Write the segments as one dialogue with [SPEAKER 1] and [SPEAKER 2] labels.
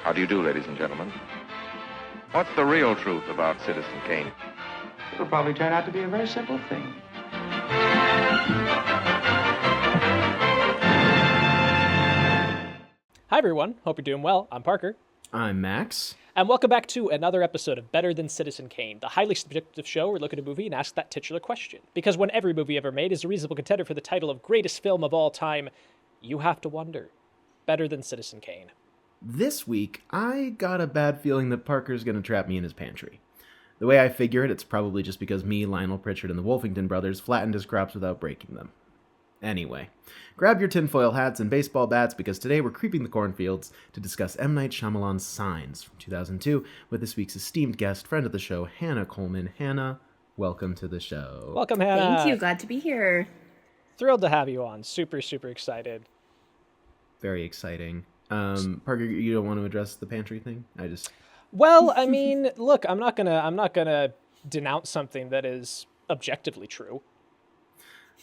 [SPEAKER 1] How do you do, ladies and gentlemen? What's the real truth about Citizen Kane?
[SPEAKER 2] It'll probably turn out to be a very simple thing.
[SPEAKER 3] Hi everyone, hope you're doing well. I'm Parker.
[SPEAKER 4] I'm Max.
[SPEAKER 3] And welcome back to another episode of Better Than Citizen Kane, the highly subjective show where we look at a movie and ask that titular question. Because when every movie ever made is a reasonable contender for the title of greatest film of all time, you have to wonder, Better Than Citizen Kane.
[SPEAKER 4] This week, I got a bad feeling that Parker's going to trap me in his pantry. The way I figure it, it's probably just because me, Lionel Pritchard, and the Wolfington brothers flattened his crops without breaking them. Anyway, grab your tinfoil hats and baseball bats because today we're creeping the cornfields to discuss M. Night Shyamalan's Signs from 2002 with this week's esteemed guest, friend of the show, Hannah Coleman. Hannah, welcome to the show.
[SPEAKER 3] Welcome, Hannah.
[SPEAKER 5] Thank you. Glad to be here.
[SPEAKER 3] Thrilled to have you on. Super, super excited.
[SPEAKER 4] Very exciting. Parker, you don't want to address the pantry thing?
[SPEAKER 3] Well, I mean, look, I'm not gonna denounce something that is objectively true.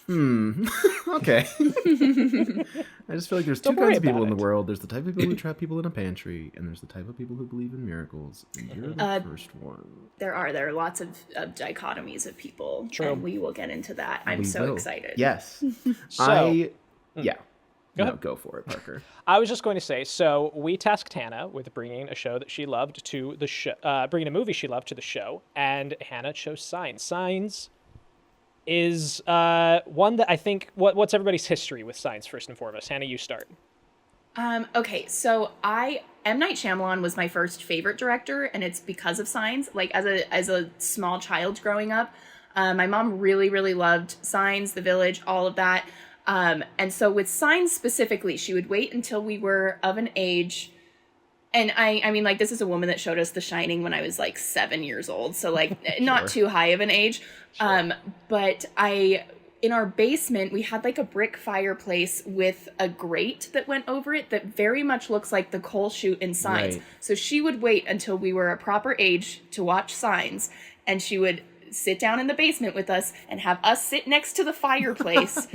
[SPEAKER 4] Okay. I just feel like there's two kinds of people in the world. There's the type of people who trap people in a pantry, and there's the type of people who believe in miracles. And you're the first one.
[SPEAKER 5] There are lots of dichotomies of people.
[SPEAKER 3] True.
[SPEAKER 5] And we will get into that. I'm so excited.
[SPEAKER 4] Yes.
[SPEAKER 3] So,
[SPEAKER 4] Go for it, Parker.
[SPEAKER 3] I was just going to say, so we tasked Hannah with bringing a show that she loved to the show, bringing a movie she loved to the show, and Hannah chose Signs. Signs is one that I think, what's everybody's history with Signs, first and foremost? Hannah, you start.
[SPEAKER 5] Okay, so M. Night Shyamalan was my first favorite director, and it's because of Signs. Like, as a small child growing up, my mom really, really loved Signs, The Village, all of that. And so with Signs specifically, she would wait until we were of an age. And I mean, like, this is a woman that showed us The Shining when I was like 7 years old. So like not too high of an age. Sure. But in our basement, we had like a brick fireplace with a grate that went over it that very much looks like the coal chute in Signs. Right. So she would wait until we were a proper age to watch Signs, and she would sit down in the basement with us and have us sit next to the fireplace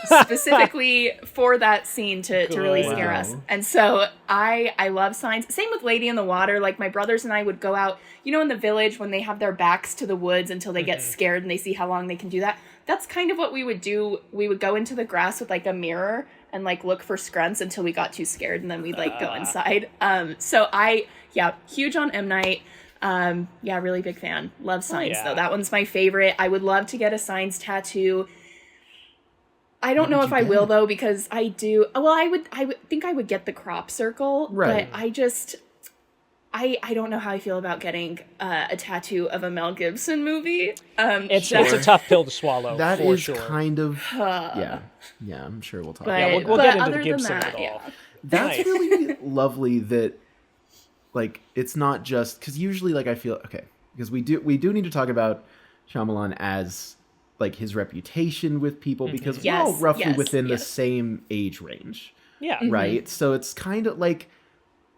[SPEAKER 5] specifically for that scene to really scare us. And so I love Signs. Same with Lady in the Water. Like, my brothers and I would go out, in the village when they have their backs to the woods until they get scared and they see how long they can do that. That's kind of what we would do. We would go into the grass with like a mirror and like look for scrunts until we got too scared, and then we'd like go inside. So huge on M. Night. Really big fan. Love Signs though. That one's my favorite. I would love to get a Signs tattoo. I don't know if I will though, because I do. Well, I would think I would get the crop circle, right. But I don't know how I feel about getting a tattoo of a Mel Gibson movie.
[SPEAKER 3] It's a tough pill to swallow.
[SPEAKER 4] That
[SPEAKER 3] for
[SPEAKER 4] is
[SPEAKER 3] sure.
[SPEAKER 4] kind of yeah. I'm sure we'll talk.
[SPEAKER 3] We'll get into the Gibson at all.
[SPEAKER 4] That's really lovely that. Like, it's not just because usually, like, I feel okay because we do need to talk about Shyamalan as like his reputation with people because we're all roughly within the same age range, right? So it's kind of like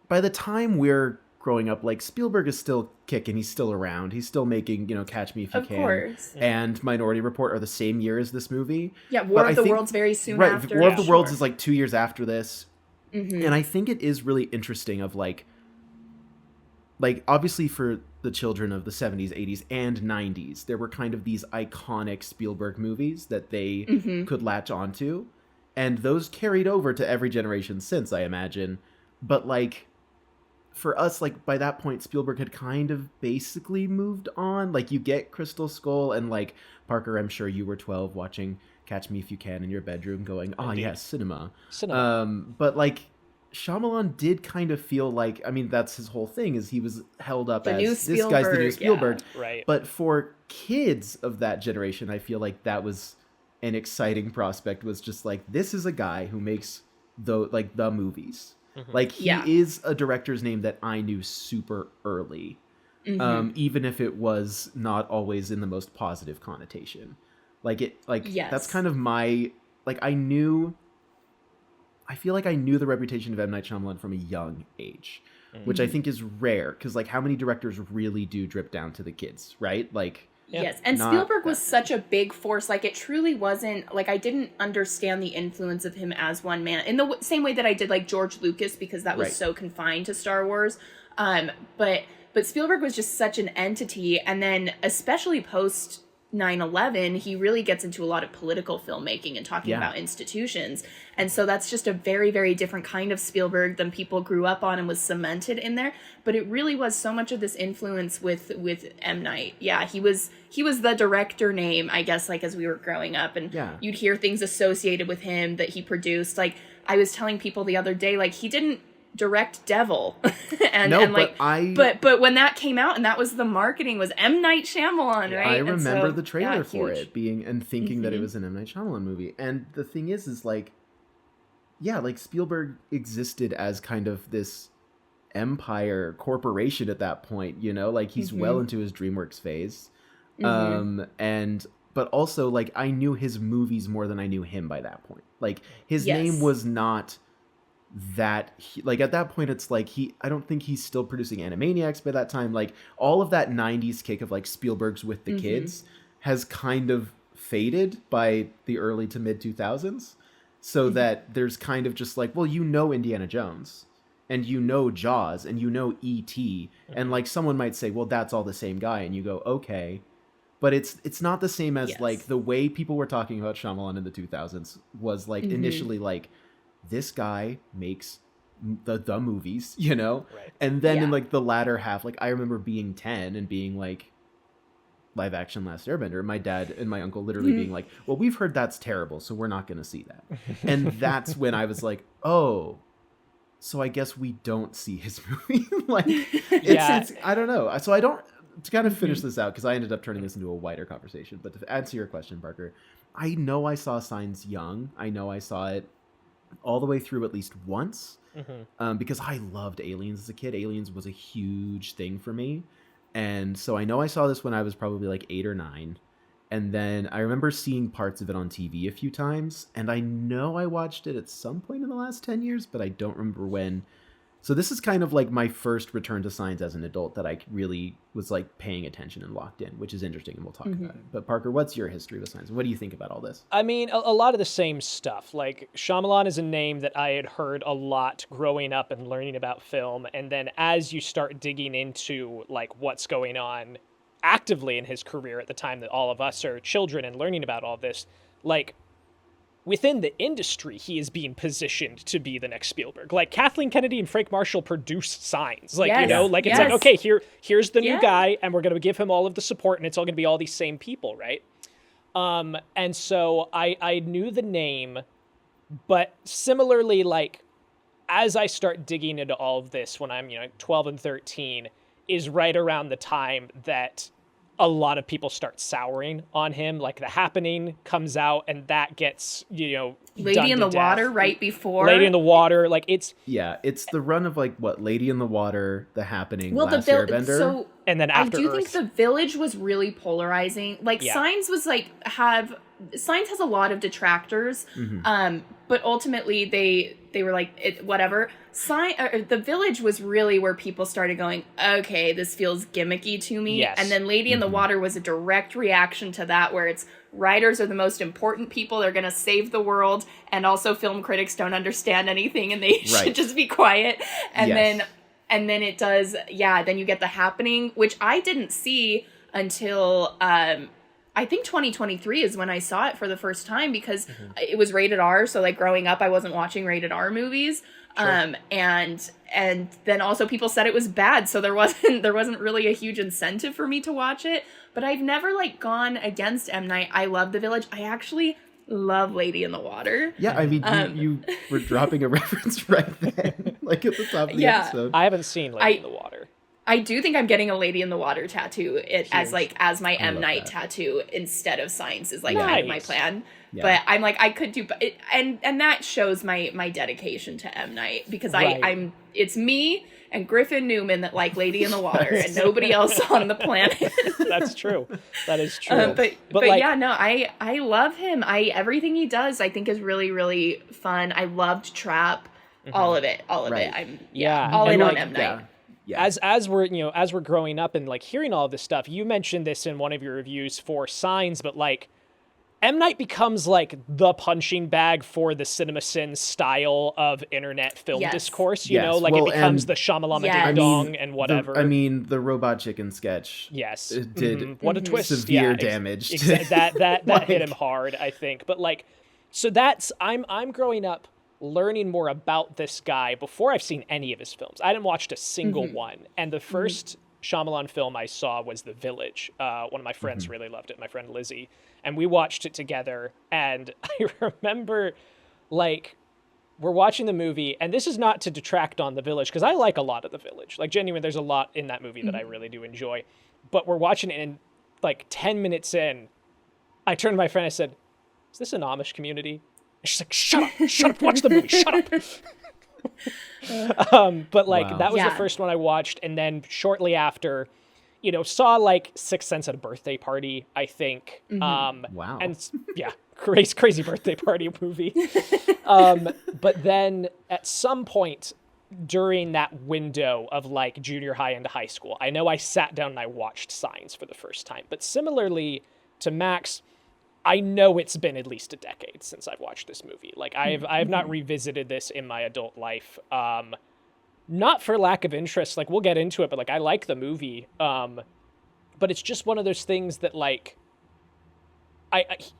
[SPEAKER 4] by the time we're growing up, like, Spielberg is still kicking, he's still around, he's still making Catch Me If You Can, of course, and Minority Report are the same year as this movie.
[SPEAKER 5] Yeah, War of the Worlds very soon after.
[SPEAKER 4] War of the Worlds is like 2 years after this, and I think it is really interesting of like obviously for the children of the 70s, 80s, and 90s, there were kind of these iconic Spielberg movies that they could latch onto. And those carried over to every generation since, I imagine. But, like, for us, like, by that point, Spielberg had kind of basically moved on. Like, you get Crystal Skull, and, like, Parker, I'm sure you were 12 watching Catch Me If You Can in your bedroom going, yes, cinema. But, like, Shyamalan did kind of feel like, I mean, that's his whole thing, is he was held up as this guy's the new Spielberg.
[SPEAKER 3] Yeah, right.
[SPEAKER 4] But for kids of that generation, I feel like that was an exciting prospect, was just like, this is a guy who makes the movies. Like, he is a director's name that I knew super early, even if it was not always in the most positive connotation. That's kind of my, like, I feel like I knew the reputation of M. Night Shyamalan from a young age, which I think is rare because, like, how many directors really do drip down to the kids, right? Like,
[SPEAKER 3] Yeah.
[SPEAKER 5] Yes, and Spielberg was such a big force. Like, it truly wasn't, like, I didn't understand the influence of him as one man in the same way that I did, like, George Lucas, because that was so confined to Star Wars. But Spielberg was just such an entity, and then especially post 9/11, he really gets into a lot of political filmmaking and talking about institutions. And so that's just a very, very different kind of Spielberg than people grew up on and was cemented in there. But it really was so much of this influence with M. Night. Yeah, he was the director name, I guess, like, as we were growing up. And you'd hear things associated with him that he produced. Like, I was telling people the other day, like, he didn't direct Devil. But when that came out and that was the marketing, was M. Night Shyamalan, right?
[SPEAKER 4] I remember the trailer for it being, and thinking that it was an M. Night Shyamalan movie. And the thing is like, like, Spielberg existed as kind of this empire corporation at that point, you know, like, he's well into his DreamWorks phase. But also, like, I knew his movies more than I knew him by that point. Like, his name was not that, like, at that point, it's like, I don't think he's still producing Animaniacs by that time. Like, all of that 90s kick of, like, Spielberg's with the kids has kind of faded by the early to mid 2000s. So that there's kind of just like, well, you know Indiana Jones, and you know Jaws, and you know E.T., and, like, someone might say, well, that's all the same guy, and you go, okay. But it's not the same as, like, the way people were talking about Shyamalan in the 2000s was, like, initially, like, this guy makes the movies, you know? Right. And then in, like, the latter half, like, I remember being 10 and being like, live action Last Airbender. My dad and my uncle literally being like, well, we've heard that's terrible, so we're not going to see that. And that's when I was like, oh, so I guess we don't see his movie. Like, it's, I don't know. So I don't, to kind of finish this out, because I ended up turning this into a wider conversation, but to answer your question, Parker, I know I saw Signs young. I know I saw it all the way through at least once, because I loved Aliens as a kid. Aliens was a huge thing for me. And so I know I saw this when I was probably like 8 or 9. And then I remember seeing parts of it on TV a few times. And I know I watched it at some point in the last 10 years, but I don't remember when. So this is kind of like my first return to Signs as an adult that I really was like paying attention and locked in, which is interesting, and we'll talk about it. But Parker, what's your history with Signs? What do you think about all this?
[SPEAKER 3] I mean, a lot of the same stuff. Like, Shyamalan is a name that I had heard a lot growing up and learning about film. And then as you start digging into, like, what's going on actively in his career at the time that all of us are children and learning about all this, like, within the industry, he is being positioned to be the next Spielberg. Like, Kathleen Kennedy and Frank Marshall produced Signs. Like, you know, like, it's like, okay, here's the new guy, and we're going to give him all of the support, and it's all going to be all these same people, right? And so I knew the name, but similarly, like, as I start digging into all of this when I'm, 12 and 13, is right around the time that a lot of people start souring on him. Like, The Happening comes out, and that gets,
[SPEAKER 5] Lady in the Water right before.
[SPEAKER 3] Lady in the Water, like, it's...
[SPEAKER 4] Yeah, it's the run of, like, what, Lady in the Water, The Happening, Last Airbender.
[SPEAKER 3] And then After
[SPEAKER 5] I do
[SPEAKER 3] Earth.
[SPEAKER 5] think The Village was really polarizing. Like, Signs was, like, Signs has a lot of detractors, but ultimately they were like, whatever. The Village was really where people started going, okay, this feels gimmicky to me. Yes. And then Lady in the Water was a direct reaction to that, where it's writers are the most important people. They're going to save the world. And also film critics don't understand anything and they should just be quiet. And then it does. Yeah. Then you get The Happening, which I didn't see until, I think 2023 is when I saw it for the first time, because it was rated R. So, like, growing up, I wasn't watching rated R movies. Sure. And then also people said it was bad. So there wasn't really a huge incentive for me to watch it, but I've never, like, gone against M. Night. I love The Village. I actually love Lady in the Water.
[SPEAKER 4] Yeah. I mean, you were dropping a reference right there, like, at the top of the episode.
[SPEAKER 3] I haven't seen Lady in the Water.
[SPEAKER 5] I do think I'm getting a Lady in the Water tattoo as my M. Night tattoo instead of Signs is, like, kind of my plan. Yeah. But I'm like, I could do, and that shows my dedication to M. Night, because I'm it's me and Griffin Newman that like Lady in the Water, and nobody else on the planet.
[SPEAKER 3] That's true. That is true.
[SPEAKER 5] But like, yeah, no, I love him. Everything he does, I think, is really, really fun. I loved Trap, all of it. I'm all in on M. Night.
[SPEAKER 3] as we're growing up and like hearing all this stuff, you mentioned this in one of your reviews for Signs, but like M. Night becomes like the punching bag for the CinemaSin style of internet film discourse, you know, like it becomes the Shyamalan ding dong and whatever.
[SPEAKER 4] The Robot Chicken sketch.
[SPEAKER 3] Yes.
[SPEAKER 4] It did
[SPEAKER 3] what a twist.
[SPEAKER 4] Severe damage.
[SPEAKER 3] That like, hit him hard, I think. But like, so that's, I'm growing up learning more about this guy before I've seen any of his films. I hadn't watched a single one. And the first Shyamalan film I saw was The Village. One of my friends really loved it, my friend Lizzie. And we watched it together. And I remember, like, we're watching the movie, and this is not to detract on The Village, because I like a lot of The Village. Like, genuinely, there's a lot in that movie that I really do enjoy. But we're watching it, and like 10 minutes in, I turned to my friend and I said, is this an Amish community? And she's like, shut up, watch the movie, shut up. But like, that was the first one I watched. And then shortly after, you know, saw like Sixth Sense at a birthday party, I think.
[SPEAKER 4] Wow.
[SPEAKER 3] And yeah, crazy birthday party movie. But then at some point during that window of like junior high into high school, I know I sat down and I watched Signs for the first time. But similarly to Max, I know it's been at least a decade since I've watched this movie. Like I have not revisited this in my adult life. Not for lack of interest, like we'll get into it, but like I like the movie. But it's just one of those things that like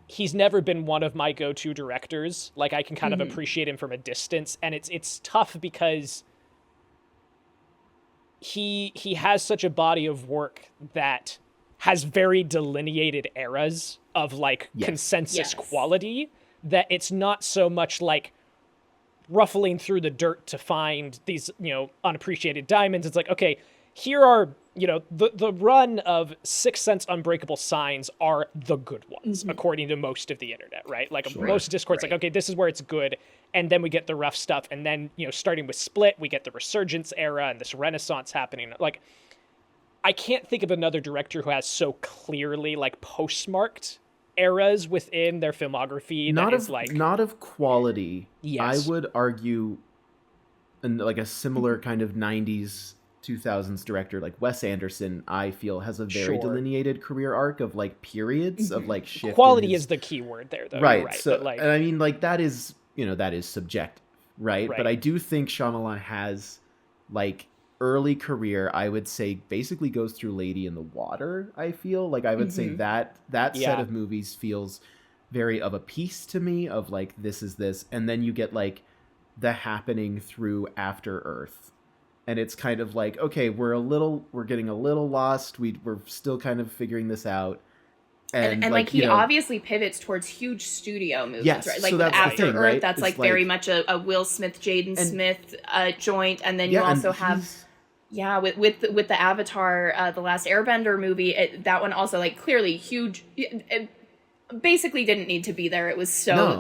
[SPEAKER 3] he's never been one of my go-to directors. Like I can kind of appreciate him from a distance, and it's tough because he has such a body of work that has very delineated eras of like consensus quality, that it's not so much like ruffling through the dirt to find these, you know, unappreciated diamonds. It's like, okay, here are, you know, the run of Sixth Sense, Unbreakable, Signs are the good ones, according to most of the internet, right? Like most Discord's like, okay, this is where it's good. And then we get the rough stuff. And then, you know, starting with Split, we get the Resurgence era and this Renaissance happening. Like, I can't think of another director who has so clearly like postmarked eras within their filmography. Not of quality.
[SPEAKER 4] Yes. I would argue like a similar kind of 90s 2000s director like Wes Anderson, I feel has a very delineated career arc of like periods of like shift.
[SPEAKER 3] Quality is the key word there though.
[SPEAKER 4] Right.
[SPEAKER 3] Right.
[SPEAKER 4] So
[SPEAKER 3] but, like,
[SPEAKER 4] and I mean like that is, you know, that is subjective, right? But I do think Shyamalan has like early career, I would say basically goes through Lady in the Water. I feel like I would say that set of movies feels very of a piece to me of like, this is this. And then you get like The Happening through After Earth. And it's kind of like, okay, we're getting a little lost. We're still kind of figuring this out.
[SPEAKER 5] And like he obviously pivots towards huge studio movies, right? Like
[SPEAKER 4] so that's
[SPEAKER 5] After
[SPEAKER 4] the thing,
[SPEAKER 5] Earth,
[SPEAKER 4] right?
[SPEAKER 5] that's like very much a Will Smith, Jaden Smith joint. And then you also have... Yeah, with the Avatar, The Last Airbender movie, that one also like clearly huge. It basically didn't need to be there. It was so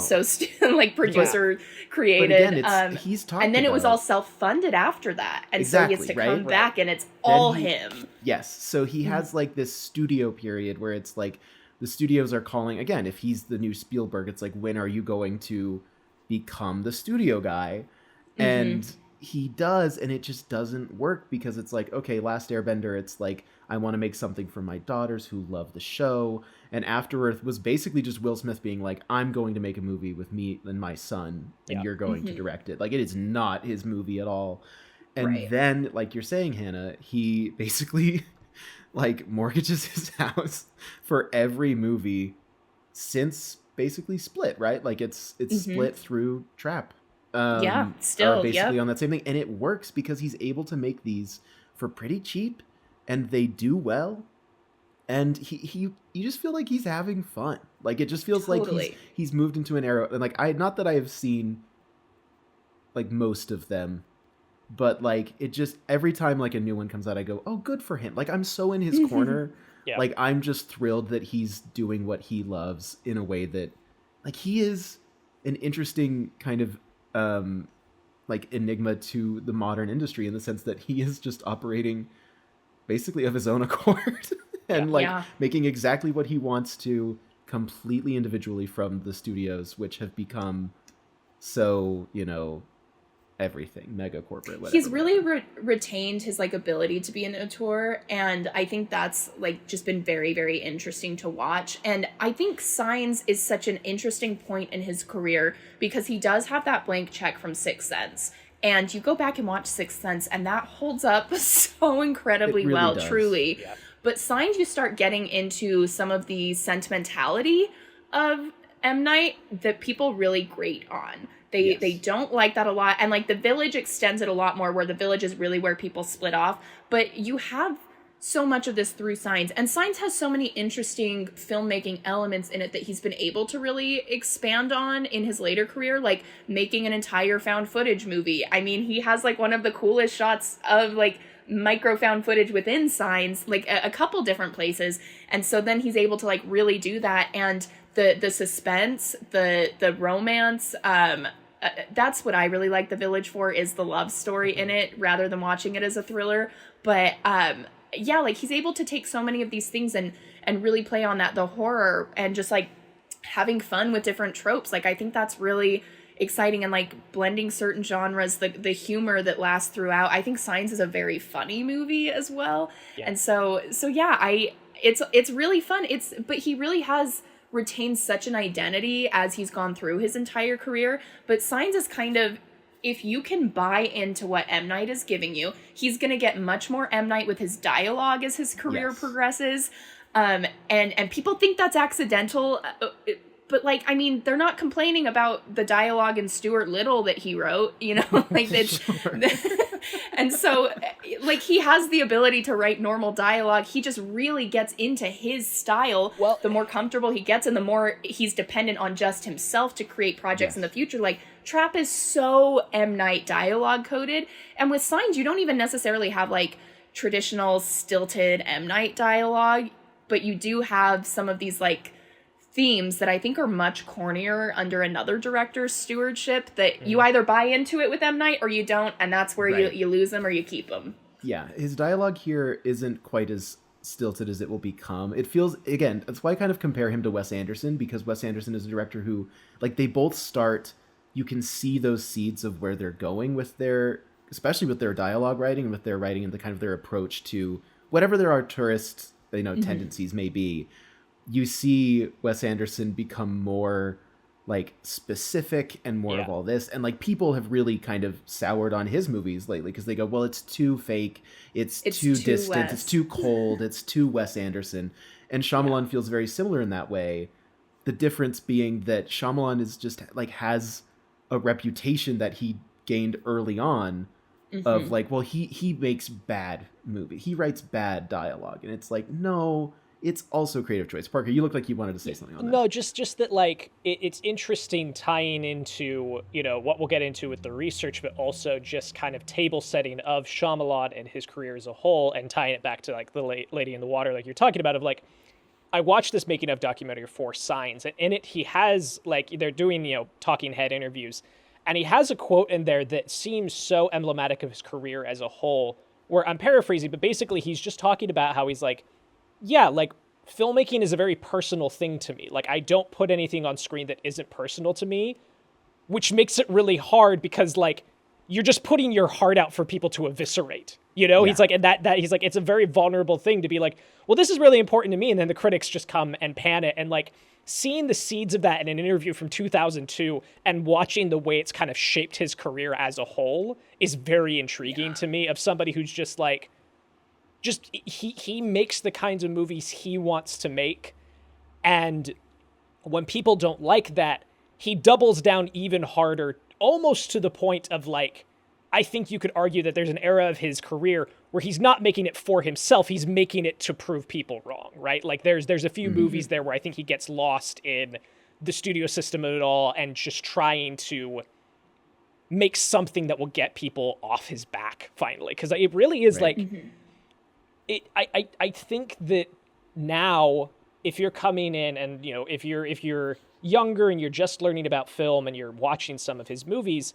[SPEAKER 5] like producer created.
[SPEAKER 4] But again, he's talking
[SPEAKER 5] and then it was all self-funded after that, and so he gets to come back, and it's all him.
[SPEAKER 4] Yes, so he has like this studio period where it's like the studios are calling again. If he's the new Spielberg, it's like, when are you going to become the studio guy? And he does, and it just doesn't work because it's like, okay, Last Airbender, it's like, I want to make something for my daughters who love the show. And After Earth was basically just Will Smith being like, I'm going to make a movie with me and my son, and you're going to direct it. Like, it is not his movie at all. And then, like you're saying, Hannah, he basically like mortgages his house for every movie since basically Split, right? Like it's Split through Trap.
[SPEAKER 5] Still
[SPEAKER 4] basically on that same thing, and it works because he's able to make these for pretty cheap, and they do well, and he you just feel like he's having fun. Like it just feels like he's moved into an era, and like not that I have seen like most of them, but like it just every time like a new one comes out, I go, oh, good for him. Like I'm so in his corner. Like I'm just thrilled that he's doing what he loves in a way that like he is an interesting kind of like enigma to the modern industry in the sense that he is just operating basically of his own accord and making exactly what he wants to completely individually from the studios, which have become so, you know, everything, mega corporate, whatever.
[SPEAKER 5] He's really retained his like ability to be an auteur, and I think that's like just been very, very interesting to watch. And I think Signs is such an interesting point in his career because he does have that blank check from Sixth Sense. And you go back and watch Sixth Sense, and that holds up so incredibly
[SPEAKER 4] really
[SPEAKER 5] well,
[SPEAKER 4] does.
[SPEAKER 5] truly.
[SPEAKER 3] Yeah.
[SPEAKER 5] But Signs, you start getting into some of the sentimentality of M. Night that people really grate on. They don't like that a lot. And like The Village extends it a lot more, where The Village is really where people split off. But you have so much of this through Signs. And Signs has so many interesting filmmaking elements in it that he's been able to really expand on in his later career, like making an entire found footage movie. I mean, he has like one of the coolest shots of like micro found footage within Signs, like a couple different places. And so then he's able to like really do that. And the suspense, the romance, that's what I really like The Village for, is the love story in it rather than watching it as a thriller. But yeah, like he's able to take so many of these things and really play on that, the horror, and just like having fun with different tropes. Like I think that's really exciting, and like blending certain genres, the humor that lasts throughout. I think Signs is a very funny movie as well. Yeah. And so yeah, it's really fun. But he really has retained such an identity as he's gone through his entire career. But Signs is kind of, if you can buy into what M. Night is giving you, he's going to get much more M. Night with his dialogue as his career progresses. And people think that's accidental. But like, I mean, they're not complaining about the dialogue in Stuart Little that he wrote, you know, like it's, and so like he has the ability to write normal dialogue. He just really gets into his style. Well, the more comfortable he gets and the more he's dependent on just himself to create projects in the future. Like Trap is so M. Night dialogue coded. And with Signs, you don't even necessarily have like traditional stilted M. Night dialogue, but you do have some of these like themes that I think are much cornier under another director's stewardship that you either buy into it with M. Night or you don't, and that's where you lose them or you keep them.
[SPEAKER 4] Yeah, his dialogue here isn't quite as stilted as it will become. It feels, again, that's why I kind of compare him to Wes Anderson, because Wes Anderson is a director who, like, they both start, you can see those seeds of where they're going with their, especially with their dialogue writing and with their writing and the kind of their approach to whatever their auteurist, tendencies may be. You see Wes Anderson become more like specific and more of all this. And like people have really kind of soured on his movies lately because they go, well, it's too fake. It's too distant. Wes. It's too cold. It's too Wes Anderson. And Shyamalan feels very similar in that way. The difference being that Shyamalan is just like has a reputation that he gained early on of like, well, he makes bad movies. He writes bad dialogue. And it's like, no, it's also creative choice. Parker, you look like you wanted to say something on that.
[SPEAKER 3] No, just that, like, it's interesting tying into, what we'll get into with the research, but also just kind of table setting of Shyamalan and his career as a whole, and tying it back to, like, the Lady in the Water, like you're talking about, of, like, I watched this making of documentary for Signs, and in it he has, like, they're doing, talking head interviews, and he has a quote in there that seems so emblematic of his career as a whole, where I'm paraphrasing, but basically he's just talking about how he's like, yeah, like, filmmaking is a very personal thing to me. Like, I don't put anything on screen that isn't personal to me, which makes it really hard because, like, you're just putting your heart out for people to eviscerate, Yeah. He's like, and that he's like, it's a very vulnerable thing to be like, well, this is really important to me, and then the critics just come and pan it, and, like, seeing the seeds of that in an interview from 2002 and watching the way it's kind of shaped his career as a whole is very intriguing to me, of somebody who's just like, he makes the kinds of movies he wants to make, and when people don't like that, he doubles down even harder, almost to the point of, like, I think you could argue that there's an era of his career where he's not making it for himself, he's making it to prove people wrong, right? Like, there's a few movies there where I think he gets lost in the studio system of it all and just trying to make something that will get people off his back finally, because it really is like... I think that now, if you're coming in and, if you're younger and you're just learning about film and you're watching some of his movies,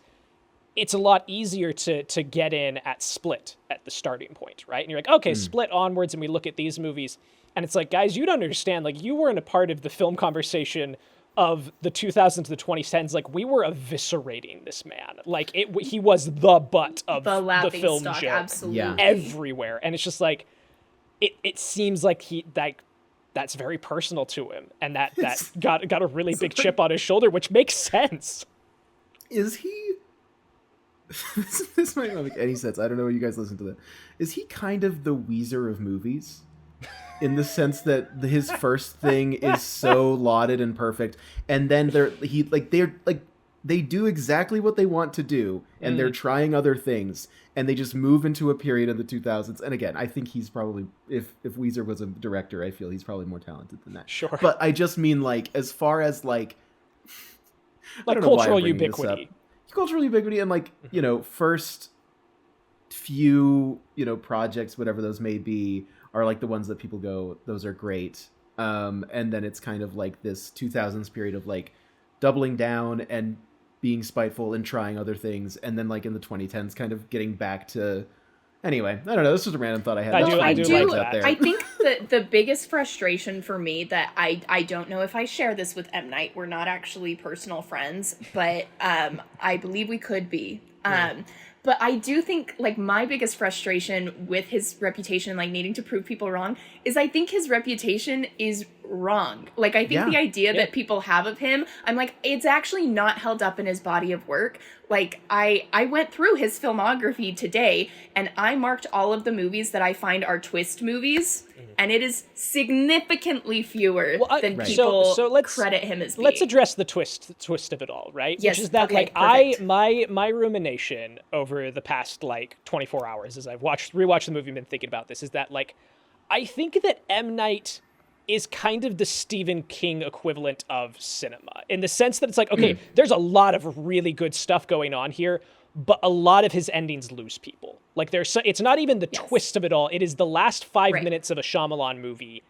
[SPEAKER 3] it's a lot easier to get in at Split at the starting point, right? And you're like, okay, Split onwards, and we look at these movies, and it's like, guys, you don't understand. Like, you weren't a part of the film conversation of the 2000s to the 2010s, like, we were eviscerating this man. Like, he was the butt of the film
[SPEAKER 5] stock,
[SPEAKER 3] joke
[SPEAKER 5] absolutely.
[SPEAKER 3] everywhere. And it's just like, it seems like that's very personal to him, and that got a really big chip on his shoulder, which makes sense.
[SPEAKER 4] Is he? This might not make any sense. I don't know when you guys listen to that. Is he kind of the Weezer of movies? In the sense that his first thing is so lauded and perfect, and then they do exactly what they want to do, and they're trying other things, and they just move into a period of the 2000s. And again, I think he's probably, if Weezer was a director, I feel he's probably more talented than that.
[SPEAKER 3] Sure.
[SPEAKER 4] But I just mean, like, as far as like
[SPEAKER 3] cultural ubiquity.
[SPEAKER 4] Cultural ubiquity, and like, you know, first few, you know, projects, whatever those may be, are like the ones that people go, those are great. And then it's kind of like this 2000s period of like doubling down and being spiteful and trying other things. And then like in the 2010s, kind of getting back to, anyway, I don't know. This was a random thought I had.
[SPEAKER 3] I do like that.
[SPEAKER 4] There.
[SPEAKER 5] I think that the biggest frustration for me, that I don't know if I share this with M. Night. We're not actually personal friends, but I believe we could be. But I do think, like, my biggest frustration with his reputation, like, needing to prove people wrong, is I think his reputation is wrong. Like, I think the idea that people have of him, I'm like, it's actually not held up in his body of work. Like, I went through his filmography today, and I marked all of the movies that I find are twist movies, and it is significantly fewer than people credit him as being.
[SPEAKER 3] Let's address the twist of it all, right?
[SPEAKER 5] Yes.
[SPEAKER 3] Which is that,
[SPEAKER 5] okay,
[SPEAKER 3] like, my rumination over the past, like, 24 hours as I've rewatched the movie and been thinking about this is that, like, I think that M. Night is kind of the Stephen King equivalent of cinema, in the sense that it's like, okay, there's a lot of really good stuff going on here, but a lot of his endings lose people. Like, it's not even the twist of it all. It is the last 5 minutes of a Shyamalan movie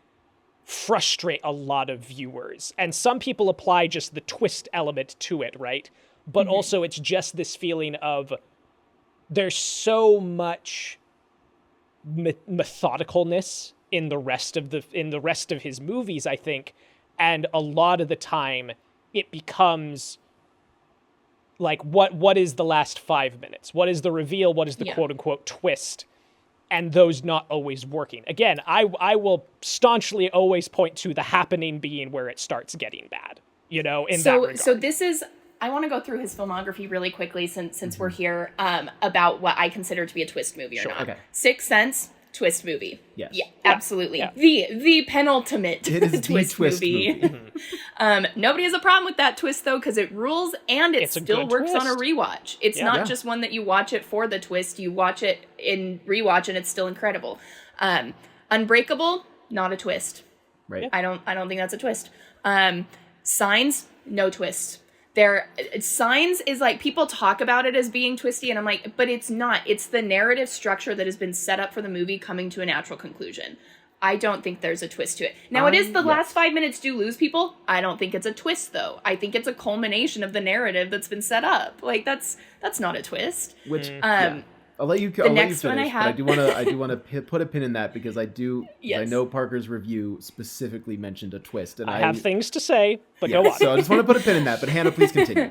[SPEAKER 3] frustrate a lot of viewers. And some people apply just the twist element to it, right? But also it's just this feeling of there's so much methodicalness in the rest of his movies, I think, and a lot of the time it becomes like, what is the last 5 minutes? What is the reveal? What is the quote unquote twist? And those not always working. Again, I will staunchly always point to The Happening being where it starts getting bad, you know, in that regard.
[SPEAKER 5] So this is, I want to go through his filmography really quickly since we're here, about what I consider to be a twist movie or not.
[SPEAKER 4] Okay.
[SPEAKER 5] Sixth Sense, twist movie.
[SPEAKER 4] Yes.
[SPEAKER 5] Yeah, absolutely.
[SPEAKER 3] Yeah.
[SPEAKER 5] The penultimate
[SPEAKER 4] It is
[SPEAKER 5] twist
[SPEAKER 4] the twist
[SPEAKER 5] movie. Nobody has a problem with that twist, though, because it rules and it still works on a rewatch. It's not just one that you watch it for the twist. You watch it in rewatch and it's still incredible. Unbreakable, not a twist.
[SPEAKER 4] Right.
[SPEAKER 5] I don't think that's a twist. Signs, no twist. Signs is like, people talk about it as being twisty, and I'm like, but it's not. It's the narrative structure that has been set up for the movie coming to a natural conclusion. I don't think there's a twist to it. Now, it is the last 5 minutes do lose people. I don't think it's a twist, though. I think it's a culmination of the narrative that's been set up. Like, that's not a twist.
[SPEAKER 4] Which, I'll let you finish,
[SPEAKER 5] one I have,
[SPEAKER 4] but I do want to put a pin in that, because I know Parker's review specifically mentioned a twist, and I
[SPEAKER 3] have things to say, but go on.
[SPEAKER 4] So I just want to put a pin in that. But Hannah, please continue.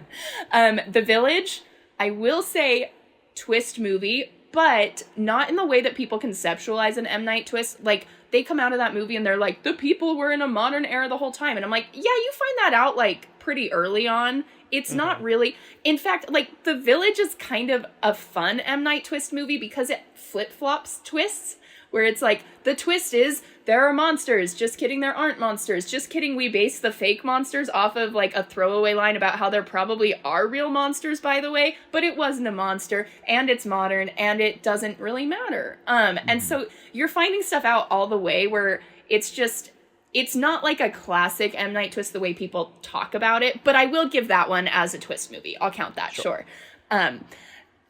[SPEAKER 5] The Village, I will say, twist movie, but not in the way that people conceptualize an M. Night twist. Like, they come out of that movie and they're like, the people were in a modern era the whole time, and I'm like, yeah, you find that out like pretty early on. It's not really. In fact, like, The Village is kind of a fun M. Night twist movie because it flip-flops twists, where it's like, the twist is, there are monsters. Just kidding, there aren't monsters. Just kidding, we base the fake monsters off of, like, a throwaway line about how there probably are real monsters, by the way, but it wasn't a monster, and it's modern, and it doesn't really matter. And so you're finding stuff out all the way where it's just... It's not like a classic M. Night twist the way people talk about it, but I will give that one as a twist movie. I'll count that, sure.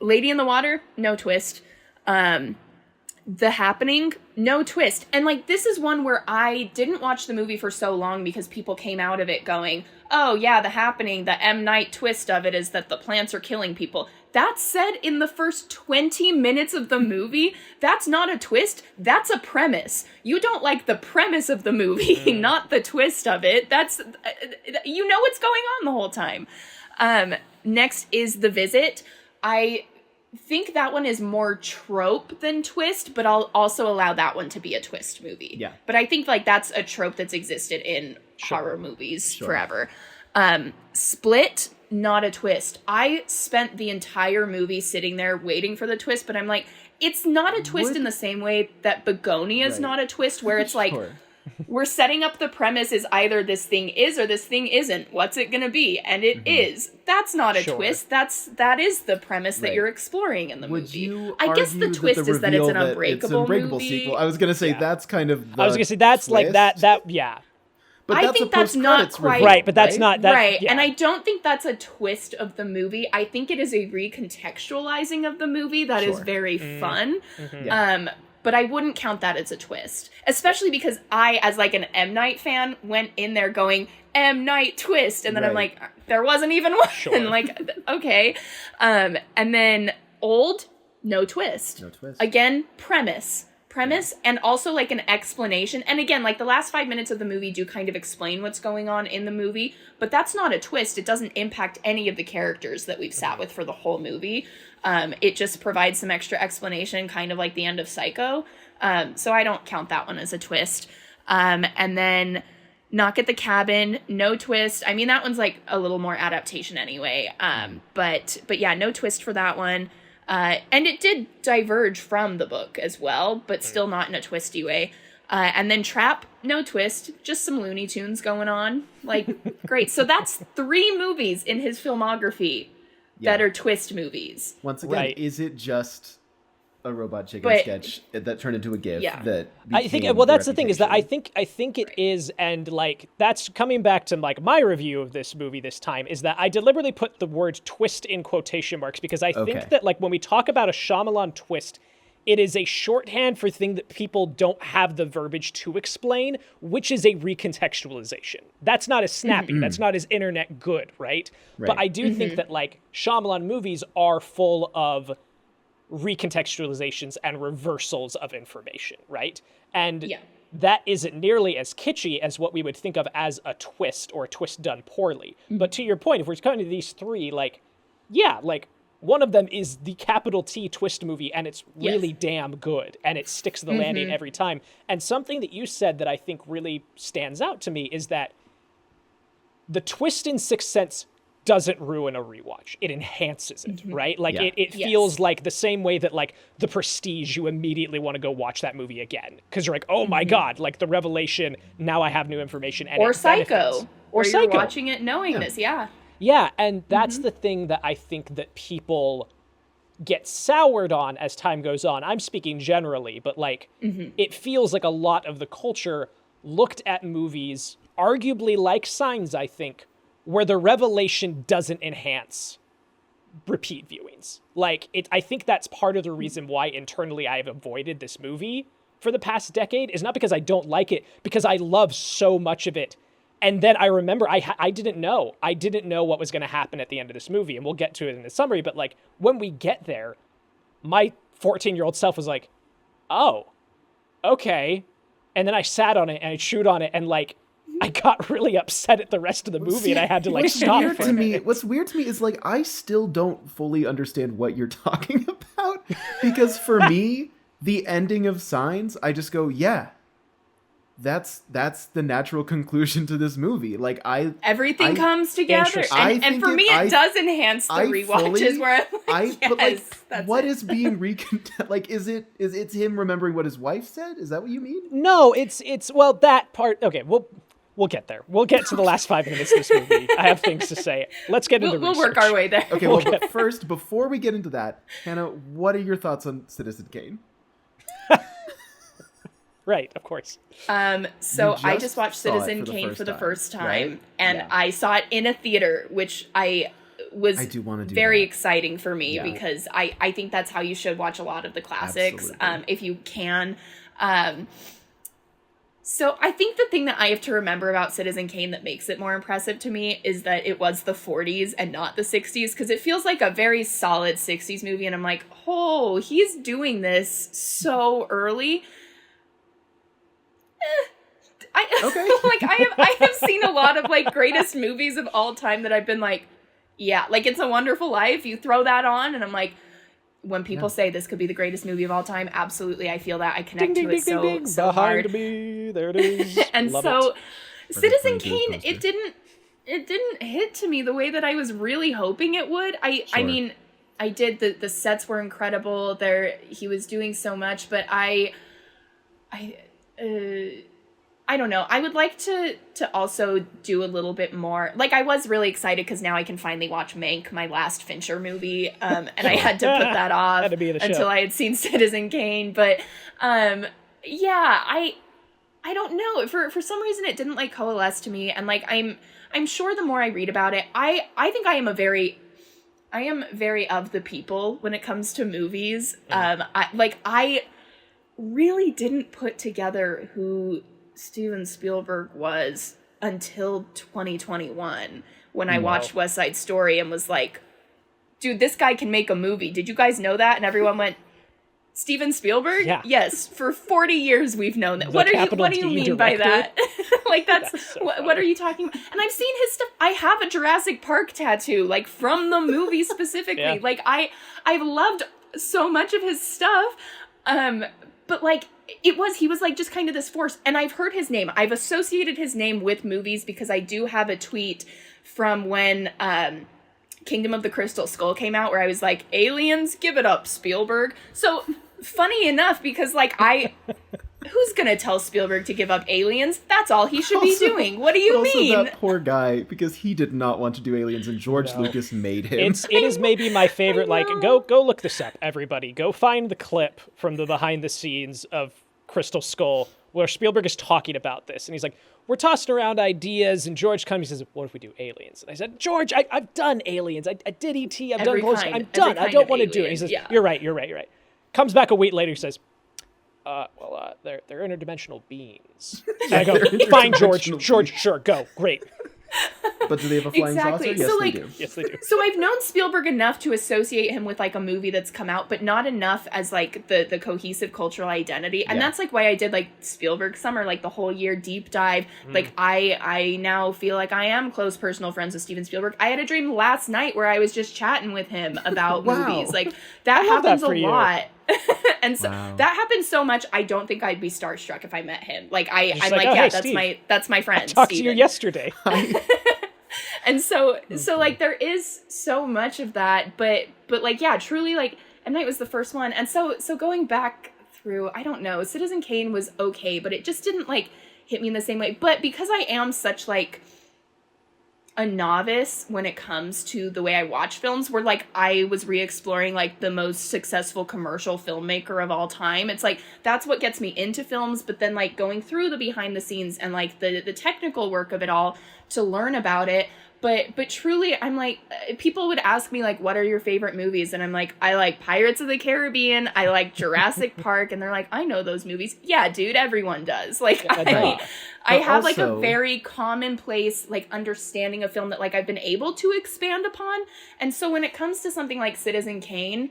[SPEAKER 5] Lady in the Water, no twist. The Happening, no twist. And, like, this is one where I didn't watch the movie for so long because people came out of it going, oh, yeah, The Happening, the M. Night twist of it is that the plants are killing people. That's said in the first 20 minutes of the movie. That's not a twist. That's a premise. You don't like the premise of the movie, not the twist of it. That's, you know what's going on the whole time. Next is The Visit. I think that one is more trope than twist, but I'll also allow that one to be a twist movie.
[SPEAKER 4] Yeah.
[SPEAKER 5] But I think like that's a trope that's existed in horror movies forever. Split, not a twist. I spent the entire movie sitting there waiting for the twist, but I'm like, it's not a twist in the same way that Begonia is not a twist, where it's like, we're setting up the premise is either this thing is or this thing isn't. What's it gonna be? And it is. That's not a twist. That is the premise that you're exploring in the movie. I guess the twist is that it's an Unbreakable movie.
[SPEAKER 4] Sequel. I was gonna say that's kind of.
[SPEAKER 3] I was gonna say that's twist. Like that. Yeah.
[SPEAKER 4] But
[SPEAKER 5] I think that's not quite
[SPEAKER 3] right. But that's not that,
[SPEAKER 5] right.
[SPEAKER 3] Yeah.
[SPEAKER 5] And I don't think that's a twist of the movie. I think it is a recontextualizing of the movie that is very fun. But I wouldn't count that as a twist, especially because I, as like an M. Night fan, went in there going M. Night twist, and then I'm like, there wasn't even one. Like, okay, and then Old, no twist.
[SPEAKER 4] No twist.
[SPEAKER 5] Again, premise, and also like an explanation. And again, like the last 5 minutes of the movie do kind of explain what's going on in the movie, but that's not a twist. It doesn't impact any of the characters that we've sat with for the whole movie. It just provides some extra explanation, kind of like the end of Psycho. So I don't count that one as a twist. And then Knock at the Cabin, no twist. I mean, that one's like a little more adaptation anyway. But yeah, no twist for that one. And it did diverge from the book as well, but still not in a twisty way. And then Trap, no twist, just some Looney Tunes going on. Like, great. So that's 3 movies in his filmography that are twist movies.
[SPEAKER 4] Once again, is it just a Robot Chicken sketch that turned into a GIF that
[SPEAKER 3] I think, well, that's the thing, is that I think it is, and like that's coming back to like my review of this movie this time, is that I deliberately put the word twist in quotation marks because I think that like when we talk about a Shyamalan twist, it is a shorthand for thing that people don't have the verbiage to explain, which is a recontextualization. That's not as snappy. That's not as internet good, right? But I do think that like Shyamalan movies are full of recontextualizations and reversals of information, right? And that isn't nearly as kitschy as what we would think of as a twist or a twist done poorly. But to your point, if we're coming to these 3, like, like one of them is the capital T twist movie, and it's really damn good, and it sticks to the landing every time. And something that you said that I think really stands out to me is that the twist in Sixth Sense doesn't ruin a rewatch. It enhances it, right? Like it feels like the same way that like The Prestige, you immediately want to go watch that movie again because you're like, oh my God, like the revelation, now I have new information. And
[SPEAKER 5] or Psycho. Or
[SPEAKER 3] Psycho.
[SPEAKER 5] You're watching it knowing this,
[SPEAKER 3] Yeah, and that's the thing that I think that people get soured on as time goes on. I'm speaking generally, but like it feels like a lot of the culture looked at movies, arguably like Signs, I think, where the revelation doesn't enhance repeat viewings. Like, I think that's part of the reason why internally I have avoided this movie for the past decade, is not because I don't like it, because I love so much of it. And then I remember I didn't know. I didn't know what was going to happen at the end of this movie, and we'll get to it in the summary, but like, when we get there, my 14-year-old self was like, oh, okay. And then I sat on it, and I chewed on it, and like, I got really upset at the rest of the movie, and I had to like stop for a minute.
[SPEAKER 4] What's weird to me is like I still don't fully understand what you're talking about, because for me, the ending of Signs, I just go, that's the natural conclusion to this movie. Like
[SPEAKER 5] everything comes together, and for me, it does enhance the rewatches. Where I'm like,
[SPEAKER 4] but like, what is being like? Is it's him remembering what his wife said? Is that what you mean?
[SPEAKER 3] No, it's well, that part. Okay, we'll get there. We'll get to the last 5 minutes of this movie. I have things to say. Let's get into
[SPEAKER 5] We'll work our way there.
[SPEAKER 4] Okay, well, but first, before we get into that, Hannah, what are your thoughts on Citizen Kane?
[SPEAKER 3] Right, of course.
[SPEAKER 5] So I just watched Citizen Kane for the first time, right? And I saw it in a theater, which I do want to do very exciting for me because I think that's how you should watch a lot of the classics, if you can. So I think the thing that I have to remember about Citizen Kane that makes it more impressive to me is that it was the 40s and not the 60s, because it feels like a very solid 60s movie, and I'm like, oh, he's doing this so early. I have seen a lot of like greatest movies of all time that I've been like, yeah, like It's a Wonderful Life, you throw that on, and I'm like, when people say this could be the greatest movie of all time, absolutely, I feel that. I connect to it so
[SPEAKER 3] behind
[SPEAKER 5] hard.
[SPEAKER 3] Me, there it is.
[SPEAKER 5] And
[SPEAKER 3] Love
[SPEAKER 5] so,
[SPEAKER 3] it.
[SPEAKER 5] Citizen Kane, it didn't hit to me the way that I was really hoping it would. I mean, I did, the sets were incredible. He was doing so much, but I don't know. I would like to also do a little bit more. Like, I was really excited because now I can finally watch Mank, my last Fincher movie, and I had to put that off until I had seen Citizen Kane. But yeah, I don't know. For some reason, it didn't like coalesce to me, and like I'm sure the more I read about it, I think I am very of the people when it comes to movies. I really didn't put together who Steven Spielberg was until 2021 when I watched West Side Story and was like, dude, this guy can make a movie. Did you guys know that? And everyone went, Steven Spielberg?
[SPEAKER 3] Yeah.
[SPEAKER 5] Yes, for 40 years we've known that. What do you mean by that? Like, that's so what are you talking about? And I've seen his stuff. I have a Jurassic Park tattoo, like from the movie specifically.
[SPEAKER 3] Yeah.
[SPEAKER 5] Like I've loved so much of his stuff. But like he was like just kind of this force, and I've heard his name. I've associated his name with movies because I do have a tweet from when Kingdom of the Crystal Skull came out where I was like, aliens, give it up, Spielberg. So funny enough, because like who's gonna tell Spielberg to give up aliens? That's all he should be doing. What do you mean?
[SPEAKER 4] Also that poor guy, because he did not want to do aliens, and George Lucas made him.
[SPEAKER 3] It is maybe my favorite. Like, go look this up, everybody. Go find the clip from the behind the scenes of Crystal Skull where Spielberg is talking about this, and he's like, we're tossing around ideas, and George comes and says, what if we do aliens? And I said, George, I've done aliens. I did E.T. I've done Close. I'm done. I don't want to do it. He says, you're right. Comes back a week later, he says, they're interdimensional beings. And I go, fine, George, sure, go, great.
[SPEAKER 4] But do they have a flying saucer? Yes,
[SPEAKER 5] so,
[SPEAKER 4] they
[SPEAKER 5] like,
[SPEAKER 4] do.
[SPEAKER 3] Yes, they do.
[SPEAKER 5] So I've known Spielberg enough to associate him with like a movie that's come out, but not enough as like the cohesive cultural identity. And that's like why I did like Spielberg Summer, like the whole year deep dive. Like I now feel like I am close personal friends with Steven Spielberg. I had a dream last night where I was just chatting with him about movies. Like that happens a lot. And so that happens so much. I don't think I'd be starstruck if I met him. Like I'm like, yeah, hey, that's my friend.
[SPEAKER 3] I talked
[SPEAKER 5] Steven.
[SPEAKER 3] to you yesterday.
[SPEAKER 5] And so like there is so much of that, but like, yeah, truly, like M. Night was the first one. And so going back through, I don't know, Citizen Kane was okay, but it just didn't like hit me in the same way. But because I am such like a novice when it comes to the way I watch films, where like I was re-exploring like the most successful commercial filmmaker of all time. It's like that's what gets me into films, but then like going through the behind the scenes and like the technical work of it all to learn about it. But truly, I'm like, people would ask me like, what are your favorite movies? And I'm like, I like Pirates of the Caribbean, I like Jurassic Park, and they're like, I know those movies. Yeah, dude, everyone does. Like, I have like a very commonplace like understanding of film that like I've been able to expand upon. And so when it comes to something like Citizen Kane,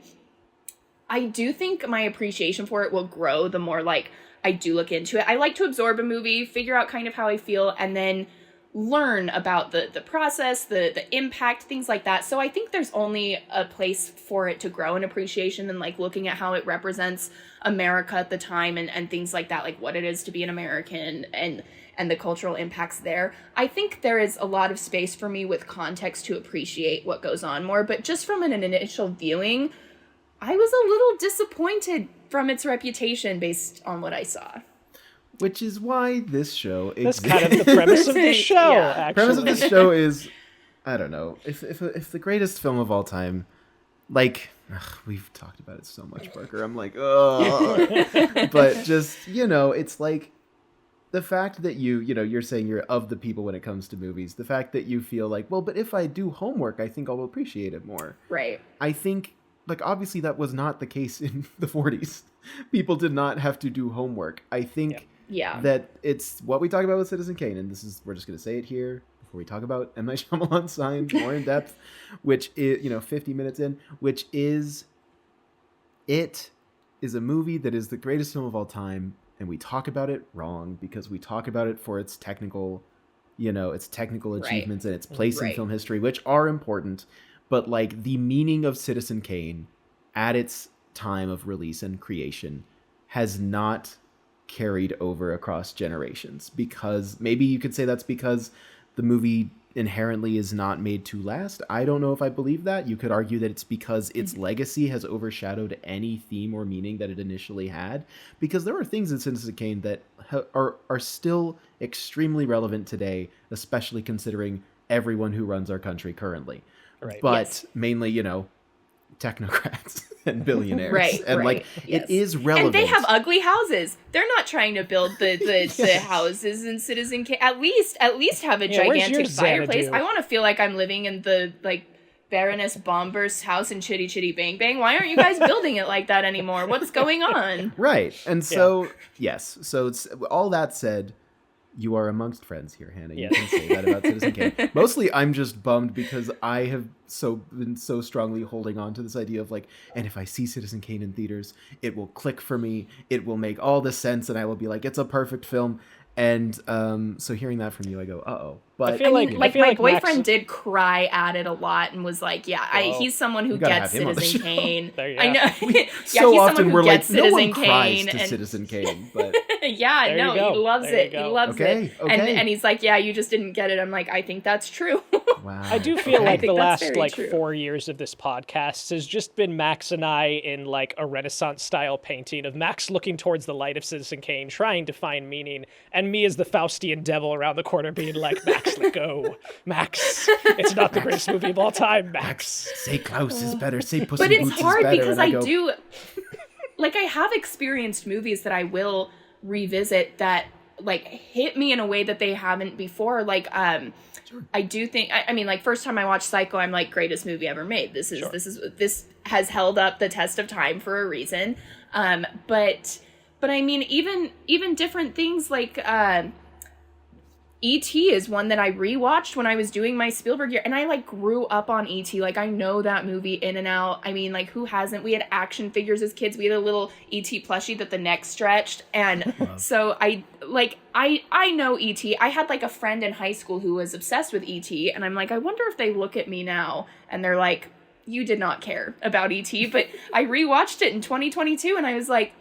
[SPEAKER 5] I do think my appreciation for it will grow the more like I do look into it. I like to absorb a movie, figure out kind of how I feel, and then learn about the process, the impact, things like that. So I think there's only a place for it to grow in appreciation and like looking at how it represents America at the time and things like that, like what it is to be an American and the cultural impacts there. I think there is a lot of space for me with context to appreciate what goes on more, but just from an initial viewing, I was a little disappointed from its reputation based on what I saw.
[SPEAKER 4] Which is why this show exists.
[SPEAKER 3] That's kind of the premise of this show, actually.
[SPEAKER 4] The premise of this show is, I don't know, if the greatest film of all time, like, we've talked about it so much, Parker. I'm like, oh. But just, it's like the fact that you're saying you're of the people when it comes to movies. The fact that you feel like, well, but if I do homework, I think I'll appreciate it more.
[SPEAKER 5] Right.
[SPEAKER 4] I think, like, obviously that was not the case in the 40s. People did not have to do homework. I think... Yeah.
[SPEAKER 5] Yeah.
[SPEAKER 4] that it's what we talk about with Citizen Kane, and we're just going to say it here before we talk about M. Night Shyamalan Signs more in depth, which is, 50 minutes in, which is, it is a movie that is the greatest film of all time, and we talk about it wrong because we talk about it for its technical, its technical achievements and its place in film history, which are important, but like the meaning of Citizen Kane at its time of release and creation has not carried over across generations, because maybe you could say that's because the movie inherently is not made to last. I don't know if I believe that. You could argue that it's because its legacy has overshadowed any theme or meaning that it initially had, because there are things in Citizen Kane that are still extremely relevant today, especially considering everyone who runs our country currently.
[SPEAKER 3] Right.
[SPEAKER 4] But mainly, technocrats and billionaires, and like it is relevant.
[SPEAKER 5] And they have ugly houses. They're not trying to build the houses in Citizen Kane. At least have a gigantic fireplace. I want to feel like I'm living in the Baroness Bomber's house in Chitty Chitty Bang Bang. Why aren't you guys building it like that anymore? What's going on?
[SPEAKER 4] Right. And so yes. So it's all that said. You are amongst friends here, Hannah. You can say that about Citizen Kane. Mostly, I'm just bummed because I have been so strongly holding on to this idea of and if I see Citizen Kane in theaters, it will click for me. It will make all the sense, and I will be like, it's a perfect film. And so hearing that from you, I go, uh-oh. But
[SPEAKER 3] I feel like
[SPEAKER 5] my boyfriend did cry at it a lot and was like, he's someone who gets Citizen Kane.
[SPEAKER 3] I
[SPEAKER 5] know.
[SPEAKER 4] So often we're like, no one
[SPEAKER 5] Citizen
[SPEAKER 4] cries
[SPEAKER 5] Kane
[SPEAKER 4] to Citizen Kane. But
[SPEAKER 5] he loves it. He loves it.
[SPEAKER 4] Okay.
[SPEAKER 5] And he's like, you just didn't get it. I'm like, I think that's true.
[SPEAKER 4] Wow.
[SPEAKER 3] I do feel like the last
[SPEAKER 5] true.
[SPEAKER 3] 4 years of this podcast has just been Max and I in a Renaissance style painting of Max looking towards the light of Citizen Kane, trying to find meaning, and me as the Faustian devil around the corner being like, Max, let go. Max, it's not the greatest movie of all time, Max.
[SPEAKER 4] Say Klaus is better. Say Puss in
[SPEAKER 5] But
[SPEAKER 4] Boots is
[SPEAKER 5] it's hard
[SPEAKER 4] better.
[SPEAKER 5] because
[SPEAKER 4] I
[SPEAKER 5] do, I have experienced movies that I will revisit that hit me in a way that they haven't before. I do think, first time I watched Psycho, I'm like, greatest movie ever made. This has held up the test of time for a reason. But I mean, even different things E.T. is one that I rewatched when I was doing my Spielberg year, and I grew up on E.T. I know that movie in and out. I mean, who hasn't? We had action figures as kids. We had a little E.T. plushie that the neck stretched, and so I know E.T. I had a friend in high school who was obsessed with E.T., and I'm like, I wonder if they look at me now and they're like, you did not care about E.T., but I rewatched it in 2022, and I was like,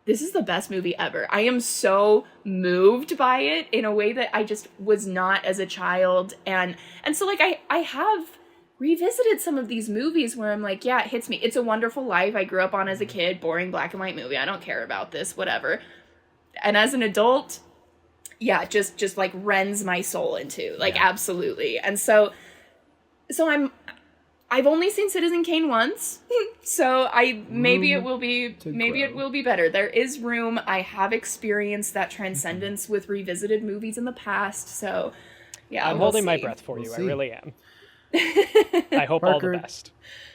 [SPEAKER 5] this is the best movie ever. I am so moved by it in a way that I just was not as a child. And so I have revisited some of these movies where I'm like, it hits me. It's a Wonderful Life. I grew up on as a kid, boring black and white movie. I don't care about this, whatever. And as an adult, just rends my soul into absolutely. And so I've only seen Citizen Kane once, so maybe it will be better. There is room. I have experienced that transcendence with revisited movies in the past, so
[SPEAKER 3] I'm holding my breath for you. I really am. I hope
[SPEAKER 4] Parker,
[SPEAKER 3] all the best.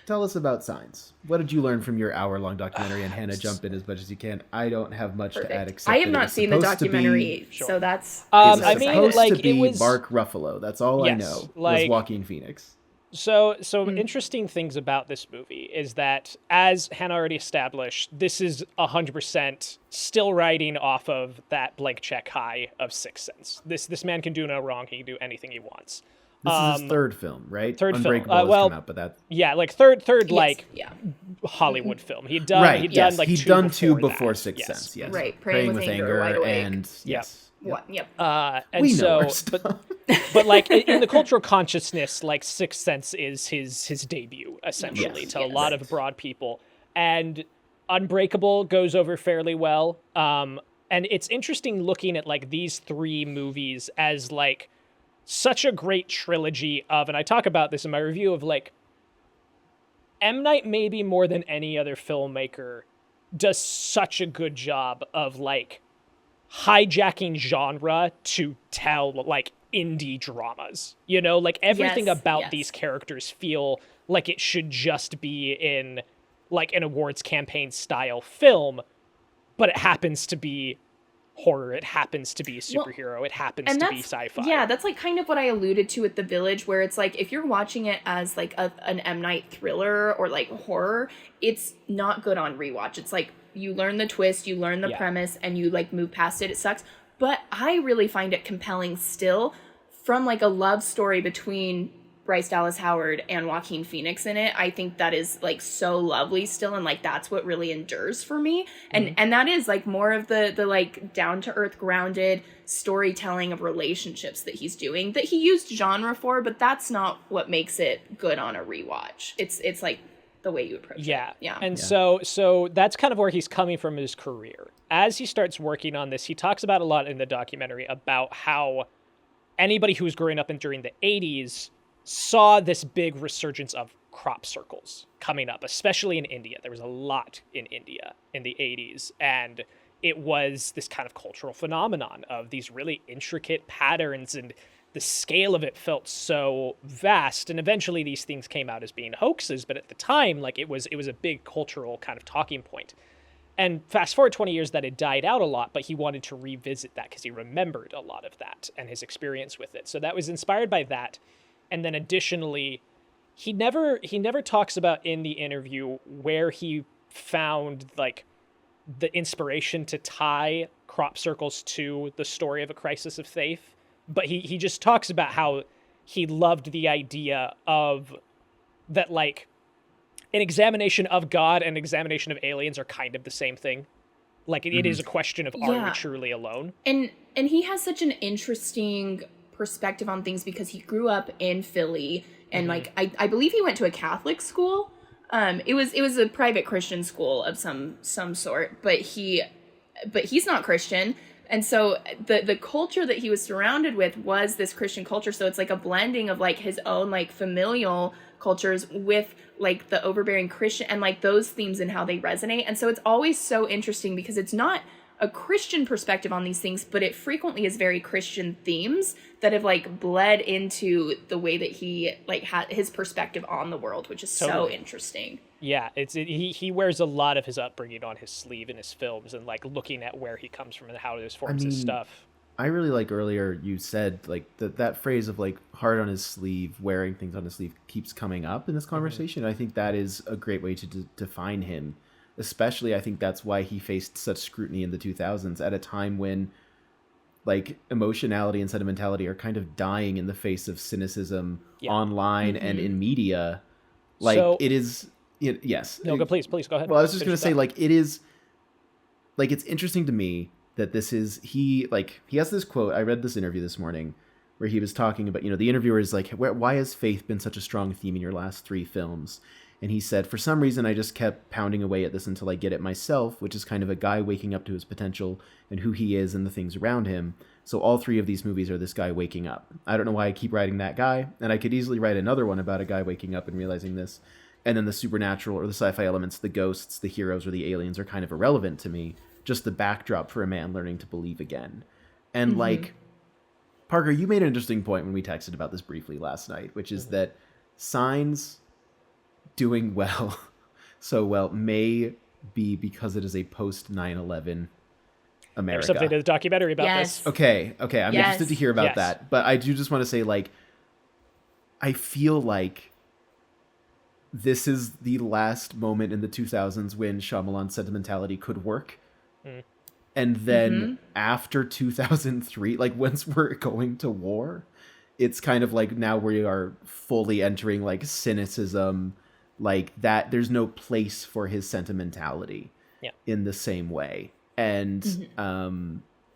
[SPEAKER 4] Tell us about Signs. What did you learn from your hour-long documentary? And Hannah, jump in as much as you can. I don't have much to add except
[SPEAKER 5] I have not seen the documentary, so that's.
[SPEAKER 4] It's supposed to be Mark Ruffalo. That's all I know. Was Joaquin Phoenix.
[SPEAKER 3] So interesting things about this movie is that, as Hannah already established, this is 100% still riding off of that blank check high of Sixth Sense. This man can do no wrong. He can do anything he wants.
[SPEAKER 4] This is his third film, right?
[SPEAKER 3] Third
[SPEAKER 4] Unbreakable
[SPEAKER 3] film.
[SPEAKER 4] has come out, but that...
[SPEAKER 3] Yeah, third Hollywood film. He'd done two
[SPEAKER 4] before Sixth Sense. Yes.
[SPEAKER 5] Right. Praying with Anger,
[SPEAKER 4] and
[SPEAKER 5] yes. What? Yep.
[SPEAKER 3] And
[SPEAKER 4] we
[SPEAKER 3] so,
[SPEAKER 4] know our stuff.
[SPEAKER 3] but in the cultural consciousness, Sixth Sense is his debut essentially to a lot of broad people, and Unbreakable goes over fairly well. And it's interesting looking at these three movies as such a great trilogy of, and I talk about this in my review of M. Night maybe more than any other filmmaker does such a good job of hijacking genre to tell indie dramas, everything about these characters feel like it should just be in an awards campaign style film, but it happens to be horror. It happens to be superhero. It happens to be sci-fi.
[SPEAKER 5] Yeah, that's like kind of what I alluded to with The Village, where it's like if you're watching it as like an M. Night thriller or like horror, it's not good on rewatch. It's like you learn the twist, you learn the premise, and you like move past it. It sucks. But I really find it compelling still, from like a love story between Bryce Dallas Howard and Joaquin Phoenix in it. I think that is like so lovely still, and like that's what really endures for me. And that is like more of the like down to earth, grounded storytelling of relationships that he's doing, that he used genre for, but that's not what makes it good on a rewatch. It's like the way you approach it. Yeah.
[SPEAKER 3] And so that's kind of where he's coming from in his career. As he starts working on this, he talks about a lot in the documentary about how anybody who was growing up during the 80s saw this big resurgence of crop circles coming up, especially in India. There was a lot in India in the 80s, and it was this kind of cultural phenomenon of these really intricate patterns, and the scale of it felt so vast. And eventually these things came out as being hoaxes, but at the time, like it was a big cultural kind of talking point. And fast forward 20 years, that had died out a lot, but he wanted to revisit that because he remembered a lot of that and his experience with it. So that was inspired by that. And then additionally, he never talks about in the interview where he found like the inspiration to tie crop circles to the story of A Crisis of Faith. But he just talks about how he loved the idea of that, like an examination of God and examination of aliens are kind of the same thing. Like it is a question of are we truly alone? And
[SPEAKER 5] he has such an interesting perspective on things because he grew up in Philly, and like I believe he went to a Catholic school. It was a private Christian school of some sort, but he's not Christian. And so the culture that he was surrounded with was this Christian culture. So it's like a blending of like his own like familial cultures with like the overbearing Christian and like those themes and how they resonate. And so it's always so interesting because it's not a Christian perspective on these things, but it frequently is very Christian themes that have like bled into the way that he like had his perspective on the world, which is so interesting.
[SPEAKER 3] Yeah, he wears a lot of his upbringing on his sleeve in his films, and like looking at where he comes from and how it forms his stuff.
[SPEAKER 4] I really like earlier you said like that phrase of like heart on his sleeve, wearing things on his sleeve keeps coming up in this conversation. I think that is a great way to define him. Especially, I think that's why he faced such scrutiny in the 2000s at a time when like emotionality and sentimentality are kind of dying in the face of cynicism online and in media. Like it is, yes.
[SPEAKER 3] No, please go ahead.
[SPEAKER 4] Well, I was just going to say like, it is like, it's interesting to me that this is, he has this quote. I read this interview this morning where he was talking about, the interviewer is like, why has faith been such a strong theme in your last 3 films? And he said, for some reason, I just kept pounding away at this until I get it myself, which is kind of a guy waking up to his potential and who he is and the things around him. So all 3 of these movies are this guy waking up. I don't know why I keep writing that guy. And I could easily write another one about a guy waking up and realizing this. And then the supernatural or the sci-fi elements, the ghosts, the heroes, or the aliens are kind of irrelevant to me. Just the backdrop for a man learning to believe again. And like, Parker, you made an interesting point when we texted about this briefly last night, which is that Signs doing so well may be because it is a post 9/11 America.
[SPEAKER 3] There's something in the documentary about this.
[SPEAKER 4] Okay, I'm interested to hear about that. But I do just want to say, like, I feel like this is the last moment in the 2000s when Shyamalan sentimentality could work. And then after 2003, like once we're going to war, it's kind of like now we are fully entering like cynicism, like that there's no place for his sentimentality in the same way. And I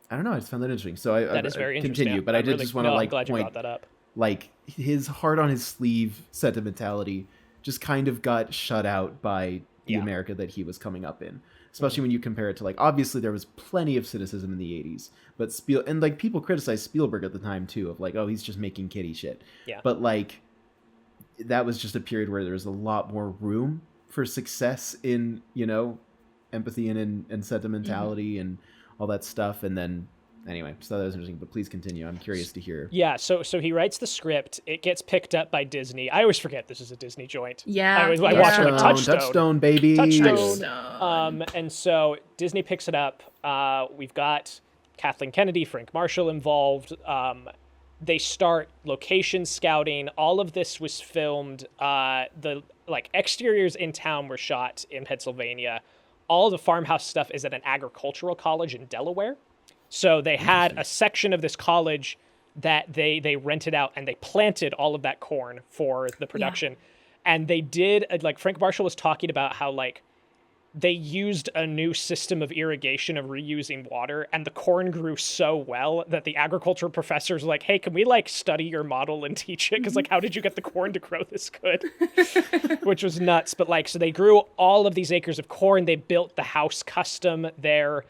[SPEAKER 4] don't know, I just found that interesting. So
[SPEAKER 3] that is very
[SPEAKER 4] continue,
[SPEAKER 3] interesting.
[SPEAKER 4] but I did just want to like
[SPEAKER 3] glad you
[SPEAKER 4] point
[SPEAKER 3] brought that up.
[SPEAKER 4] Like his heart on his sleeve sentimentality just kind of got shut out by the America that he was coming up in. Especially when you compare it to like, obviously there was plenty of cynicism in the 80s, but and like people criticized Spielberg at the time too, of like, oh, he's just making kiddie shit. Yeah. But like, that was just a period where there was a lot more room for success in, empathy and sentimentality and all that stuff. And then anyway, so that was interesting, but please continue. I'm curious to hear.
[SPEAKER 3] Yeah. So he writes the script. It gets picked up by Disney. I always forget this is a Disney joint.
[SPEAKER 5] Yeah.
[SPEAKER 3] I watch it like
[SPEAKER 4] Touchstone, baby.
[SPEAKER 3] Touchstone. And so Disney picks it up. We've got Kathleen Kennedy, Frank Marshall involved. They start location scouting. All of this was filmed. The exteriors in town were shot in Pennsylvania. All the farmhouse stuff is at an agricultural college in Delaware. So they had a section of this college that they rented out, and they planted all of that corn for the production. Yeah. And they did, Frank Marshall was talking about how they used a new system of irrigation of reusing water, and the corn grew so well that the agriculture professors were like, hey, can we study your model and teach it? Because how did you get the corn to grow this good? Which was nuts. But so they grew all of these acres of corn. They built the house custom there.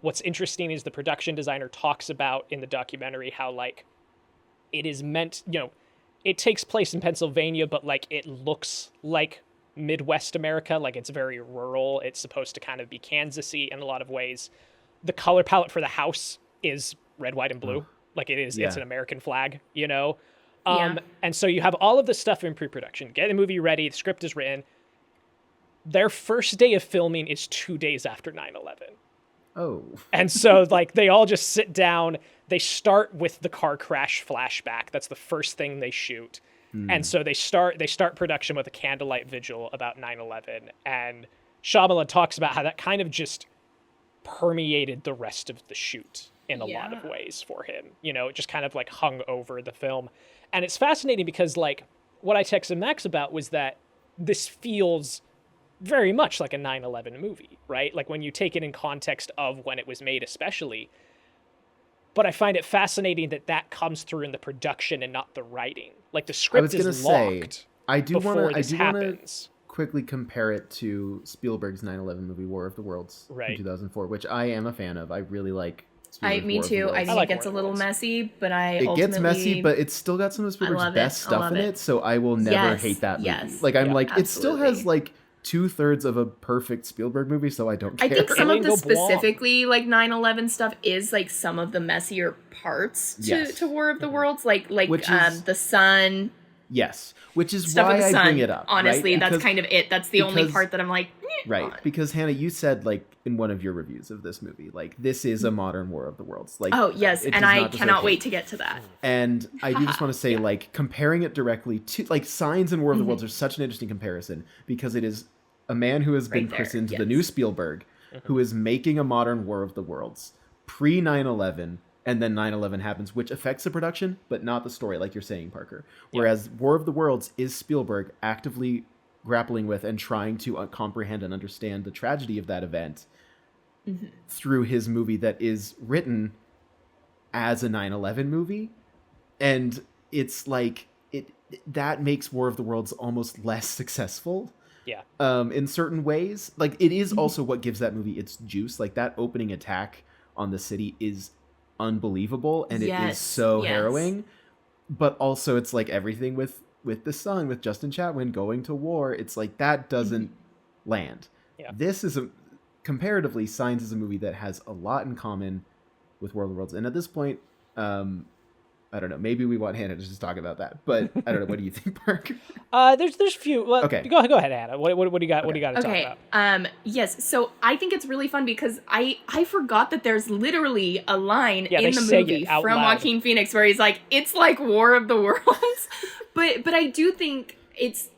[SPEAKER 3] What's interesting is the production designer talks about in the documentary how it is meant, it takes place in Pennsylvania, but it looks like Midwest America, it's very rural. It's supposed to kind of be Kansas-y in a lot of ways. The color palette for the house is red, white, and blue. It's an American flag, And so you have all of this stuff in pre-production. Get the movie ready, the script is written. Their first day of filming is 2 days after 9/11.
[SPEAKER 4] Oh.
[SPEAKER 3] And so they all just sit down. They start with the car crash flashback. That's the first thing they shoot. And so they start production with a candlelight vigil about 9/11. And Shyamalan talks about how that kind of just permeated the rest of the shoot in a lot of ways for him. It just kind of hung over the film. And it's fascinating because what I texted Max about was that this feels very much like a 9/11 movie, right? When you take it in context of when it was made, especially. But I find it fascinating that comes through in the production and not the writing. The script is locked.
[SPEAKER 4] I do want
[SPEAKER 3] to
[SPEAKER 4] quickly compare it to Spielberg's 9/11 movie War of the Worlds in 2004, which I am a fan of. I really like Spielberg's
[SPEAKER 5] Me too. I think it gets a little messy, but it
[SPEAKER 4] gets messy, but it's still got some of Spielberg's best stuff in it, so I will never hate that movie.
[SPEAKER 5] Yes.
[SPEAKER 4] It still has 2/3 of a perfect Spielberg movie, so I don't care.
[SPEAKER 5] I think some of the specifically 9/11 stuff is some of the messier parts to War of the Worlds, the sun.
[SPEAKER 4] Yes, which is
[SPEAKER 5] stuff
[SPEAKER 4] why
[SPEAKER 5] with the sun,
[SPEAKER 4] I bring it up.
[SPEAKER 5] Honestly,
[SPEAKER 4] right?
[SPEAKER 5] that's kind of it. That's the only part that I'm
[SPEAKER 4] right. Because Hannah, you said in one of your reviews of this movie, this is a modern War of the Worlds.
[SPEAKER 5] Oh yes, and I cannot wait to get to that.
[SPEAKER 4] And I do just want to say, comparing it directly to Signs and War of the Worlds are such an interesting comparison because it is a man who has been christened the new Spielberg, who is making a modern War of the Worlds pre 9/11. And then 9/11 happens, which affects the production, but not the story, like you're saying, Parker. Whereas War of the Worlds is Spielberg actively grappling with and trying to comprehend and understand the tragedy of that event through his movie that is written as a 9/11 movie. And it's that makes War of the Worlds almost less successful.
[SPEAKER 3] Yeah.
[SPEAKER 4] In certain ways. It is also what gives that movie its juice. That opening attack on the city is unbelievable, and it is so harrowing, but also it's everything with the son, with Justin Chatwin going to war, it's that doesn't land. This is comparatively, Signs is a movie that has a lot in common with War of the Worlds, and at this point I don't know, maybe we want Hannah to just talk about that, but I don't know, what do you think, Parker?
[SPEAKER 3] There's few. Well, okay, go ahead, Hannah. What do you got? Okay. What do you got to talk
[SPEAKER 5] about? Yes. So I think it's really fun because I forgot that there's literally a line in the movie from Joaquin Phoenix where he's it's like War of the Worlds, but I do think it's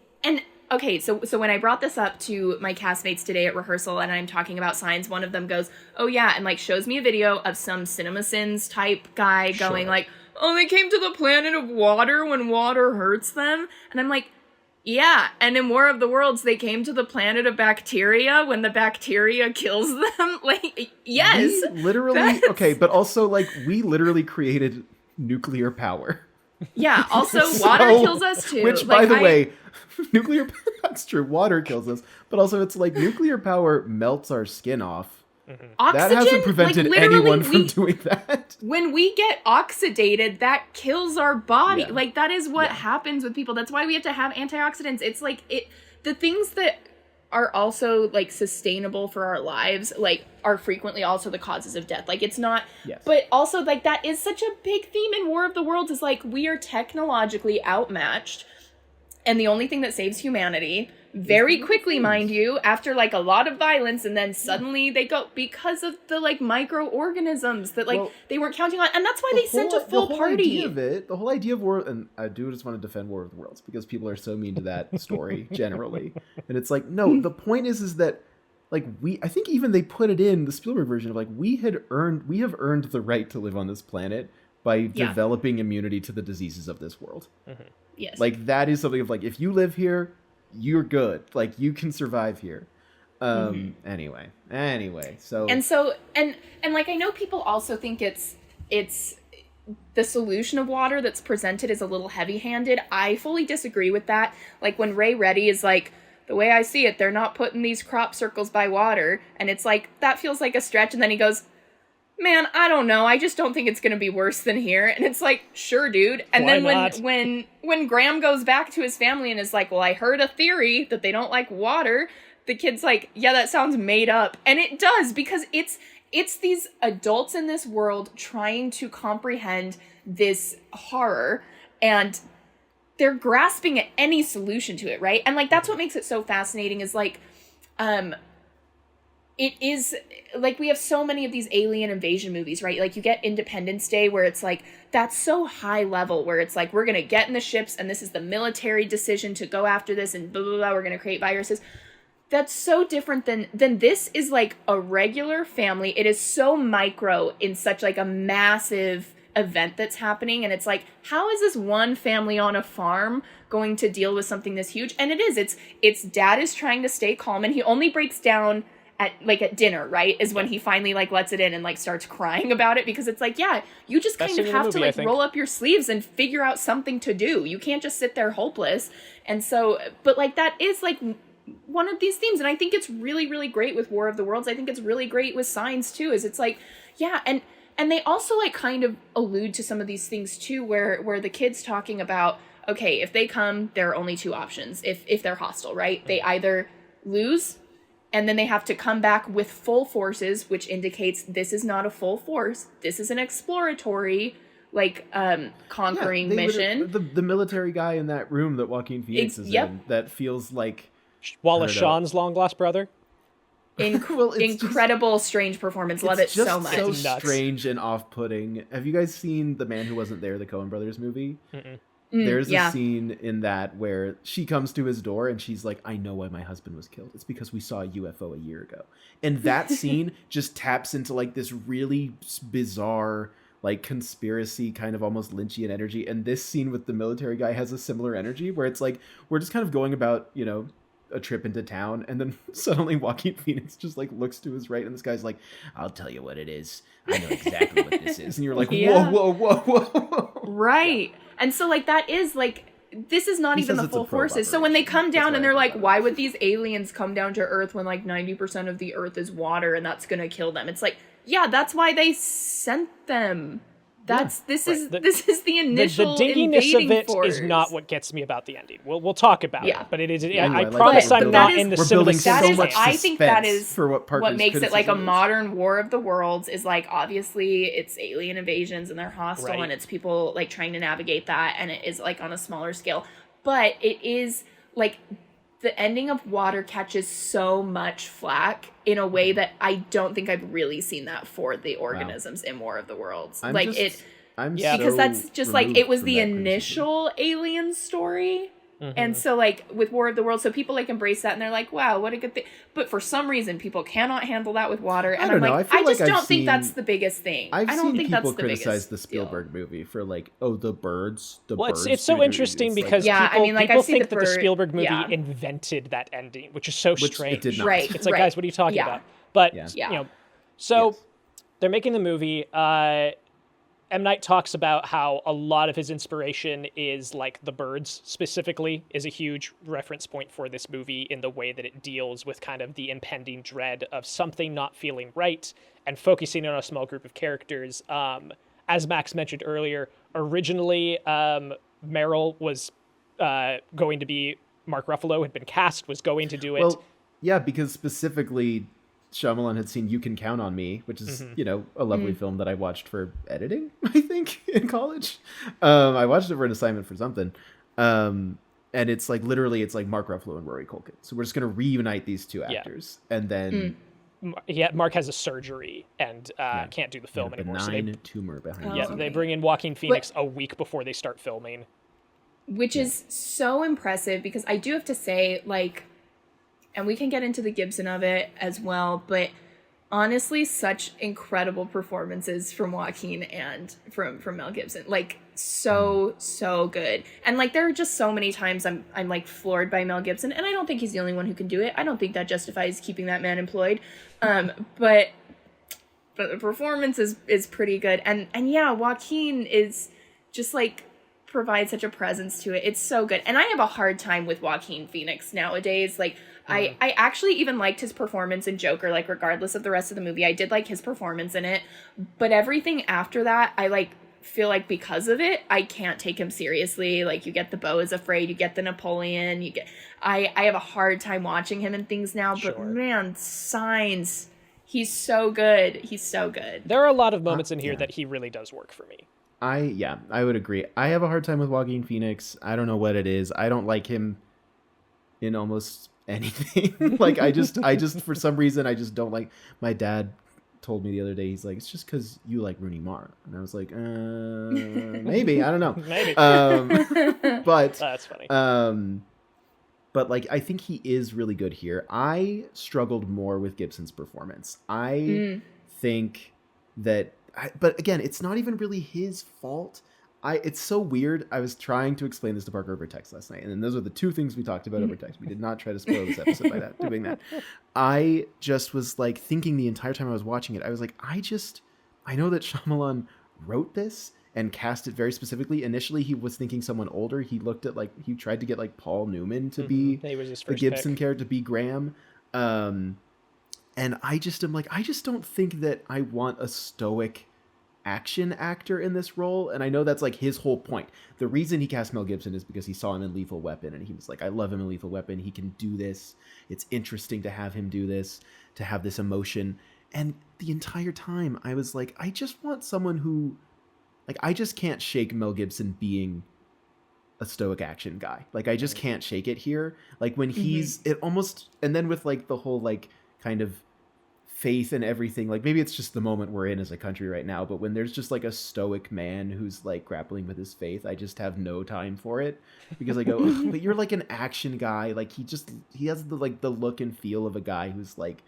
[SPEAKER 5] okay. So when I brought this up to my castmates today at rehearsal and I'm talking about Signs, one of them goes, "Oh yeah," and shows me a video of some CinemaSins type guy going "Oh, they came to the planet of water when water hurts them." And I'm yeah, and in War of the Worlds, they came to the planet of bacteria when the bacteria kills them. Yes.
[SPEAKER 4] We literally, okay, but also, we literally created nuclear power.
[SPEAKER 5] Yeah, also, water kills us too.
[SPEAKER 4] Which, by the way, nuclear, that's true, water kills us, but also it's nuclear power melts our skin off.
[SPEAKER 5] Oxygen,
[SPEAKER 4] that hasn't prevented anyone from doing that.
[SPEAKER 5] When we get oxidated, that kills our body. That is what happens with people. That's why we have to have antioxidants. It's the things that are also sustainable for our lives are frequently also the causes of death. It's not but also that is such a big theme in War of the Worlds is we are technologically outmatched, and the only thing that saves humanity very quickly, mind you, after like a lot of violence, and then suddenly they go because of the like microorganisms that like they weren't counting on, and that's why they sent a full party.
[SPEAKER 4] The whole idea of war, and I do just want to defend War of the Worlds because people are so mean to that story generally, and it's like, no, the point is that like I think even they put it in the Spielberg version of like we have earned the right to live on this planet by developing immunity to the diseases of this world.
[SPEAKER 3] Mm-hmm.
[SPEAKER 5] Yes,
[SPEAKER 4] like that is something of like if you live here, you're good. Like you can survive here. Anyway. So
[SPEAKER 5] like I know people also think it's the solution of water that's presented is a little heavy-handed. I fully disagree with that. Like when Ray Reddy is like, the way I see it, they're not putting these crop circles by water, and it's like that feels like a stretch, and then he goes, man, I don't know. I just don't think it's going to be worse than here. And it's like, sure, dude. And
[SPEAKER 3] Why
[SPEAKER 5] then
[SPEAKER 3] not?
[SPEAKER 5] when Graham goes back to his family and is like, well, I heard a theory that they don't like water, the kid's like, yeah, that sounds made up. And it does, because it's these adults in this world trying to comprehend this horror, and they're grasping at any solution to it, right? And like that's what makes it so fascinating is like it is like we have so many of these alien invasion movies, right? Like you get Independence Day where it's like that's so high level where it's like we're going to get in the ships and this is the military decision to go after this and blah, blah, blah, we're going to create viruses. That's so different than this is like a regular family. It is so micro in such like a massive event that's happening, and it's like, how is this one family on a farm going to deal with something this huge? And it is. It's dad is trying to stay calm, and he only breaks down at dinner, right? Is when he finally like lets it in and like starts crying about it, because it's like, yeah, you just kind of have to like roll up your sleeves and figure out something to do. You can't just sit there hopeless. And so, but like that is like one of these themes, and I think it's really, really great with War of the Worlds. I think it's really great with Signs too. Is it's like, yeah, and they also like kind of allude to some of these things too, where the kid's talking about, okay, if they come, there are only two options. If they're hostile, right? They either lose, and then they have to come back with full forces, which indicates this is not a full force. This is an exploratory, like, conquering mission.
[SPEAKER 4] The military guy in that room that Joaquin Phoenix is in, that feels like
[SPEAKER 3] Wallace Shawn's long lost brother.
[SPEAKER 5] Incredible, strange performance. Love it so much.
[SPEAKER 4] It's so strange and off-putting. Have you guys seen The Man Who Wasn't There, the Coen Brothers movie? There's a scene in that where she comes to his door and she's like, I know why my husband was killed. It's because we saw a UFO a year ago. And that scene just taps into like this really bizarre, like conspiracy kind of almost Lynchian energy. And this scene with the military guy has a similar energy where it's like, we're just kind of going about, you know, a trip into town, and then suddenly Joaquin Phoenix just like looks to his right, and this guy's like, I'll tell you what it is. I know exactly what this is. And you're like, whoa.
[SPEAKER 5] Right. And so like that is like, this is not even the full forces. So when they come down and they're like, why would these aliens come down to Earth when like 90% of the Earth is water and that's going to kill them? It's like, yeah, that's why they sent them. This is the initial
[SPEAKER 3] the dinginess of it
[SPEAKER 5] force.
[SPEAKER 3] Is not what gets me about the ending. We'll talk about it, but it is. I
[SPEAKER 4] like
[SPEAKER 3] promise I'm not
[SPEAKER 5] is,
[SPEAKER 3] in the
[SPEAKER 4] we're
[SPEAKER 3] cinema.
[SPEAKER 4] building so much
[SPEAKER 5] I think that is
[SPEAKER 4] for what
[SPEAKER 5] makes it like a modern War of the Worlds. Is like obviously it's alien invasions and they're hostile, and it's people like trying to navigate that, and it is like on a smaller scale. But it is like the ending of Water catches so much flack in a way that I don't think I've really seen that for the organisms in War of the Worlds. Because that's just like, it was the initial alien story. And so like with War of the Worlds, so people like embrace that and they're like, wow, what a good thing. But for some reason, people cannot handle that with water. And I'm like, I just don't think that's the biggest thing. I don't think that's the biggest
[SPEAKER 4] people criticize the Spielberg movie for like, the birds.
[SPEAKER 3] It's so interesting because people think that the Spielberg movie invented that ending, which is so strange.
[SPEAKER 4] It did not.
[SPEAKER 3] Right. It's like, guys, what are you talking about? But you know, so they're making the movie. M. Night talks about how a lot of his inspiration is like The Birds specifically is a huge reference point for this movie in the way that it deals with kind of the impending dread of something not feeling right and focusing on a small group of characters. As Max mentioned earlier, originally Meryl was going to be Mark Ruffalo had been cast, was going to do it.
[SPEAKER 4] Well, yeah, because specifically Shyamalan had seen You Can Count on Me, which is, a lovely film that I watched for editing, I think, in college. I watched it for an assignment for something. and it's like literally it's like Mark Ruffalo and Rory Culkin. So we're just gonna reunite these two actors, and then
[SPEAKER 3] Mark has a surgery and can't do the film anymore.
[SPEAKER 4] Benign tumor behind.
[SPEAKER 3] They bring in Joaquin Phoenix a week before they start filming,
[SPEAKER 5] which is so impressive because I do have to say, like, and we can get into the Gibson of it as well, but honestly, such incredible performances from Joaquin and from Mel Gibson. Like, so good. And like, there are just so many times I'm like floored by Mel Gibson, and I don't think he's the only one who can do it. I don't think that justifies keeping that man employed. But the performance is pretty good. And yeah, Joaquin is just like provides such a presence to it. It's so good. And I have a hard time with Joaquin Phoenix nowadays. Like, I actually even liked his performance in Joker, like, regardless of the rest of the movie. I did like his performance in it. But everything after that, I, like, feel like because of it, I can't take him seriously. Like, you get The Beau is Afraid, you get The Napoleon, you get... I have a hard time watching him in things now, but man, Signs, he's so good. He's so good.
[SPEAKER 3] There are a lot of moments in here that he really does work for me.
[SPEAKER 4] I would agree. I have a hard time with Joaquin Phoenix. I don't know what it is. I don't like him in almost anything. Like, I just for some reason I just don't like. My dad told me the other day, he's like, it's just because you like Rooney Mara, and I was like, maybe, I don't know.
[SPEAKER 3] Maybe.
[SPEAKER 4] But
[SPEAKER 3] that's funny.
[SPEAKER 4] But like, I think he is really good here. I struggled more with Gibson's performance. I think that, but again, it's not even really his fault. It's so weird. I was trying to explain this to Parker over text last night, and then those are the two things we talked about over text. We did not try to spoil this episode by doing that. I just was like thinking the entire time I was watching it, I was like, I know that Shyamalan wrote this and cast it very specifically. Initially, he was thinking someone older. He looked at he tried to get Paul Newman to be the Gibson character, to be Graham. And I just am like, I just don't think that I want a stoic action actor in this role. And I know that's like his whole point. The reason he cast Mel Gibson is because he saw him in Lethal Weapon, and he was like, I love him in Lethal Weapon. He can do this. It's interesting to have him do this, to have this emotion. And the entire time I was like, I just want someone who, like, I just can't shake Mel Gibson being a stoic action guy. Like, I just can't shake it here. Like, when he's it almost, and then with like the whole like kind of faith and everything, like, maybe it's just the moment we're in as a country right now, but when there's just like a stoic man who's like grappling with his faith, I just have no time for it, because I go, but you're like an action guy. Like, he has the like the look and feel of a guy who's like,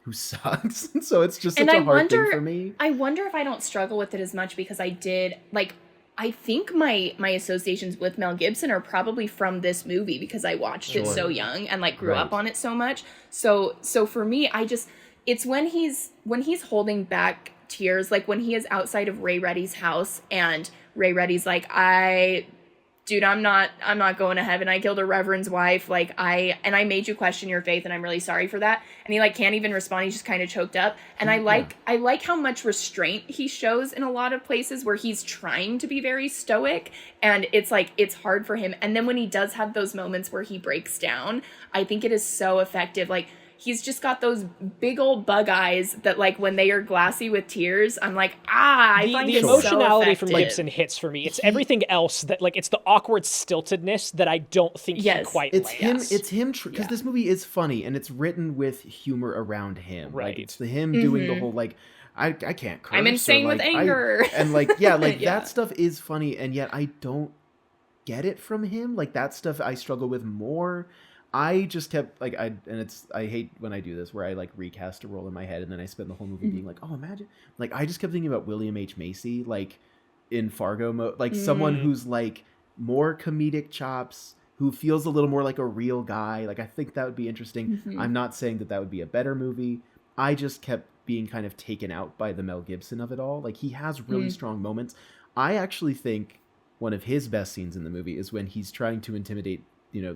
[SPEAKER 4] who sucks. So it's just such a hard thing for me.
[SPEAKER 5] I wonder if I don't struggle with it as much because I did, like, I think my associations with Mel Gibson are probably from this movie because I watched it so young and like grew up on it so much. So for me, it's when he's holding back tears, like when he is outside of Ray Reddy's house and Ray Reddy's like, dude, I'm not going to heaven. I killed a reverend's wife. Like, I made you question your faith, and I'm really sorry for that. And he like can't even respond. He's just kind of choked up. And I like how much restraint he shows in a lot of places where he's trying to be very stoic, and it's like, it's hard for him. And then when he does have those moments where he breaks down, I think it is so effective. Like, he's just got those big old bug eyes that, like, when they are glassy with tears, I'm like, I find
[SPEAKER 3] the
[SPEAKER 5] it
[SPEAKER 3] emotionality
[SPEAKER 5] so
[SPEAKER 3] from Gibson hits for me. It's everything else that, like, it's the awkward stiltedness that I don't think he quite lands.
[SPEAKER 4] It's him, because this movie is funny, and it's written with humor around him.
[SPEAKER 3] Right.
[SPEAKER 4] Like, it's him doing the whole, like, I can't curse.
[SPEAKER 5] I'm insane with anger.
[SPEAKER 4] That stuff is funny, and yet I don't get it from him. Like, that stuff I struggle with more. I just kept like, I hate when I do this where I like recast a role in my head and then I spend the whole movie being like, oh, imagine, like, I just kept thinking about William H. Macy, like in Fargo mode, like someone who's like more comedic chops, who feels a little more like a real guy. Like, I think that would be interesting. I'm not saying that would be a better movie. I just kept being kind of taken out by the Mel Gibson of it all. Like, he has really strong moments. I actually think one of his best scenes in the movie is when he's trying to intimidate,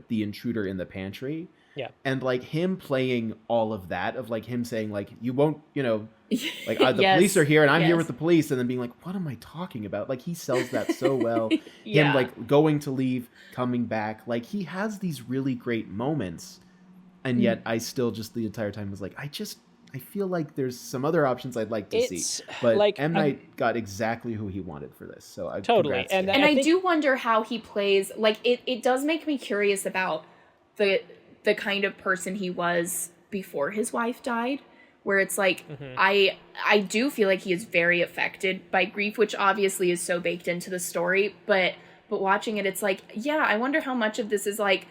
[SPEAKER 4] the intruder in the pantry. Yeah. And like him playing all of that, of like him saying like, you won't, like the police are here and I'm here with the police. And then being like, what am I talking about? Like, he sells that so well. Him like going to leave, coming back. Like, he has these really great moments. And yet I still just the entire time was like, I I feel like there's some other options I'd like to see. But
[SPEAKER 3] like,
[SPEAKER 4] M. Night got exactly who he wanted for this. So I
[SPEAKER 3] totally. And
[SPEAKER 5] I do wonder how he plays. Like, it does make me curious about the kind of person he was before his wife died, where it's like, I do feel like he is very affected by grief, which obviously is so baked into the story, but watching it, it's like, yeah, I wonder how much of this is like,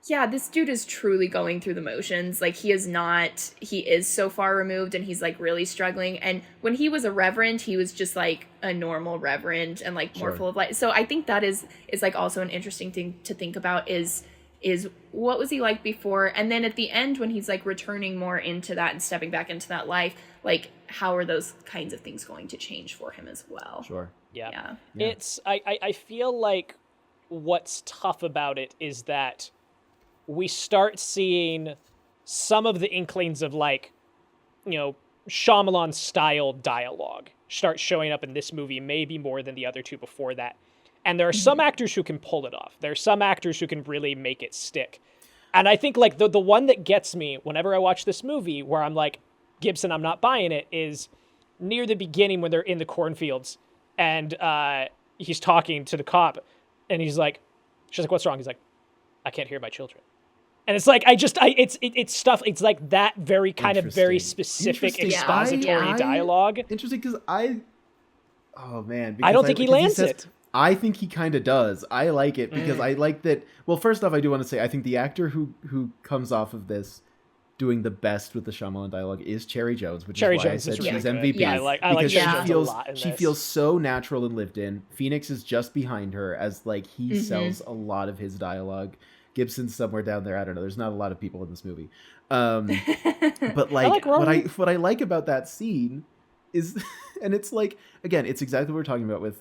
[SPEAKER 5] yeah, this dude is truly going through the motions. Like, he is so far removed, and he's like really struggling. And when he was a reverend, he was just like a normal reverend and like more full of life. So I think that is like also an interesting thing to think about is what was he like before? And then at the end, when he's like returning more into that and stepping back into that life, like, how are those kinds of things going to change for him as well?
[SPEAKER 4] Sure.
[SPEAKER 3] Yeah. It's, I feel like what's tough about it is that we start seeing some of the inklings of, like, you know, Shyamalan style dialogue start showing up in this movie, maybe more than the other two before that. And there are some actors who can pull it off. There are some actors who can really make it stick. And I think, like, the one that gets me whenever I watch this movie, where I'm like, Gibson, I'm not buying it, is near the beginning when they're in the cornfields and he's talking to the cop, and she's like, what's wrong? He's like, I can't hear my children. And it's like, it's stuff. It's like that very kind of very specific expository dialogue.
[SPEAKER 4] Interesting, because oh man,
[SPEAKER 3] I don't think he lands it.
[SPEAKER 4] I think he kind of does. I like it because I like that. Well, first off, I do want to say I think the actor who comes off of this doing the best with the Shyamalan dialogue is Cherry Jones, which is why I said she's MVP.
[SPEAKER 3] Yeah, I like
[SPEAKER 4] because she feels so natural and lived in. Phoenix is just behind her as like he sells a lot of his dialogue. Gibson's somewhere down there. I don't know. There's not a lot of people in this movie. But like what I like about that scene is, and it's like, again, it's exactly what we're talking about with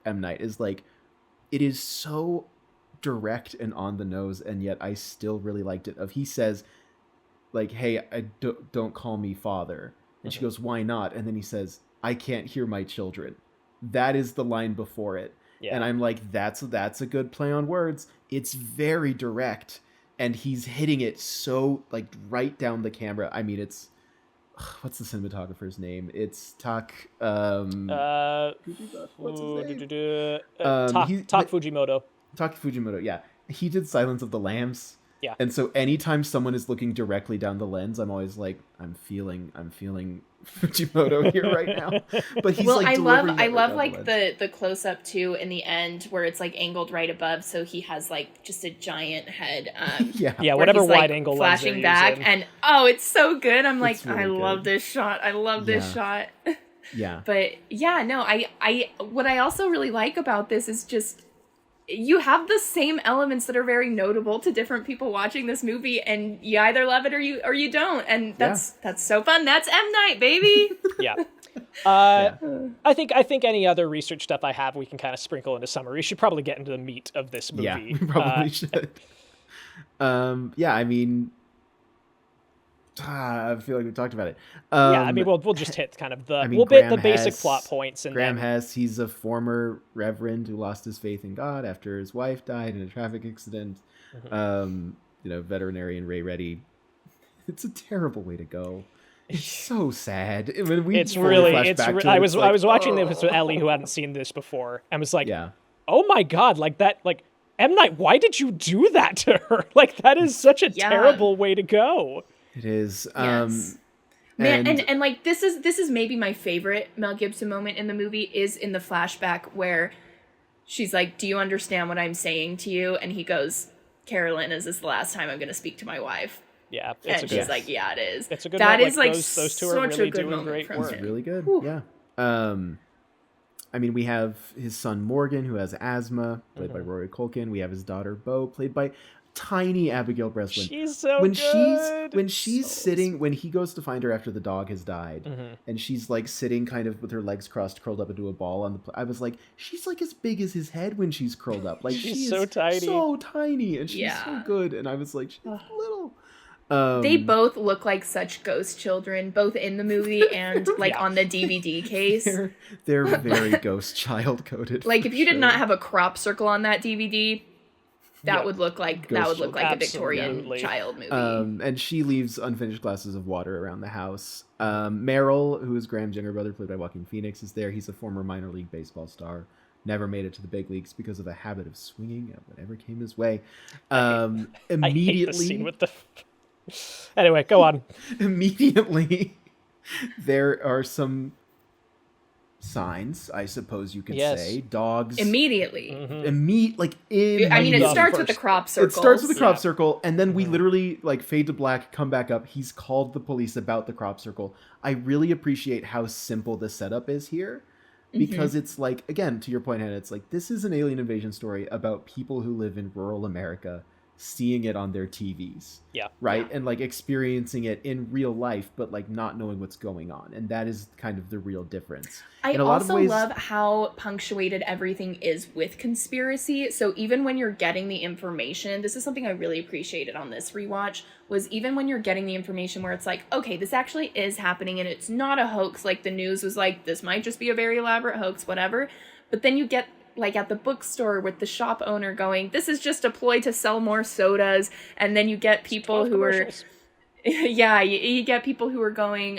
[SPEAKER 4] M. Night, is like, it is so direct and on the nose, and yet I still really liked it. He says, like, hey, don't call me father. And she goes, why not? And then he says, I can't hear my children. That is the line before it. Yeah. And I'm like, that's a good play on words. It's very direct, and he's hitting it so like right down the camera. I mean, it's what's the cinematographer's name? It's Tak. What's his name?
[SPEAKER 3] Tak Fujimoto.
[SPEAKER 4] Tak Fujimoto. Yeah, he did Silence of the Lambs.
[SPEAKER 3] Yeah.
[SPEAKER 4] And so anytime someone is looking directly down the lens, I'm always like, I'm feeling Fujimoto here right now. But he's like,
[SPEAKER 5] I love like the close up too in the end where it's like angled right above, so he has like just a giant head.
[SPEAKER 3] Whatever wide angle
[SPEAKER 5] flashing back, and it's so good. I'm like, really I love this shot. I love this shot.
[SPEAKER 4] Yeah.
[SPEAKER 5] But yeah, no, I what I also really like about this is just, you have the same elements that are very notable to different people watching this movie, and you either love it or you don't, and that's so fun. That's M. Night, baby.
[SPEAKER 3] I think any other research stuff I have we can kind of sprinkle into summary. We should probably get into the meat of this movie.
[SPEAKER 4] Yeah, we probably should. I mean, I feel like we talked about it.
[SPEAKER 3] I mean, we'll just hit kind of we'll hit the basic plot points. And
[SPEAKER 4] Graham Hess, he's a former reverend who lost his faith in God after his wife died in a traffic accident. Veterinarian Ray Reddy. It's a terrible way to go. It's so sad.
[SPEAKER 3] I was watching this with Ellie, who hadn't seen this before, and was like, oh my God, like that, like, M. Night, why did you do that to her? Like, that is such a terrible way to go.
[SPEAKER 4] It is.
[SPEAKER 5] Yes. Man, and like this is maybe my favorite Mel Gibson moment in the movie, is in the flashback where she's like, do you understand what I'm saying to you? And he goes, Carolyn, is this the last time I'm going to speak to my wife?
[SPEAKER 3] Yeah.
[SPEAKER 5] She's like, yeah, it is.
[SPEAKER 3] It's a good
[SPEAKER 5] that
[SPEAKER 3] moment.
[SPEAKER 5] is like
[SPEAKER 3] those two are really doing great work.
[SPEAKER 4] It's really good. Whew. Yeah. I mean, we have his son Morgan, who has asthma, played by Rory Culkin. We have his daughter Beau, played by tiny Abigail Breslin.
[SPEAKER 3] She's so
[SPEAKER 4] good. When she's sitting, when he goes to find her after the dog has died, and she's like sitting kind of with her legs crossed, curled up into a ball on the. I was like, she's like as big as his head when she's curled up. Like she's
[SPEAKER 3] so tiny,
[SPEAKER 4] and she's so good. And I was like, she's little.
[SPEAKER 5] They both look like such ghost children, both in the movie and like on the DVD case.
[SPEAKER 4] They're very ghost child coded.
[SPEAKER 5] Like if you did not have a crop circle on that DVD, that would look like a Victorian
[SPEAKER 3] Absolutely.
[SPEAKER 5] child movie.
[SPEAKER 4] And she leaves unfinished glasses of water around the house. Merrill, who is Graham's younger brother, played by Joaquin Phoenix, is there. He's a former minor league baseball star. Never made it to the big leagues because of a habit of swinging at whatever came his way. Immediately,
[SPEAKER 3] I hate the scene with the. Anyway, go on.
[SPEAKER 4] Immediately, there are some signs, I suppose you could say. Dogs.
[SPEAKER 5] Immediately.
[SPEAKER 4] It
[SPEAKER 5] starts with the crop circle.
[SPEAKER 4] It starts with the crop circle, and then we literally fade to black, come back up. He's called the police about the crop circle. I really appreciate how simple the setup is here, because it's again, to your point, Hannah, it's this is an alien invasion story about people who live in rural America seeing it on their TVs.
[SPEAKER 3] Yeah.
[SPEAKER 4] Right? And experiencing it in real life, but not knowing what's going on. And that is kind of the real difference.
[SPEAKER 5] I also love how punctuated everything is with conspiracy. So even when you're getting the information, this is something I really appreciated on this rewatch, was even when you're getting the information where it's okay, this actually is happening and it's not a hoax. The news was this might just be a very elaborate hoax, whatever. But then you get at the bookstore with the shop owner going, this is just a ploy to sell more sodas. And then you get people who are, you get people who are going,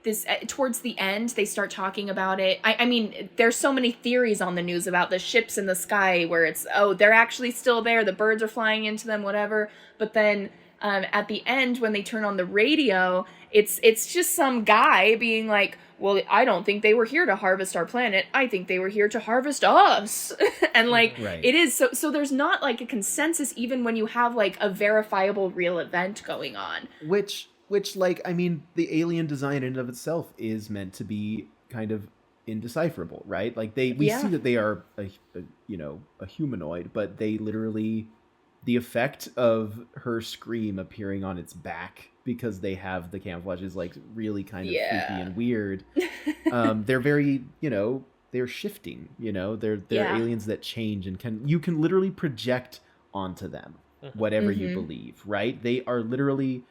[SPEAKER 5] this towards the end, they start talking about it. I mean, there's so many theories on the news about the ships in the sky where it's, they're actually still there. The birds are flying into them, whatever. But then at the end, when they turn on the radio, it's just some guy being well, I don't think they were here to harvest our planet. I think they were here to harvest us. And it is so there's not a consensus even when you have a verifiable real event going on.
[SPEAKER 4] Which I mean, the alien design in and of itself is meant to be kind of indecipherable, right? We see that they are a humanoid, but they literally, the effect of her scream appearing on its back because they have the camouflage is really kind of freaky and weird. They're very, they're shifting, they're aliens that change and you can literally project onto them whatever you believe, right? They are literally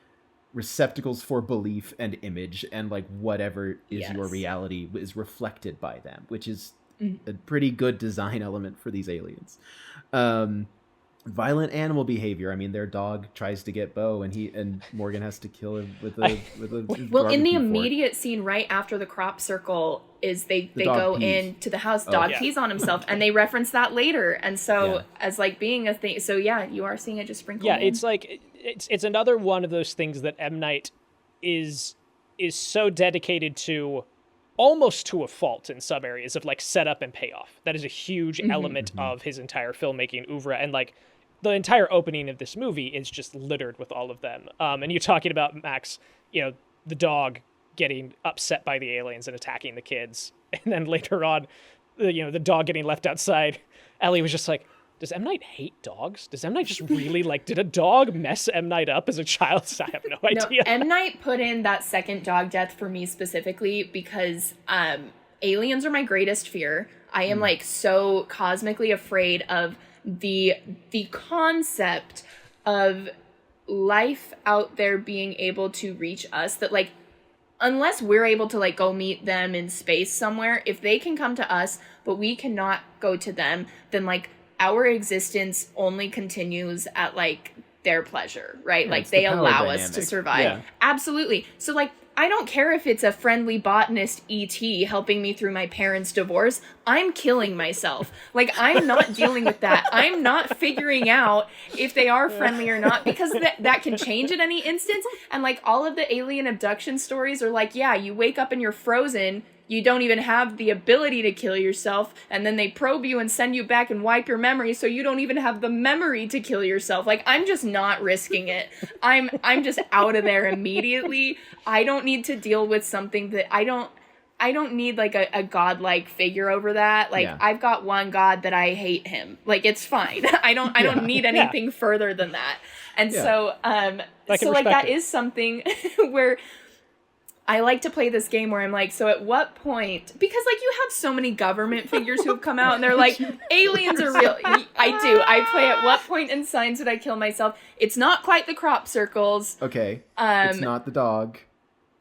[SPEAKER 4] receptacles for belief and image, and whatever is your reality is reflected by them, which is a pretty good design element for these aliens. Violent animal behavior. I mean, their dog tries to get Bo, and Morgan has to kill him with a
[SPEAKER 5] well, in the
[SPEAKER 4] fork.
[SPEAKER 5] immediate scene right after the crop circle is they go into the house. Dog pees on himself, and they reference that later. And so as being a thing. So you are seeing it just sprinkled.
[SPEAKER 3] Yeah,
[SPEAKER 5] in.
[SPEAKER 3] it's another one of those things that M. Night is so dedicated to, almost to a fault in some areas, of setup and payoff. That is a huge element of his entire filmmaking oeuvre, and the entire opening of this movie is just littered with all of them. And you're talking about Max, the dog getting upset by the aliens and attacking the kids, and then later on, the dog getting left outside. Ellie was just does M. Night hate dogs? Does M. Night just really did a dog mess M. Night up as a child? I have no idea.
[SPEAKER 5] No, M. Night put in that second dog death for me specifically because aliens are my greatest fear. I am so cosmically afraid of the concept of life out there being able to reach us, that unless we're able to go meet them in space somewhere, if they can come to us but we cannot go to them, then our existence only continues at their pleasure, right? They allow us to survive. Yeah. Absolutely. So I don't care if it's a friendly botanist E.T. helping me through my parents' divorce. I'm killing myself. I'm not dealing with that. I'm not figuring out if they are friendly or not, because that can change at any instance. And all of the alien abduction stories are you wake up and you're frozen. You don't even have the ability to kill yourself, and then they probe you and send you back and wipe your memory, so you don't even have the memory to kill yourself. I'm just not risking it. I'm just out of there immediately. I don't need to deal with something that I don't need a godlike figure over that. I've got one god that I hate him. It's fine. I don't need anything further than that. And so that is something where I like to play this game where I'm so at what point, because you have so many government figures who have come out and they're aliens are real. I do. I play at what point in Signs would I kill myself? It's not quite the crop circles.
[SPEAKER 4] Okay. It's not the dog.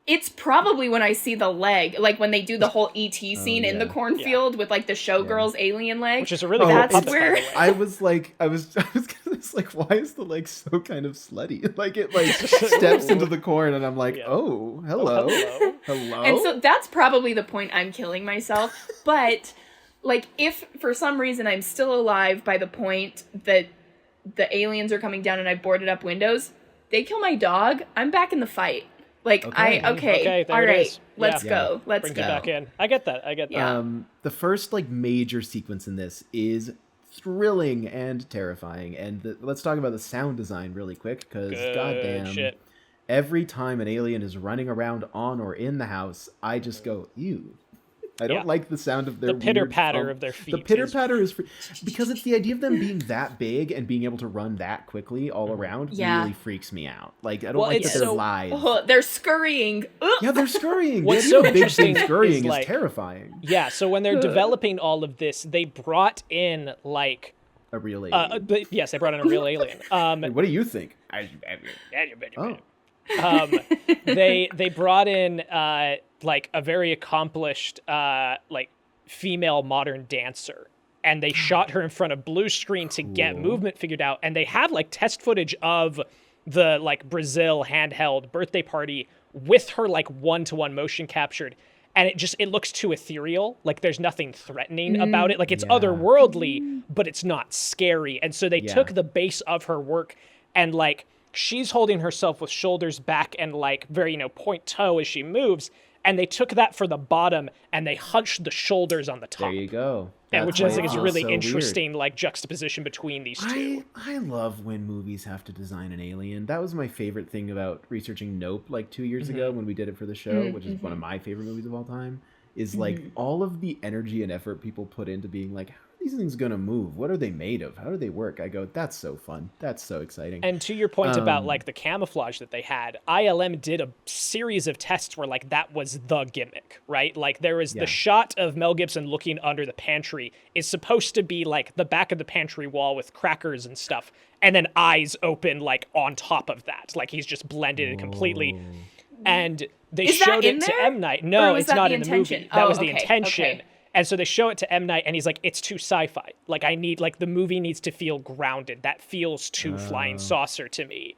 [SPEAKER 5] It's probably when I see the leg, like when they do the whole ET scene in the cornfield with like the showgirl's alien leg,
[SPEAKER 3] which is a really
[SPEAKER 5] that's
[SPEAKER 3] cool puppet,
[SPEAKER 5] where
[SPEAKER 3] by the way.
[SPEAKER 4] I was like, why is the leg so kind of slutty? Like it like steps into the corn, and I'm like, oh, hello, hello.
[SPEAKER 5] And so that's probably the point I'm killing myself. But like, if for some reason I'm still alive by the point that the aliens are coming down and I boarded up windows, they kill my dog, I'm back in the fight. Like,
[SPEAKER 3] Okay,
[SPEAKER 5] all right, let's
[SPEAKER 3] Yeah.
[SPEAKER 5] go. Let's
[SPEAKER 3] Brings
[SPEAKER 5] go.
[SPEAKER 3] you back in. I get that.
[SPEAKER 5] Yeah.
[SPEAKER 4] The first like major sequence in this is thrilling and terrifying, and let's talk about the sound design really quick, because goddamn,
[SPEAKER 3] shit.
[SPEAKER 4] every time an alien is running around on or in the house, I just go, ew. I don't like the sound of their
[SPEAKER 3] the pitter
[SPEAKER 4] weird
[SPEAKER 3] patter
[SPEAKER 4] thump.
[SPEAKER 3] of their feet.
[SPEAKER 4] The pitter patter is because it's the idea of them being that big and being able to run that quickly all around really freaks me out. Like I don't like that they're live.
[SPEAKER 5] Oh, they're scurrying. Ugh.
[SPEAKER 4] Yeah, they're scurrying.
[SPEAKER 3] What's
[SPEAKER 4] The
[SPEAKER 3] so
[SPEAKER 4] idea of big
[SPEAKER 3] interesting
[SPEAKER 4] things scurrying
[SPEAKER 3] is, like,
[SPEAKER 4] is terrifying.
[SPEAKER 3] Yeah, so when they're developing all of this, they brought in like
[SPEAKER 4] A real alien.
[SPEAKER 3] yes, they brought in a real alien.
[SPEAKER 4] What do you think?
[SPEAKER 3] They brought in like a very accomplished like female modern dancer, and they shot her in front of blue screen to get movement figured out, and they have like test footage of the like Brazil handheld birthday party with her like one-to-one motion captured, and it looks too ethereal. Like there's nothing threatening about it. Like it's otherworldly, but it's not scary. And so they took the base of her work, and like she's holding herself with shoulders back and like very, point toe as she moves. And they took that for the bottom and they hunched the shoulders on the top.
[SPEAKER 4] There you go.
[SPEAKER 3] And which I think is a really
[SPEAKER 4] so
[SPEAKER 3] interesting
[SPEAKER 4] weird.
[SPEAKER 3] like juxtaposition between these two.
[SPEAKER 4] I love when movies have to design an alien. That was my favorite thing about researching Nope like 2 years ago when we did it for the show, which is one of my favorite movies of all time, is like all of the energy and effort people put into being like, how are these things gonna move? What are they made of? How do they work? I go, that's so fun. That's so exciting.
[SPEAKER 3] And to your point about like the camouflage that they had, ILM did a series of tests where like that was the gimmick, right? Like there was the shot of Mel Gibson looking under the pantry is supposed to be like the back of the pantry wall with crackers and stuff, and then eyes open like on top of that, like he's just blended it completely. And they showed it to M. Night. No, it's not in the movie. That was the intention. Okay. And so they show it to M. Night, and he's like, it's too sci-fi. Like, the movie needs to feel grounded. That feels too flying saucer to me.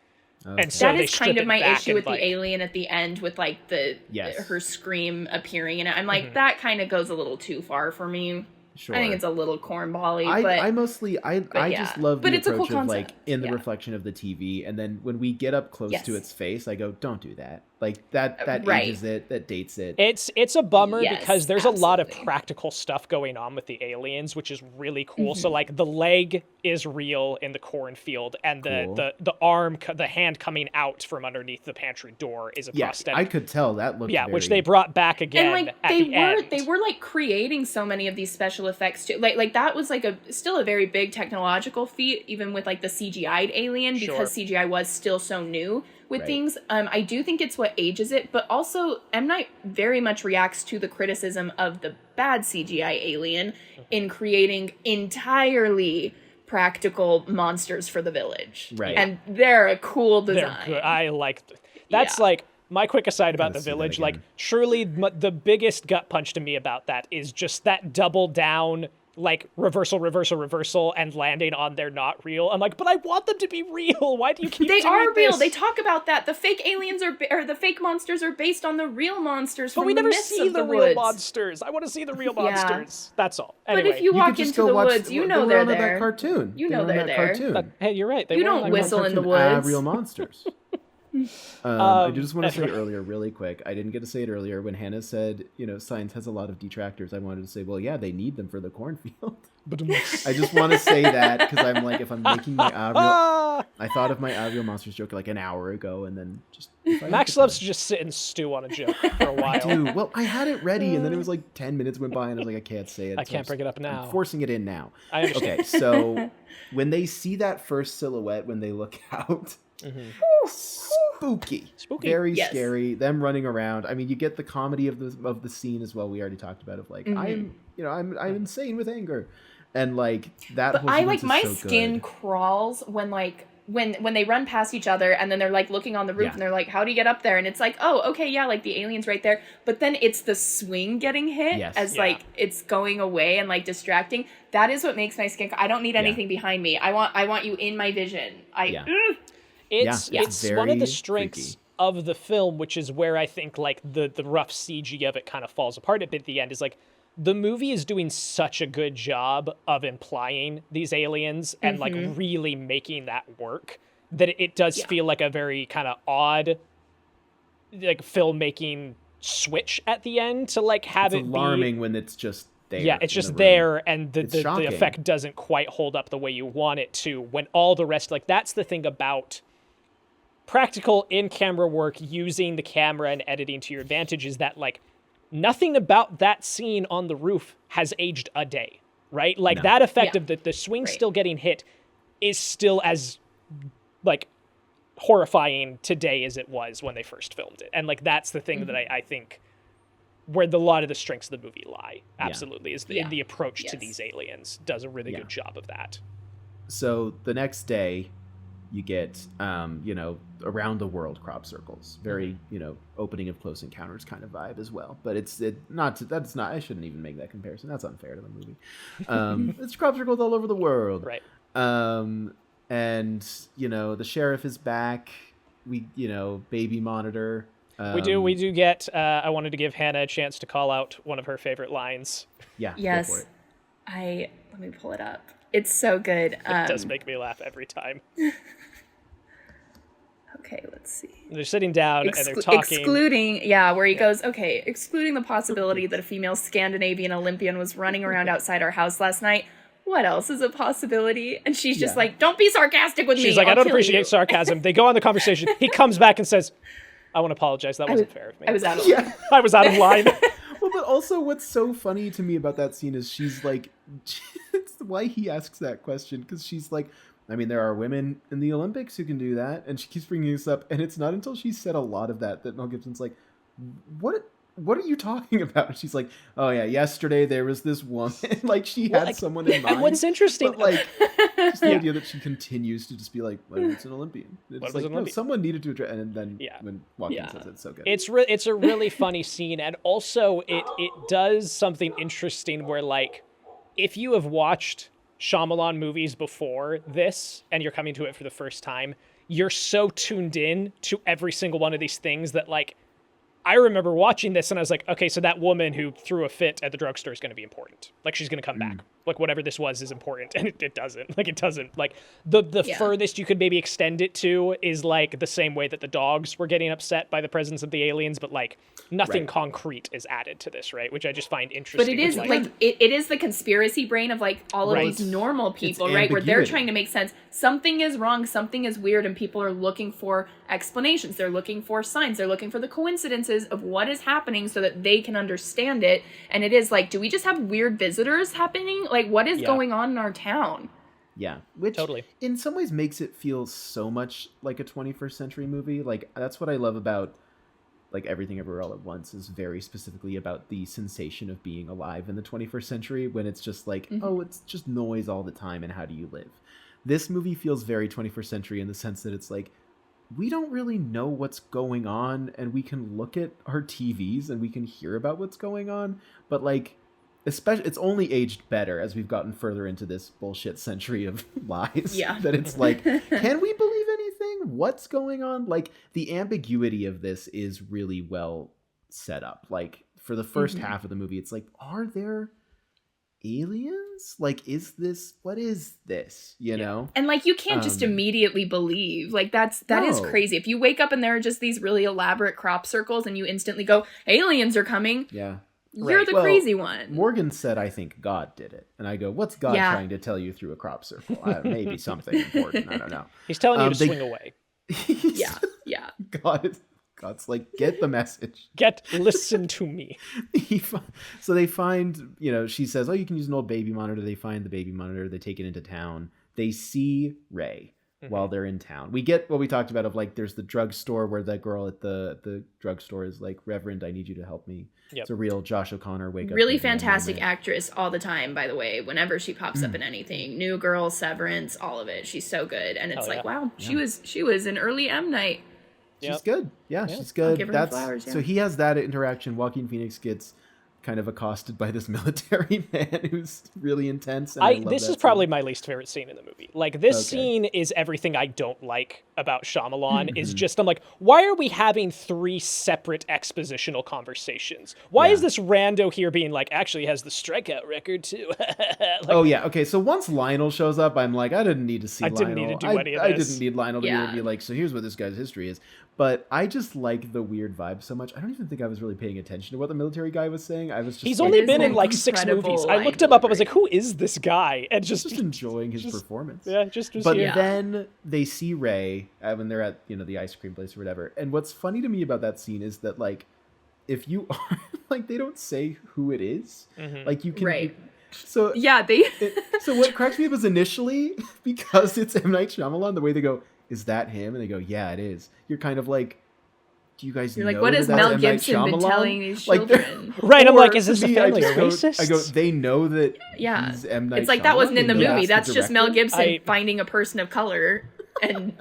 [SPEAKER 3] Okay. And so
[SPEAKER 5] that is kind of my issue with the alien at the end, with like her scream appearing in it. I'm like, that kind of goes a little too far for me. Sure. I think it's a little cornbally, but I
[SPEAKER 4] just love the approach
[SPEAKER 5] cool
[SPEAKER 4] of like in the reflection of the TV, and then when we get up close to its face, I go, don't do that. Like that ages it, that dates it.
[SPEAKER 3] It's a bummer because there's a lot of practical stuff going on with the aliens, which is really cool. So like the leg is real in the cornfield, and the arm, the hand coming out from underneath the pantry door is a prosthetic.
[SPEAKER 4] I could tell that looked
[SPEAKER 3] which they brought back again.
[SPEAKER 5] And like they were like creating so many of these special effects too. Like that was like still a very big technological feat, even with like the CGI'd alien, because CGI was still so new with things. I do think it's what ages it, but also M. Night very much reacts to the criticism of the bad CGI alien in creating entirely practical monsters for the village. Right. And they're a cool design.
[SPEAKER 3] They're good. I like that's like my quick aside about the village. Like surely the biggest gut punch to me about that is just that double down, like reversal, and landing on they're not real. I'm like, but I want them to be real. Why do you keep doing this? They are real.
[SPEAKER 5] They talk about that. The fake aliens or the fake monsters are based on the real monsters from the myths of the woods. But we never see the real
[SPEAKER 3] monsters. I want to see the real monsters. That's all. Anyway,
[SPEAKER 5] but if you walk into the woods, you know they're there.
[SPEAKER 4] That cartoon.
[SPEAKER 5] You know they're there.
[SPEAKER 4] Cartoon.
[SPEAKER 3] Hey, you're right.
[SPEAKER 5] You don't whistle in the woods.
[SPEAKER 4] Real monsters. I just want to say earlier, really quick, I didn't get to say it earlier, when Hannah said, science has a lot of detractors, I wanted to say, well, yeah, they need them for the cornfield. I just want to say that, because I'm like, if I'm making my I thought of my Real Monsters joke like an hour ago, and then just...
[SPEAKER 3] Max loves to just sit and stew on a joke for a while.
[SPEAKER 4] I do. Well, I had it ready, and then it was like 10 minutes went by, and I was like, I can't say it.
[SPEAKER 3] I can't bring it up now.
[SPEAKER 4] I'm forcing it in now.
[SPEAKER 3] I understand.
[SPEAKER 4] Okay, so when they see that first silhouette, when they look out... Spooky, very scary. Them running around. I mean, you get the comedy of the scene as well. We already talked about of like I'm insane with anger, and like that.
[SPEAKER 5] But
[SPEAKER 4] whole
[SPEAKER 5] I like my
[SPEAKER 4] so
[SPEAKER 5] skin
[SPEAKER 4] good.
[SPEAKER 5] crawls when like when they run past each other and then they're like looking on the roof and they're like, how do you get up there? And it's like, oh, okay, yeah, like the alien's right there. But then it's the swing getting hit as like it's going away and like distracting. That is what makes my skin. I don't need anything behind me. I want you in my vision.
[SPEAKER 3] It's one of the strengths
[SPEAKER 4] freaky
[SPEAKER 3] of the film, which is where I think like the rough CG of it kind of falls apart a bit at the end, is like the movie is doing such a good job of implying these aliens and like really making that work that it does feel like a very kind of odd like filmmaking switch at the end to like have
[SPEAKER 4] it's
[SPEAKER 3] it
[SPEAKER 4] alarming when it's just there.
[SPEAKER 3] Yeah, it's just there, and the effect doesn't quite hold up the way you want it to when all the rest, like that's the thing about practical in-camera work using the camera and editing to your advantage, is that like nothing about that scene on the roof has aged a day, right? Like that effect of the swing still getting hit is still as like horrifying today as it was when they first filmed it. And like that's the thing that I think where a lot of the strengths of the movie lie, absolutely, is the approach to these aliens does a really good job of that.
[SPEAKER 4] So the next day you get, around the world crop circles. Very, opening of Close Encounters kind of vibe as well. But I shouldn't even make that comparison. That's unfair to the movie. It's crop circles all over the world.
[SPEAKER 3] Right.
[SPEAKER 4] And, the sheriff is back. Baby monitor.
[SPEAKER 3] We do get, I wanted to give Hannah a chance to call out one of her favorite lines.
[SPEAKER 4] Yeah.
[SPEAKER 5] Yes.
[SPEAKER 4] Go for it.
[SPEAKER 5] Let me pull it up. It's so good.
[SPEAKER 3] It does make me laugh every time.
[SPEAKER 5] Okay, let's see.
[SPEAKER 3] They're sitting down and they're talking.
[SPEAKER 5] Where he goes, okay, excluding the possibility that a female Scandinavian Olympian was running around outside our house last night, what else is a possibility? And she's just like, don't be sarcastic with me.
[SPEAKER 3] She's like, I don't appreciate sarcasm. They go on the conversation. He comes back and says, I want to apologize. That wasn't fair of me.
[SPEAKER 5] I was out of line.
[SPEAKER 3] I was out of line.
[SPEAKER 4] Well, but also what's so funny to me about that scene is she's like, it's why he asks that question, because she's like, there are women in the Olympics who can do that, and she keeps bringing this up, and it's not until she said a lot of that Mel Gibson's like, what are you talking about? And she's like, oh yeah, yesterday there was this woman, like she had someone in mind.
[SPEAKER 3] And what's interesting,
[SPEAKER 4] but like, just the idea that she continues to just be like, well, it's an Olympian. It's like, no, someone needed to address, and then when Joaquin says it's so good.
[SPEAKER 3] It's a really funny scene, and also it does something interesting where like, if you have watched Shyamalan movies before this and you're coming to it for the first time, you're so tuned in to every single one of these things that like, I remember watching this and I was like, okay, so that woman who threw a fit at the drugstore is going to be important. Like, she's going to come back. Like, whatever this was is important. And it doesn't. Like, it doesn't. Like, the furthest you could maybe extend it to is, like, the same way that the dogs were getting upset by the presence of the aliens, but, like, nothing concrete is added to this, right? Which I just find interesting.
[SPEAKER 5] But it is, like it is the conspiracy brain of, like, all of these normal people, right? Where they're trying to make sense. Something is wrong. Something is weird. And people are looking for explanations. They're looking for signs. They're looking for the coincidences of what is happening so that they can understand it. And it is like, do we just have weird visitors happening? Like, what is going on in our town?
[SPEAKER 4] Yeah, which
[SPEAKER 3] totally
[SPEAKER 4] in some ways makes it feel so much like a 21st century movie. Like, that's what I love about like Everything Everywhere All at Once, is very specifically about the sensation of being alive in the 21st century, when it's just like, oh, it's just noise all the time, and how do you live? This movie feels very 21st century in the sense that it's like, we don't really know what's going on, and we can look at our TVs and we can hear about what's going on, but like, especially, it's only aged better as we've gotten further into this bullshit century of lies.
[SPEAKER 5] Yeah.
[SPEAKER 4] That it's like, can we believe anything? What's going on? Like, the ambiguity of this is really well set up. Like, for the first half of the movie, it's like, are there aliens? Like, what is this, you know?
[SPEAKER 5] And like, you can't just immediately believe, like, that is crazy. If you wake up and there are just these really elaborate crop circles and you instantly go, aliens are coming, you're the crazy one.
[SPEAKER 4] Morgan said, I think God did it, and I go, what's God trying to tell you through a crop circle? Maybe something important, I don't know.
[SPEAKER 3] He's telling you to swing away.
[SPEAKER 4] God's like, get the message.
[SPEAKER 3] Listen to me.
[SPEAKER 4] So they find, she says, oh, you can use an old baby monitor. They find the baby monitor. They take it into town. They see Ray while they're in town. We get what we talked about of like, there's the drugstore where that girl at the drugstore is like, Reverend, I need you to help me.
[SPEAKER 3] Yep.
[SPEAKER 4] It's a real Josh O'Connor wake up.
[SPEAKER 5] Really fantastic actress all the time, by the way, whenever she pops up in anything. New Girl, Severance, all of it. She's so good. And it's wow, she was an early M. Night.
[SPEAKER 4] She's good. Yeah, she's good.
[SPEAKER 5] I'll give her flowers,
[SPEAKER 4] So he has that interaction. Joaquin Phoenix gets kind of accosted by this military man who's really intense. And
[SPEAKER 3] this is probably my least favorite scene in the movie. Like, this scene is everything I don't like about Shyamalan. Is just, I'm like, why are we having 3 separate expositional conversations? Why is this rando here being like, actually has the strikeout record too?
[SPEAKER 4] Okay. So once Lionel shows up, I'm like, I didn't need to see Lionel.
[SPEAKER 3] I didn't need to do any of
[SPEAKER 4] I
[SPEAKER 3] this.
[SPEAKER 4] didn't need Lionel to be like, so here's what this guy's history is. But I just like the weird vibe so much. I don't even think I was really paying attention to what the military guy was saying. I was just
[SPEAKER 3] He's only been in like 6 movies. I looked him up. I was like, who is this guy? And just
[SPEAKER 4] enjoying his performance.
[SPEAKER 3] Yeah,
[SPEAKER 4] then they see Ray when they're at the ice cream place or whatever. And what's funny to me about that scene is that like, if you are like, they don't say who it is. Like you can. So so what cracks me up is initially, because it's M. Night Shyamalan, the way they go, is that him? And they go, yeah, it is. You're kind of like, do you guys know?
[SPEAKER 5] Like, what has Mel Gibson been telling these children?
[SPEAKER 3] Right, I'm like, is this a family of racists?
[SPEAKER 4] I go, they know that he's M. Night
[SPEAKER 5] It's like,
[SPEAKER 4] Shyamalan.
[SPEAKER 5] that wasn't in the movie. That's just Mel Gibson
[SPEAKER 3] I
[SPEAKER 5] finding a person of color and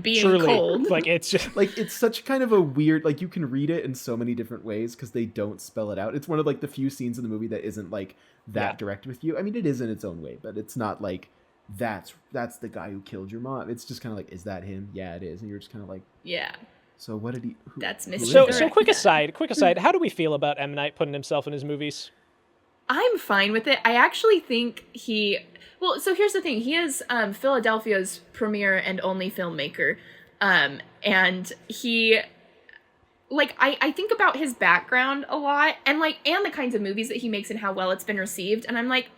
[SPEAKER 5] being
[SPEAKER 3] truly,
[SPEAKER 5] cold.
[SPEAKER 3] Like, it's just
[SPEAKER 4] like, it's such kind of a weird, like, you can read it in so many different ways because they don't spell it out. It's one of like the few scenes in the movie that isn't like that direct with you. I mean, it is in its own way, but it's not like that's the guy who killed your mom. It's just kind of like, is that him? Yeah, it is. And you're just kind of like,
[SPEAKER 5] yeah.
[SPEAKER 4] So what did he?
[SPEAKER 5] That's Mr.
[SPEAKER 3] So quick aside. How do we feel about M. Night putting himself in his movies?
[SPEAKER 5] I'm fine with it. I actually think so here's the thing. He is Philadelphia's premier and only filmmaker. And he, like, I think about his background a lot and the kinds of movies that he makes and how well it's been received. And I'm like,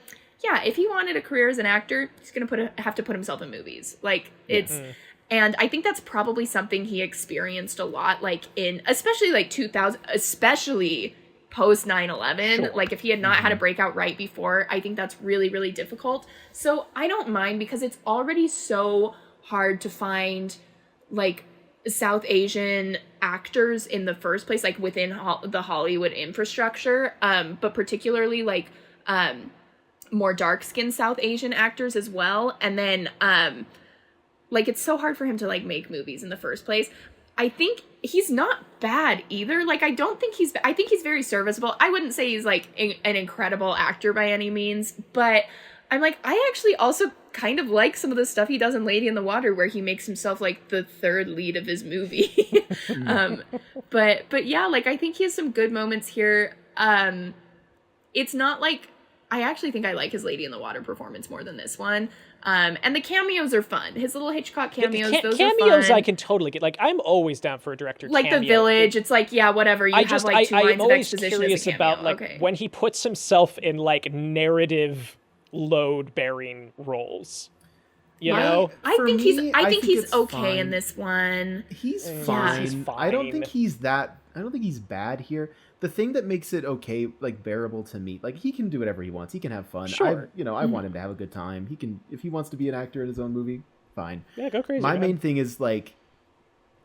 [SPEAKER 5] yeah, if he wanted a career as an actor, he's going to have to put himself in movies. Like, it's, and I think that's probably something he experienced a lot, like especially like 2000, especially post 9/11.
[SPEAKER 3] Sure.
[SPEAKER 5] Like, if he had not had a breakout right before, I think that's really, really difficult. So I don't mind, because it's already so hard to find like South Asian actors in the first place, like within the Hollywood infrastructure, but particularly like more dark-skinned South Asian actors as well. And then like, it's so hard for him to like make movies in the first place. I think he's not bad either. Like, I don't think I think he's very serviceable. I wouldn't say he's like an incredible actor by any means, but I'm like, I actually also kind of like some of the stuff he does in Lady in the Water, where he makes himself like the third lead of his movie. But yeah, like, I think he has some good moments here. It's not like, I actually think I like his Lady in the Water performance more than this one. And the cameos are fun. His little Hitchcock cameos, those are fun.
[SPEAKER 3] I can totally get. Like, I'm always down for a director
[SPEAKER 5] like
[SPEAKER 3] cameo.
[SPEAKER 5] The Village. It's like, yeah, whatever. You have like 2 lines of exposition as a cameo. I'm always curious about like
[SPEAKER 3] when he puts himself in like narrative load-bearing roles. You know,
[SPEAKER 5] I think he's okay
[SPEAKER 4] fine.
[SPEAKER 5] in this one.
[SPEAKER 4] He's fine.
[SPEAKER 3] He's fine.
[SPEAKER 4] I don't think he's bad here. The thing that makes it okay, like bearable to me, like, he can do whatever he wants. He can have fun.
[SPEAKER 3] Sure.
[SPEAKER 4] I want him to have a good time. He can, if he wants to be an actor in his own movie, fine.
[SPEAKER 3] Yeah, go crazy.
[SPEAKER 4] My main thing is like,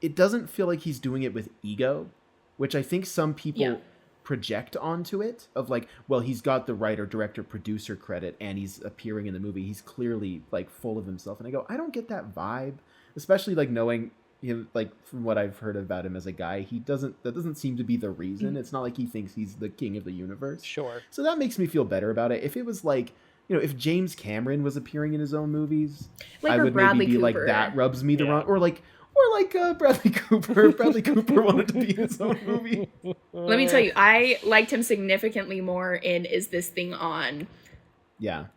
[SPEAKER 4] it doesn't feel like he's doing it with ego, which I think some people project onto it, of like, well, he's got the writer, director, producer credit and he's appearing in the movie. He's clearly like full of himself. And I go, I don't get that vibe, especially like knowing him, like, from what I've heard about him as a guy, that doesn't seem to be the reason. It's not like he thinks he's the king of the universe.
[SPEAKER 3] Sure.
[SPEAKER 4] So that makes me feel better about it. If it was like, if James Cameron was appearing in his own movies,
[SPEAKER 5] like,
[SPEAKER 4] I would
[SPEAKER 5] Bradley
[SPEAKER 4] maybe be
[SPEAKER 5] Cooper.
[SPEAKER 4] like, that rubs me the wrong, or like Bradley Cooper. Bradley Cooper wanted to be in his own movie.
[SPEAKER 5] Let me tell you, I liked him significantly more in Is This Thing On?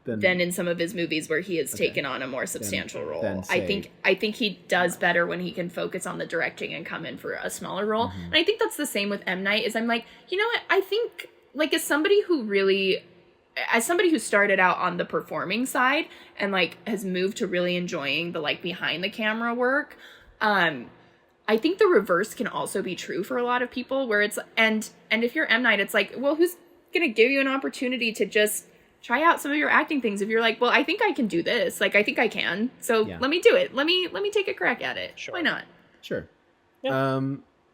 [SPEAKER 5] Than in some of his movies where he has taken on a more substantial role. I think he does better when he can focus on the directing and come in for a smaller role. And I think that's the same with M. Night, is I'm like, you know what? I think, like, as somebody who started out on the performing side and like has moved to really enjoying the like behind the camera work, I think the reverse can also be true for a lot of people, where it's, and if you're M. Night, it's like, well, who's gonna give you an opportunity to just try out some of your acting things if you're like, well, I think I can do this. Like, I think I can. So let me do it. Let me take a crack at it.
[SPEAKER 3] Sure.
[SPEAKER 5] Why not?
[SPEAKER 4] Sure.
[SPEAKER 3] Yeah.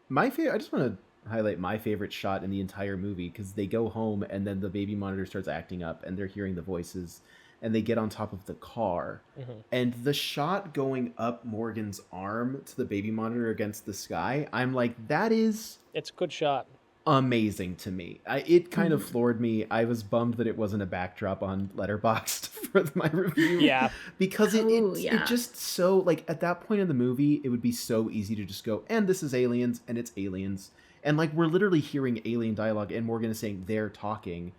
[SPEAKER 4] My favorite, I just want to highlight my favorite shot in the entire movie, because they go home and then the baby monitor starts acting up and they're hearing the voices and they get on top of the car. And the shot going up Morgan's arm to the baby monitor against the sky, I'm like, it's
[SPEAKER 3] a good shot.
[SPEAKER 4] Amazing to me. It kind of floored me. I was bummed that it wasn't a backdrop on Letterboxd for my review.
[SPEAKER 3] Yeah.
[SPEAKER 4] Because it just so, like, at that point in the movie, it would be so easy to just go, and this is aliens, and it's aliens. And, like, we're literally hearing alien dialogue, and Morgan is saying they're talking.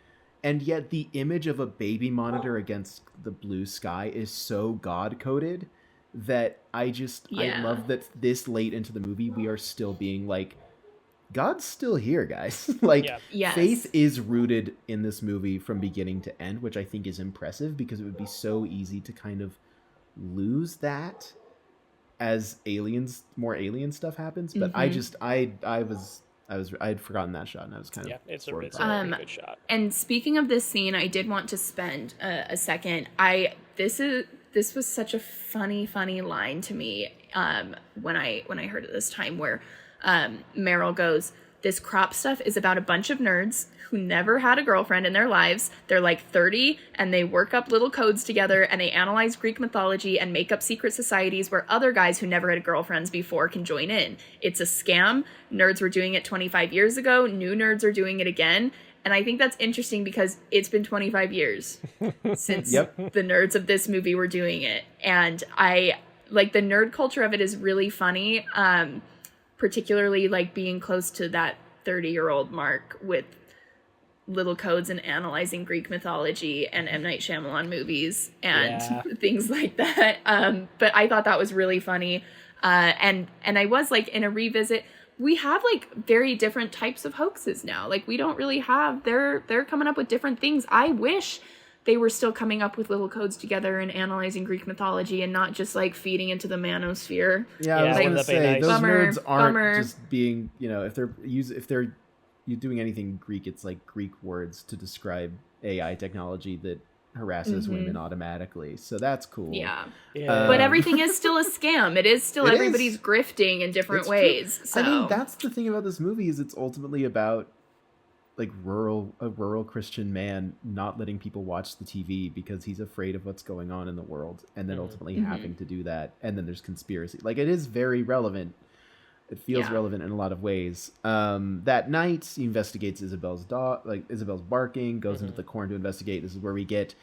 [SPEAKER 4] And yet the image of a baby monitor against the blue sky is so God-coded that I love that this late into the movie, we are still being like, God's still here, guys. Like, faith is rooted in this movie from beginning to end, which I think is impressive, because it would be so easy to kind of lose that as more alien stuff happens. But I had forgotten that shot, and I was kind of
[SPEAKER 3] it's a really good shot.
[SPEAKER 5] And speaking of this scene, I did want to spend a second. This was such a funny line to me when I heard it this time, where Meryl goes, "This crop stuff is about a bunch of nerds who never had a girlfriend in their lives. They're like 30 and they work up little codes together and they analyze Greek mythology and make up secret societies where other guys who never had girlfriends before can join in. It's a scam. Nerds were doing it 25 years ago. New nerds are doing it again." And I think that's interesting because it's been 25 years since the nerds of this movie were doing it. And I like the nerd culture of it is really funny. Particularly like being close to that 30-year-old mark with little codes and analyzing Greek mythology and M. Night Shyamalan movies and things like that. But I thought that was really funny. And I was like, in a revisit, we have like very different types of hoaxes now. Like we don't really have, they're coming up with different things. I wish they were still coming up with little codes together and analyzing Greek mythology and not just like feeding into the manosphere.
[SPEAKER 4] Yeah, I was
[SPEAKER 3] like,
[SPEAKER 4] going to say, those nerds aren't just being, if they're doing anything Greek, it's like Greek words to describe AI technology that harasses women automatically. So that's cool.
[SPEAKER 5] Yeah. But everything is still a scam. It is still everybody's grifting in different ways. So.
[SPEAKER 4] I mean, that's the thing about this movie, is it's ultimately about like a rural Christian man not letting people watch the TV because he's afraid of what's going on in the world, and then ultimately having to do that. And then there's conspiracy. Like, it is very relevant. It feels relevant in a lot of ways. That night, he investigates Isabel's dog, like Isabel's barking, goes into the corn to investigate. This is where we get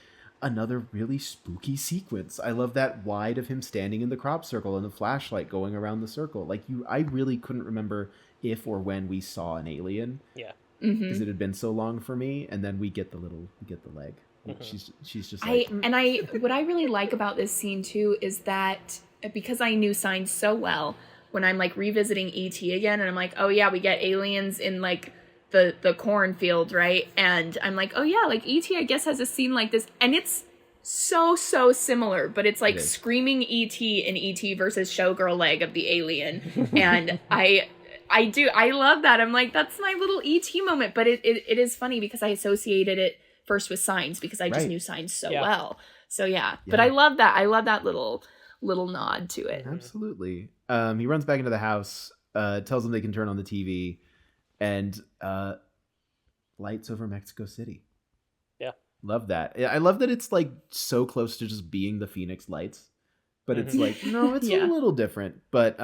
[SPEAKER 4] another really spooky sequence. I love that wide of him standing in the crop circle and the flashlight going around the circle. Like, I really couldn't remember if or when we saw an alien.
[SPEAKER 3] Yeah.
[SPEAKER 4] Because it had been so long for me, and then we get the leg. She's just like,
[SPEAKER 5] what I really like about this scene too is that because I knew Signs so well, when I'm like revisiting E.T. again, and I'm like, oh yeah, we get aliens in like the cornfield, right? And I'm like, oh yeah, like E.T. I guess has a scene like this, and it's so similar, but it's like screaming E.T. in E.T. versus Showgirl leg of the alien, and I love that. I'm like, that's my little E.T. moment. But it is funny because I associated it first with Signs because I just knew Signs so well. So yeah. But I love that. I love that little nod to it.
[SPEAKER 4] Absolutely. He runs back into the house, tells them they can turn on the TV, and lights over Mexico City. Yeah. Love that. I love that it's like so close to just being the Phoenix Lights, but it's like, no, it's a little different. But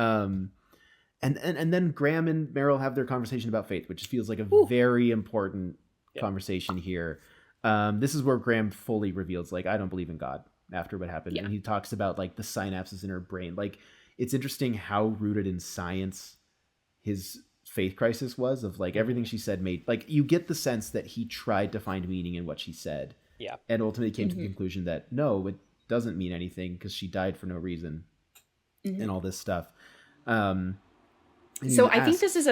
[SPEAKER 4] And then Graham and Meryl have their conversation about faith, which feels like a very important conversation here. This is where Graham fully reveals, like, I don't believe in God after what happened. And he talks about, like, the synapses in her brain. Like, it's interesting how rooted in science his faith crisis was, of, like, everything she said made... Like, you get the sense that he tried to find meaning in what she said. Yeah. And ultimately came to the conclusion that, no, it doesn't mean anything because she died for no reason and all this stuff.
[SPEAKER 5] So I think this is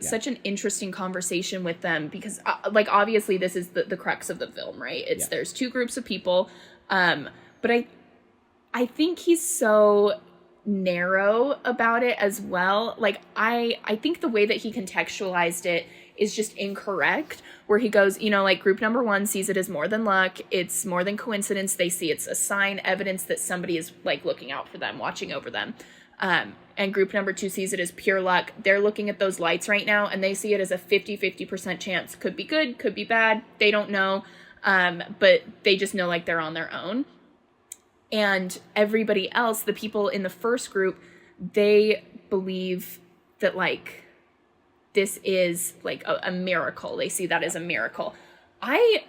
[SPEAKER 5] such an interesting conversation with them because like obviously this is the crux of the film, right? It's there's two groups of people, but I think he's so narrow about it as well. Like I think the way that he contextualized it is just incorrect, where he goes, like group number one sees it as more than luck, it's more than coincidence, they see it's a sign, evidence that somebody is like looking out for them, watching over them. And group number 2 sees it as pure luck. They're looking at those lights right now, and they see it as a 50% chance. Could be good, could be bad. They don't know, but they just know like they're on their own. And everybody else, the people in the first group, they believe that like this is like a miracle. They see that as a miracle. I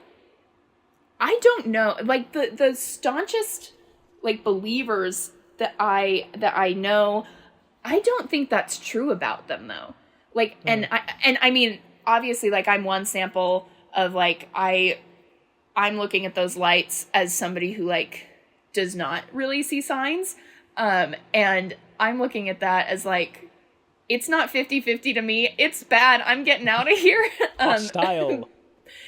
[SPEAKER 5] don't know. Like the staunchest like believers that I know, I don't think that's true about them though. Like, and I mean, obviously, like I'm one sample of like I'm looking at those lights as somebody who like does not really see signs, and I'm looking at that as like it's not 50-50 to me. It's bad. I'm getting out of here.
[SPEAKER 3] Style.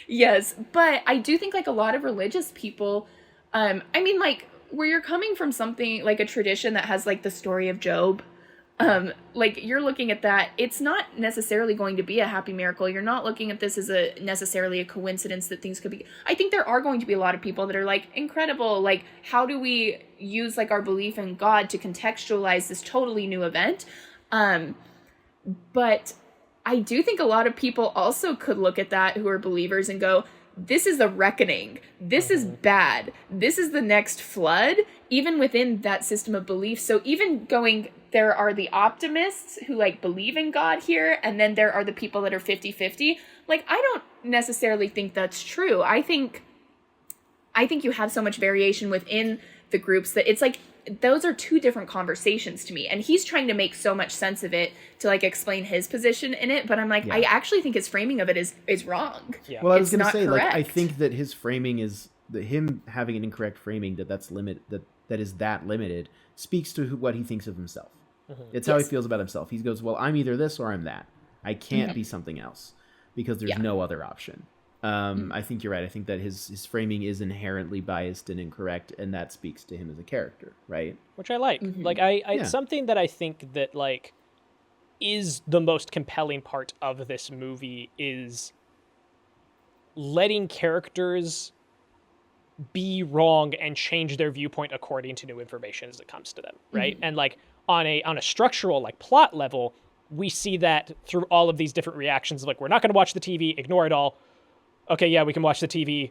[SPEAKER 5] Yes, but I do think like a lot of religious people, I mean, like where you're coming from something like a tradition that has like the story of Job, like you're looking at that, it's not necessarily going to be a happy miracle. You're not looking at this as necessarily a coincidence that things could be. I think there are going to be a lot of people that are like, incredible, like how do we use like our belief in God to contextualize this totally new event? But I do think a lot of people also could look at that who are believers and go, this is a reckoning. This is bad. This is the next flood, even within that system of belief. So even going, there are the optimists who like believe in God here, and then there are the people that are 50-50. Like, I don't necessarily think that's true. I think you have so much variation within the groups that it's like, those are two different conversations to me. And he's trying to make so much sense of it to like explain his position in it. But I'm like, I actually think his framing of it is wrong.
[SPEAKER 3] Yeah.
[SPEAKER 4] Well, I was going to say,
[SPEAKER 5] correct.
[SPEAKER 4] like, I think that his framing is that him having an incorrect framing that is that limited speaks to what he thinks of himself. It's how he feels about himself. He goes, well, I'm either this or I'm that. I can't be something else because there's no other option. I think you're right. I think that his framing is inherently biased and incorrect, and that speaks to him as a character, right?
[SPEAKER 3] Which I like. Like, something that I think that, like, is the most compelling part of this movie is letting characters be wrong and change their viewpoint according to new information as it comes to them, right? And, like, on a structural, like, plot level, we see that through all of these different reactions. Like, we're not going to watch the TV, ignore it all. Okay, yeah, we can watch the TV.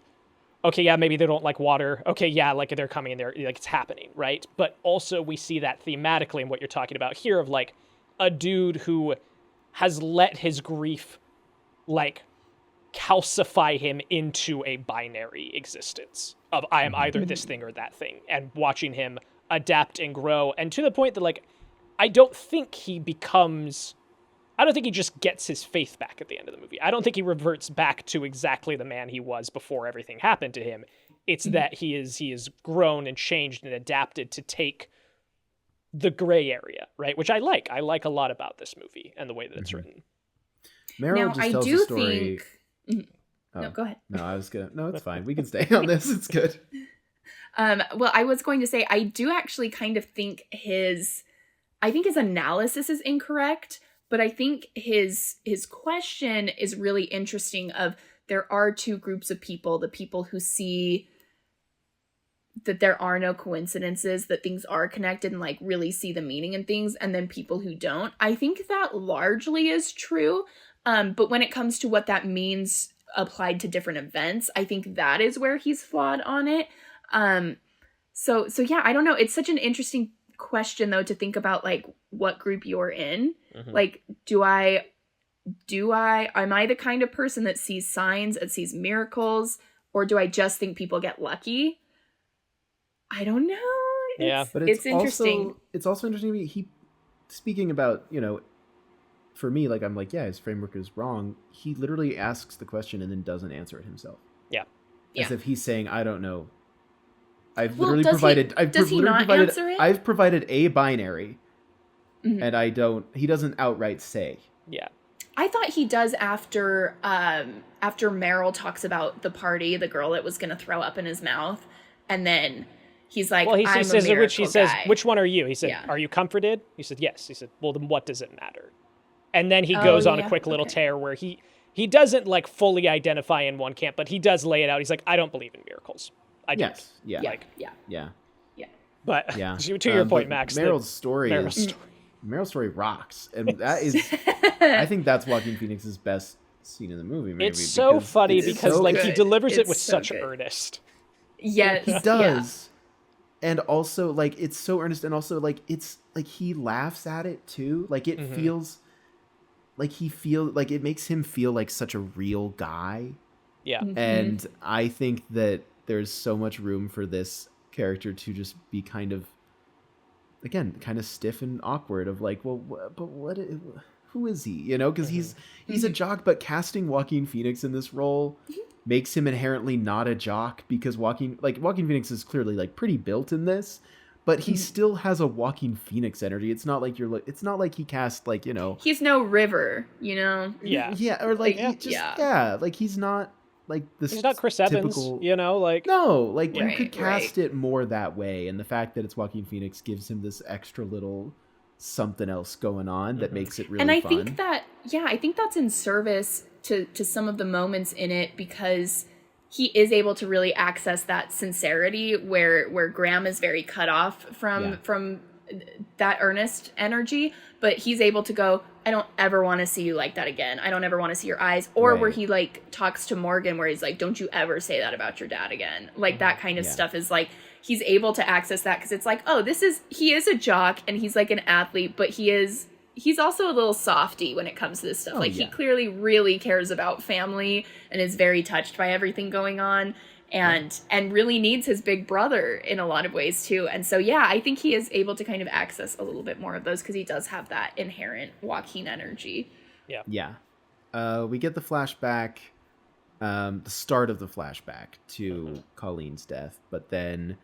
[SPEAKER 3] Okay, yeah, maybe they don't like water. Okay, yeah, like they're coming and they're like it's happening, right? But also we see that thematically in what you're talking about here of like a dude who has let his grief like calcify him into a binary existence of I am either this thing or that thing, and watching him adapt and grow, and to the point that like I don't think he just gets his faith back at the end of the movie. I don't think he reverts back to exactly the man he was before everything happened to him. It's that he is grown and changed and adapted to take the gray area, right? Which I like. I like a lot about this movie and the way that it's written.
[SPEAKER 4] Meryl just tells the story.
[SPEAKER 5] No, go ahead.
[SPEAKER 4] No, it's fine. We can stay on this. It's good.
[SPEAKER 5] Well, I was going to say, I do actually kind of think his analysis is incorrect. But I think his question is really interesting of there are two groups of people, the people who see that there are no coincidences, that things are connected and like really see the meaning in things, and then people who don't. I think that largely is true. But when it comes to what that means applied to different events, I think that is where he's flawed on it. So yeah, I don't know. It's such an interesting question though to think about like what group you're in. Like, am I the kind of person that sees signs and sees miracles, or do I just think people get lucky? I don't know.
[SPEAKER 4] But
[SPEAKER 5] it's interesting.
[SPEAKER 4] It's also interesting to me. He speaking about, for me, like I'm like, yeah, his framework is wrong. He literally asks the question and then doesn't answer it himself.
[SPEAKER 3] Yeah.
[SPEAKER 4] As if he's saying, I don't know. I've provided a binary. And he doesn't outright say.
[SPEAKER 3] Yeah.
[SPEAKER 5] I thought he does after Meryl talks about the party, the girl that was going to throw up in his mouth. And then he's like, he
[SPEAKER 3] says, which one are you? He said, are you comforted? He said, yes. He said, well, then what does it matter? And then he goes on a quick little tear where he doesn't like fully identify in one camp, but he does lay it out. He's like, I don't believe in miracles. I don't.
[SPEAKER 4] Yes. Yeah.
[SPEAKER 3] Like,
[SPEAKER 4] yeah.
[SPEAKER 3] But
[SPEAKER 4] Yeah.
[SPEAKER 3] to your point,
[SPEAKER 4] but
[SPEAKER 3] Max,
[SPEAKER 4] Meryl's story rocks, and that is, I think that's Joaquin Phoenix's best scene in the movie. Maybe,
[SPEAKER 3] it's so funny because
[SPEAKER 4] so
[SPEAKER 3] like
[SPEAKER 5] good.
[SPEAKER 3] he delivers it
[SPEAKER 5] It's
[SPEAKER 3] with
[SPEAKER 5] so
[SPEAKER 3] such
[SPEAKER 5] good.
[SPEAKER 3] earnest.
[SPEAKER 5] Yes.
[SPEAKER 4] he does, and also like it's so earnest, and also like it's like he laughs at it too. Like it feels like it makes him feel like such a real guy.
[SPEAKER 3] Yeah.
[SPEAKER 4] And I think that there's so much room for this character to just be kind of stiff and awkward of like, well, who is he? You know, because he's a jock, but casting Joaquin Phoenix in this role makes him inherently not a jock, because Joaquin Phoenix is clearly like pretty built in this, but he still has a Joaquin Phoenix energy. It's not like he cast like, you know,
[SPEAKER 5] He's no River, you know?
[SPEAKER 3] Yeah.
[SPEAKER 4] or like,
[SPEAKER 5] Like,
[SPEAKER 4] like he's not like this.
[SPEAKER 3] He's not Chris
[SPEAKER 4] typical,
[SPEAKER 3] Evans, you know, like
[SPEAKER 4] no, like you
[SPEAKER 5] Right,
[SPEAKER 4] could cast
[SPEAKER 5] right.
[SPEAKER 4] it more that way, and the fact that it's Joaquin Phoenix gives him this extra little something else going on that makes it really
[SPEAKER 5] And I
[SPEAKER 4] fun.
[SPEAKER 5] think that, I think that's in service to some of the moments in it, because he is able to really access that sincerity where Graham is very cut off from that earnest energy, but he's able to go, I don't ever want to see you like that again. I don't ever want to see your eyes. Or where he like talks to Morgan where he's like, don't you ever say that about your dad again. Like that kind of stuff is like, he's able to access that because it's like, oh, he is a jock and he's like an athlete, but he's also a little softy when it comes to this stuff. He clearly really cares about family and is very touched by everything going on. And really needs his big brother in a lot of ways too. And so, I think he is able to kind of access a little bit more of those because he does have that inherent Joaquin energy.
[SPEAKER 4] Yeah. We get the flashback, the start of the flashback to Colleen's death, but then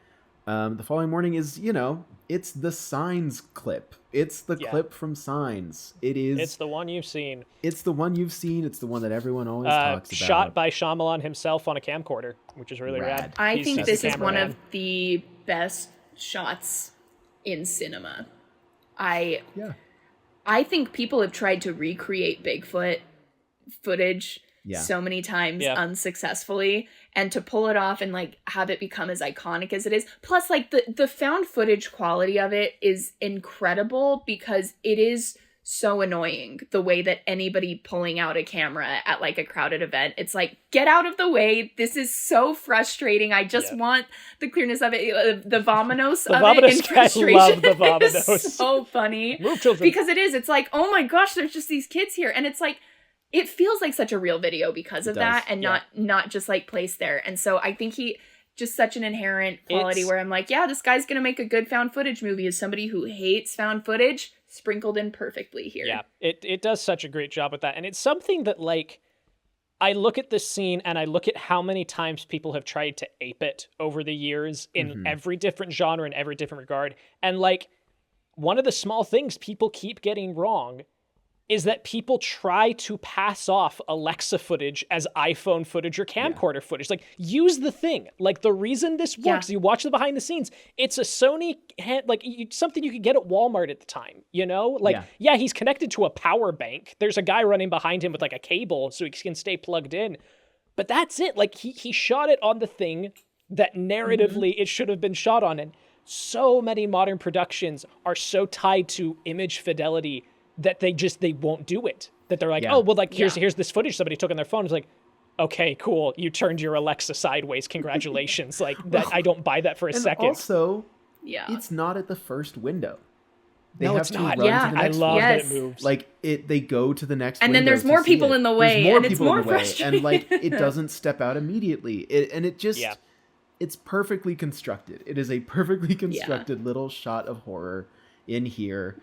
[SPEAKER 4] the following morning is, you know, it's the Signs clip. It's the clip from Signs.
[SPEAKER 3] it's the one you've seen.
[SPEAKER 4] It's the one you've seen. It's the one that everyone always talks about.
[SPEAKER 3] Shot by Shyamalan himself on a camcorder, which is really rad.
[SPEAKER 5] I think
[SPEAKER 3] He's
[SPEAKER 5] this
[SPEAKER 3] the
[SPEAKER 5] is one
[SPEAKER 3] cameraman.
[SPEAKER 5] of the best shots in cinema. I think people have tried to recreate Bigfoot footage so many times unsuccessfully, and to pull it off and like have it become as iconic as it is, plus like the found footage quality of it is incredible because it is so annoying the way that anybody pulling out a camera at like a crowded event, it's like, get out of the way, this is so frustrating, I just want the clearness of it. The vominos of it in frustration,
[SPEAKER 3] I love the vominos.
[SPEAKER 5] is so funny.
[SPEAKER 3] Move, children.
[SPEAKER 5] Because it's like, oh my gosh, there's just these kids here, and it's like, it feels like such a real video because of that, and not just like placed there. And so I think he just such an inherent quality where I'm like, this guy's gonna make a good found footage movie as somebody who hates found footage, sprinkled in perfectly here.
[SPEAKER 3] Yeah, it does such a great job with that. And it's something that like, I look at this scene and I look at how many times people have tried to ape it over the years in every different genre, in every different regard. And like, one of the small things people keep getting wrong is that people try to pass off Alexa footage as iPhone footage or camcorder footage. Like, use the thing. Like, the reason this works, you watch the behind the scenes, it's a Sony, something you could get at Walmart at the time, you know? Like, he's connected to a power bank. There's a guy running behind him with, like, a cable so he can stay plugged in. But that's it. Like, he shot it on the thing that narratively it should have been shot on. And so many modern productions are so tied to image fidelity that they won't do it. That they're like, here's this footage somebody took on their phone. It's like, okay, cool, you turned your Alexa sideways, congratulations. Like, that, I don't buy that for a second.
[SPEAKER 4] Also, it's not at the first window. They have
[SPEAKER 3] it's
[SPEAKER 4] to
[SPEAKER 3] not.
[SPEAKER 4] run to the
[SPEAKER 3] I
[SPEAKER 4] next
[SPEAKER 3] love
[SPEAKER 4] window.
[SPEAKER 3] that it moves.
[SPEAKER 4] Like, they go to the next
[SPEAKER 5] and
[SPEAKER 4] window
[SPEAKER 5] then there's
[SPEAKER 4] to
[SPEAKER 5] more
[SPEAKER 4] see
[SPEAKER 5] people
[SPEAKER 4] it.
[SPEAKER 5] in the way,
[SPEAKER 4] There's more
[SPEAKER 5] and it's
[SPEAKER 4] people
[SPEAKER 5] more
[SPEAKER 4] in the way,
[SPEAKER 5] frustrating.
[SPEAKER 4] and like, it doesn't step out immediately. It's perfectly constructed. It is a perfectly constructed little shot of horror in here.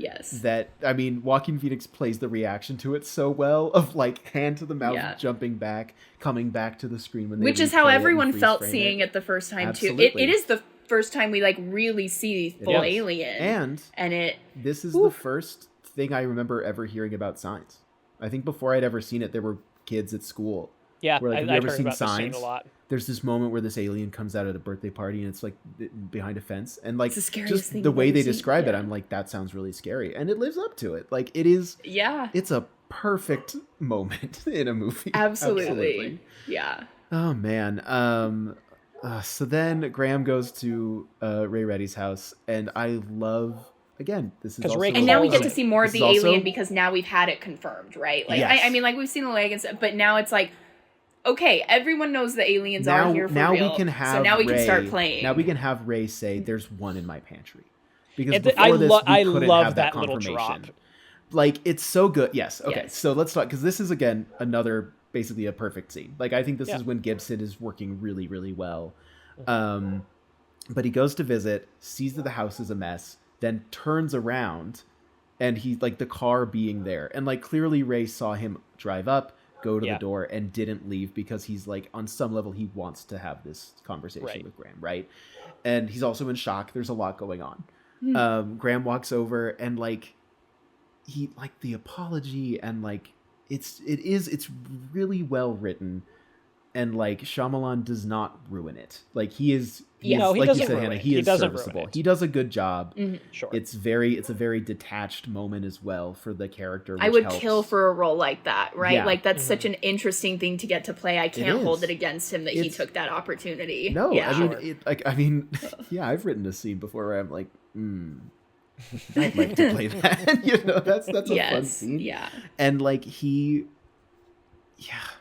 [SPEAKER 4] That, I mean, Joaquin Phoenix plays the reaction to it so well, of like hand to the mouth, jumping back, coming back to the screen when they
[SPEAKER 5] which is how
[SPEAKER 4] replay it
[SPEAKER 5] everyone
[SPEAKER 4] and
[SPEAKER 5] felt
[SPEAKER 4] freeze frame
[SPEAKER 5] seeing it the first time
[SPEAKER 4] Absolutely.
[SPEAKER 5] too. It is the first time we like really see full Alien, and
[SPEAKER 4] this is the first thing I remember ever hearing about Signs. I think before I'd ever seen it, there were kids at school.
[SPEAKER 3] Yeah,
[SPEAKER 4] where, like, have you
[SPEAKER 3] I've
[SPEAKER 4] ever
[SPEAKER 3] heard
[SPEAKER 4] seen
[SPEAKER 3] about this
[SPEAKER 4] Signs?
[SPEAKER 3] scene a lot.
[SPEAKER 4] There's this moment where this alien comes out at a birthday party and it's like behind a fence, and like
[SPEAKER 5] it's the just
[SPEAKER 4] the way they describe it, I'm like, that sounds really scary, and it lives up to it. Like, it is. It's a perfect moment in a movie.
[SPEAKER 5] Absolutely. Yeah.
[SPEAKER 4] Oh man. So then Graham goes to Ray Reddy's house, and I love, again, this is also...
[SPEAKER 3] And
[SPEAKER 5] now we get to see more of
[SPEAKER 4] this
[SPEAKER 5] the
[SPEAKER 4] is
[SPEAKER 5] alien
[SPEAKER 4] also-
[SPEAKER 5] because now we've had it confirmed, right? Like,
[SPEAKER 4] Yes.
[SPEAKER 5] I mean, like, we've seen the leg and stuff, but now it's like, okay, everyone knows the aliens are here for
[SPEAKER 4] now
[SPEAKER 5] real.
[SPEAKER 4] we can have
[SPEAKER 5] so now we
[SPEAKER 4] Ray,
[SPEAKER 5] can start playing.
[SPEAKER 4] Now we can have Ray say, "There's one in my pantry," because
[SPEAKER 3] And
[SPEAKER 4] before
[SPEAKER 3] I
[SPEAKER 4] this,
[SPEAKER 3] I
[SPEAKER 4] we couldn't
[SPEAKER 3] love
[SPEAKER 4] have that
[SPEAKER 3] little
[SPEAKER 4] confirmation.
[SPEAKER 3] drop.
[SPEAKER 4] Like, it's so good. Yes. Okay.
[SPEAKER 5] Yes.
[SPEAKER 4] So let's talk, because this is, again, another, basically a perfect scene. Like, I think this is when Gibson is working really, really well. But he goes to visit, sees that the house is a mess, then turns around, and he's like, the car being there. And like, clearly Ray saw him drive up, go to the door, and didn't leave because he's like, on some level, he wants to have this conversation with Graham, right? And he's also in shock. There's a lot going on. Graham walks over, and like, he, like, the apology, and like, it's really well written, and like, Shyamalan does not ruin it. Like, he is,
[SPEAKER 3] No, he
[SPEAKER 4] like
[SPEAKER 3] doesn't
[SPEAKER 4] you said,
[SPEAKER 3] ruin
[SPEAKER 4] Hannah,
[SPEAKER 3] it.
[SPEAKER 4] he is
[SPEAKER 3] doesn't ruin
[SPEAKER 4] serviceable.
[SPEAKER 3] it.
[SPEAKER 4] He does a good job.
[SPEAKER 3] Sure.
[SPEAKER 4] It's a very detached moment as well for the character.
[SPEAKER 5] I
[SPEAKER 4] which
[SPEAKER 5] would
[SPEAKER 4] helps.
[SPEAKER 5] kill for a role like that, right?
[SPEAKER 4] Yeah.
[SPEAKER 5] Like, that's such an interesting thing to get to play. I can't
[SPEAKER 4] is.
[SPEAKER 5] hold it against him that he
[SPEAKER 4] It's-
[SPEAKER 5] took that opportunity.
[SPEAKER 4] No,
[SPEAKER 5] Yeah.
[SPEAKER 4] I mean, yeah, I've written a scene before where I'm like, I'd like to play that. You know, that's a fun scene.
[SPEAKER 5] Yeah.
[SPEAKER 4] And like,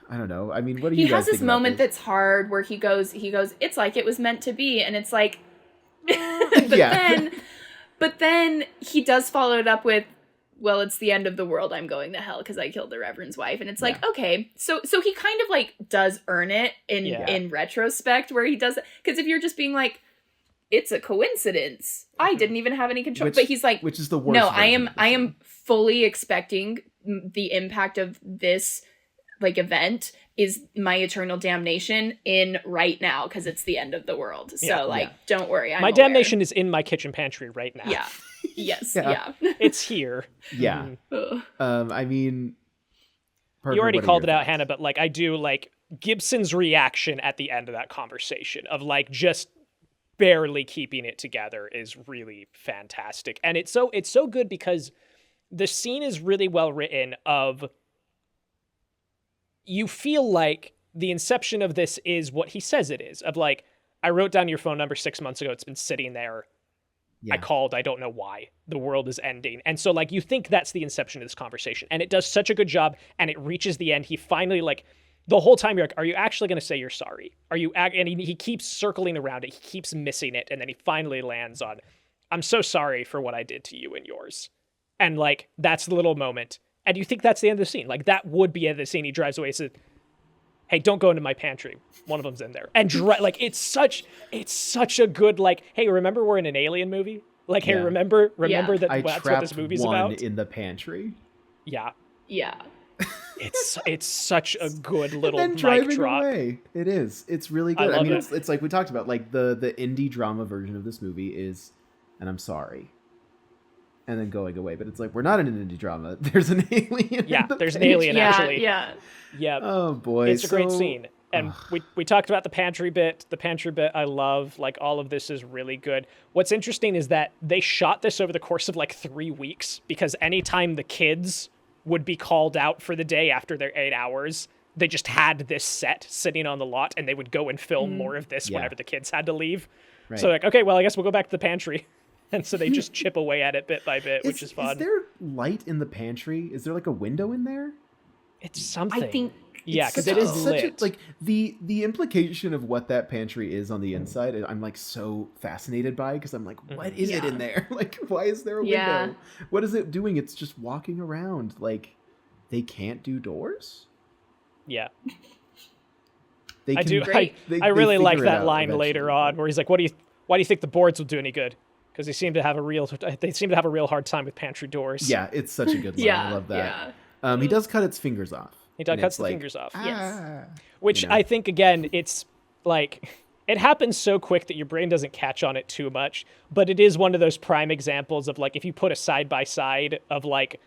[SPEAKER 4] I don't know. I mean, what do you
[SPEAKER 5] He
[SPEAKER 4] guys
[SPEAKER 5] has this
[SPEAKER 4] think about
[SPEAKER 5] moment
[SPEAKER 4] this?
[SPEAKER 5] that's hard where he goes, it's like it was meant to be, and it's like, but then he does follow it up with, well, it's the end of the world. I'm going to hell because I killed the Reverend's wife, and it's like, okay, so he kind of like does earn it in retrospect, where he does it, because if you're just being like, it's a coincidence, I didn't even have any control, but he's like,
[SPEAKER 4] which is the worst.
[SPEAKER 5] no,
[SPEAKER 4] version of the
[SPEAKER 5] I
[SPEAKER 4] scene.
[SPEAKER 5] am fully expecting the impact of this like event is my eternal damnation in right now because it's the end of the world. So don't worry. I'm
[SPEAKER 3] my
[SPEAKER 5] aware.
[SPEAKER 3] damnation is in my kitchen pantry right now.
[SPEAKER 5] Yeah. Yes.
[SPEAKER 4] Yeah.
[SPEAKER 5] Yeah.
[SPEAKER 3] It's here.
[SPEAKER 4] Yeah.
[SPEAKER 5] Ugh.
[SPEAKER 4] I mean, Parker,
[SPEAKER 3] You already
[SPEAKER 4] what are
[SPEAKER 3] called it
[SPEAKER 4] your
[SPEAKER 3] out,
[SPEAKER 4] thoughts?
[SPEAKER 3] Hannah, but like, I do like Gibson's reaction at the end of that conversation of like just barely keeping it together is really fantastic. And it's so good because the scene is really well written. Of you feel like the inception of this is what he says it is, of like, I wrote down your phone number 6 months ago. It's been sitting there.
[SPEAKER 4] Yeah.
[SPEAKER 3] I called. I don't know why. The world is ending. And so like, you think that's the inception of this conversation, and it does such a good job, and it reaches the end. He finally, like, the whole time you're like, are you actually going to say you're sorry? Are you? And he keeps circling around it. He keeps missing it. And then he finally lands on, I'm so sorry for what I did to you and yours. And like, that's the little moment. And you think that's the end of the scene. Like, that would be the end of the scene. He drives away and says, hey, don't go into my pantry. One of them's in there. And like, it's such a good, like, hey, remember we're in an alien movie? Like, hey, remember that
[SPEAKER 4] I
[SPEAKER 3] that's what
[SPEAKER 4] trapped
[SPEAKER 3] this movie's
[SPEAKER 4] one
[SPEAKER 3] about?
[SPEAKER 4] in the pantry.
[SPEAKER 3] Yeah.
[SPEAKER 5] Yeah.
[SPEAKER 3] It's such a good little
[SPEAKER 4] And
[SPEAKER 3] mic
[SPEAKER 4] driving
[SPEAKER 3] drop.
[SPEAKER 4] away. It is. It's really
[SPEAKER 3] I
[SPEAKER 4] good. I,
[SPEAKER 3] love
[SPEAKER 4] mean,
[SPEAKER 3] it.
[SPEAKER 4] it's like we talked about. Like the indie drama version of this movie is, and I'm sorry, and then going away. But it's like, we're not in an indie drama. There's an alien.
[SPEAKER 3] Yeah,
[SPEAKER 4] in the
[SPEAKER 3] there's an
[SPEAKER 4] pantry.
[SPEAKER 3] alien, actually.
[SPEAKER 5] Yeah.
[SPEAKER 3] Yeah.
[SPEAKER 4] Oh boy,
[SPEAKER 3] It's a great
[SPEAKER 4] so-
[SPEAKER 3] scene. And we talked about the pantry bit. The pantry bit I love. Like, all of this is really good. What's interesting is that they shot this over the course of like 3 weeks, because anytime the kids would be called out for the day after their 8 hours, they just had this set sitting on the lot, and they would go and film more of this whenever the kids had to leave.
[SPEAKER 4] Right.
[SPEAKER 3] So like, okay, well, I guess we'll go back to the pantry. And so they just chip away at it bit by bit, which is fun.
[SPEAKER 4] Is there light in the pantry? Is there like a window in there?
[SPEAKER 3] It's something.
[SPEAKER 5] I think.
[SPEAKER 3] Yeah, because it is lit.
[SPEAKER 4] Like the implication of what that pantry is on the inside, I'm like so fascinated by, because I'm like, what is it in there? Like, why is there a window? What is it doing? It's just walking around. Like, they can't do doors?
[SPEAKER 3] Yeah.
[SPEAKER 4] They
[SPEAKER 3] I
[SPEAKER 4] can,
[SPEAKER 3] do. I really like that line later on where he's like, why do you think the boards will do any good? Because they seem to have a real hard time with pantry doors.
[SPEAKER 4] Yeah, it's such a good line. I love that. He does cut its fingers off.
[SPEAKER 3] He cuts the
[SPEAKER 4] like,
[SPEAKER 3] fingers off.
[SPEAKER 5] Yes.
[SPEAKER 3] Which
[SPEAKER 4] you know.
[SPEAKER 3] I think, again, it's like, it happens so quick that your brain doesn't catch on it too much, but it is one of those prime examples of like, if you put a side by side of like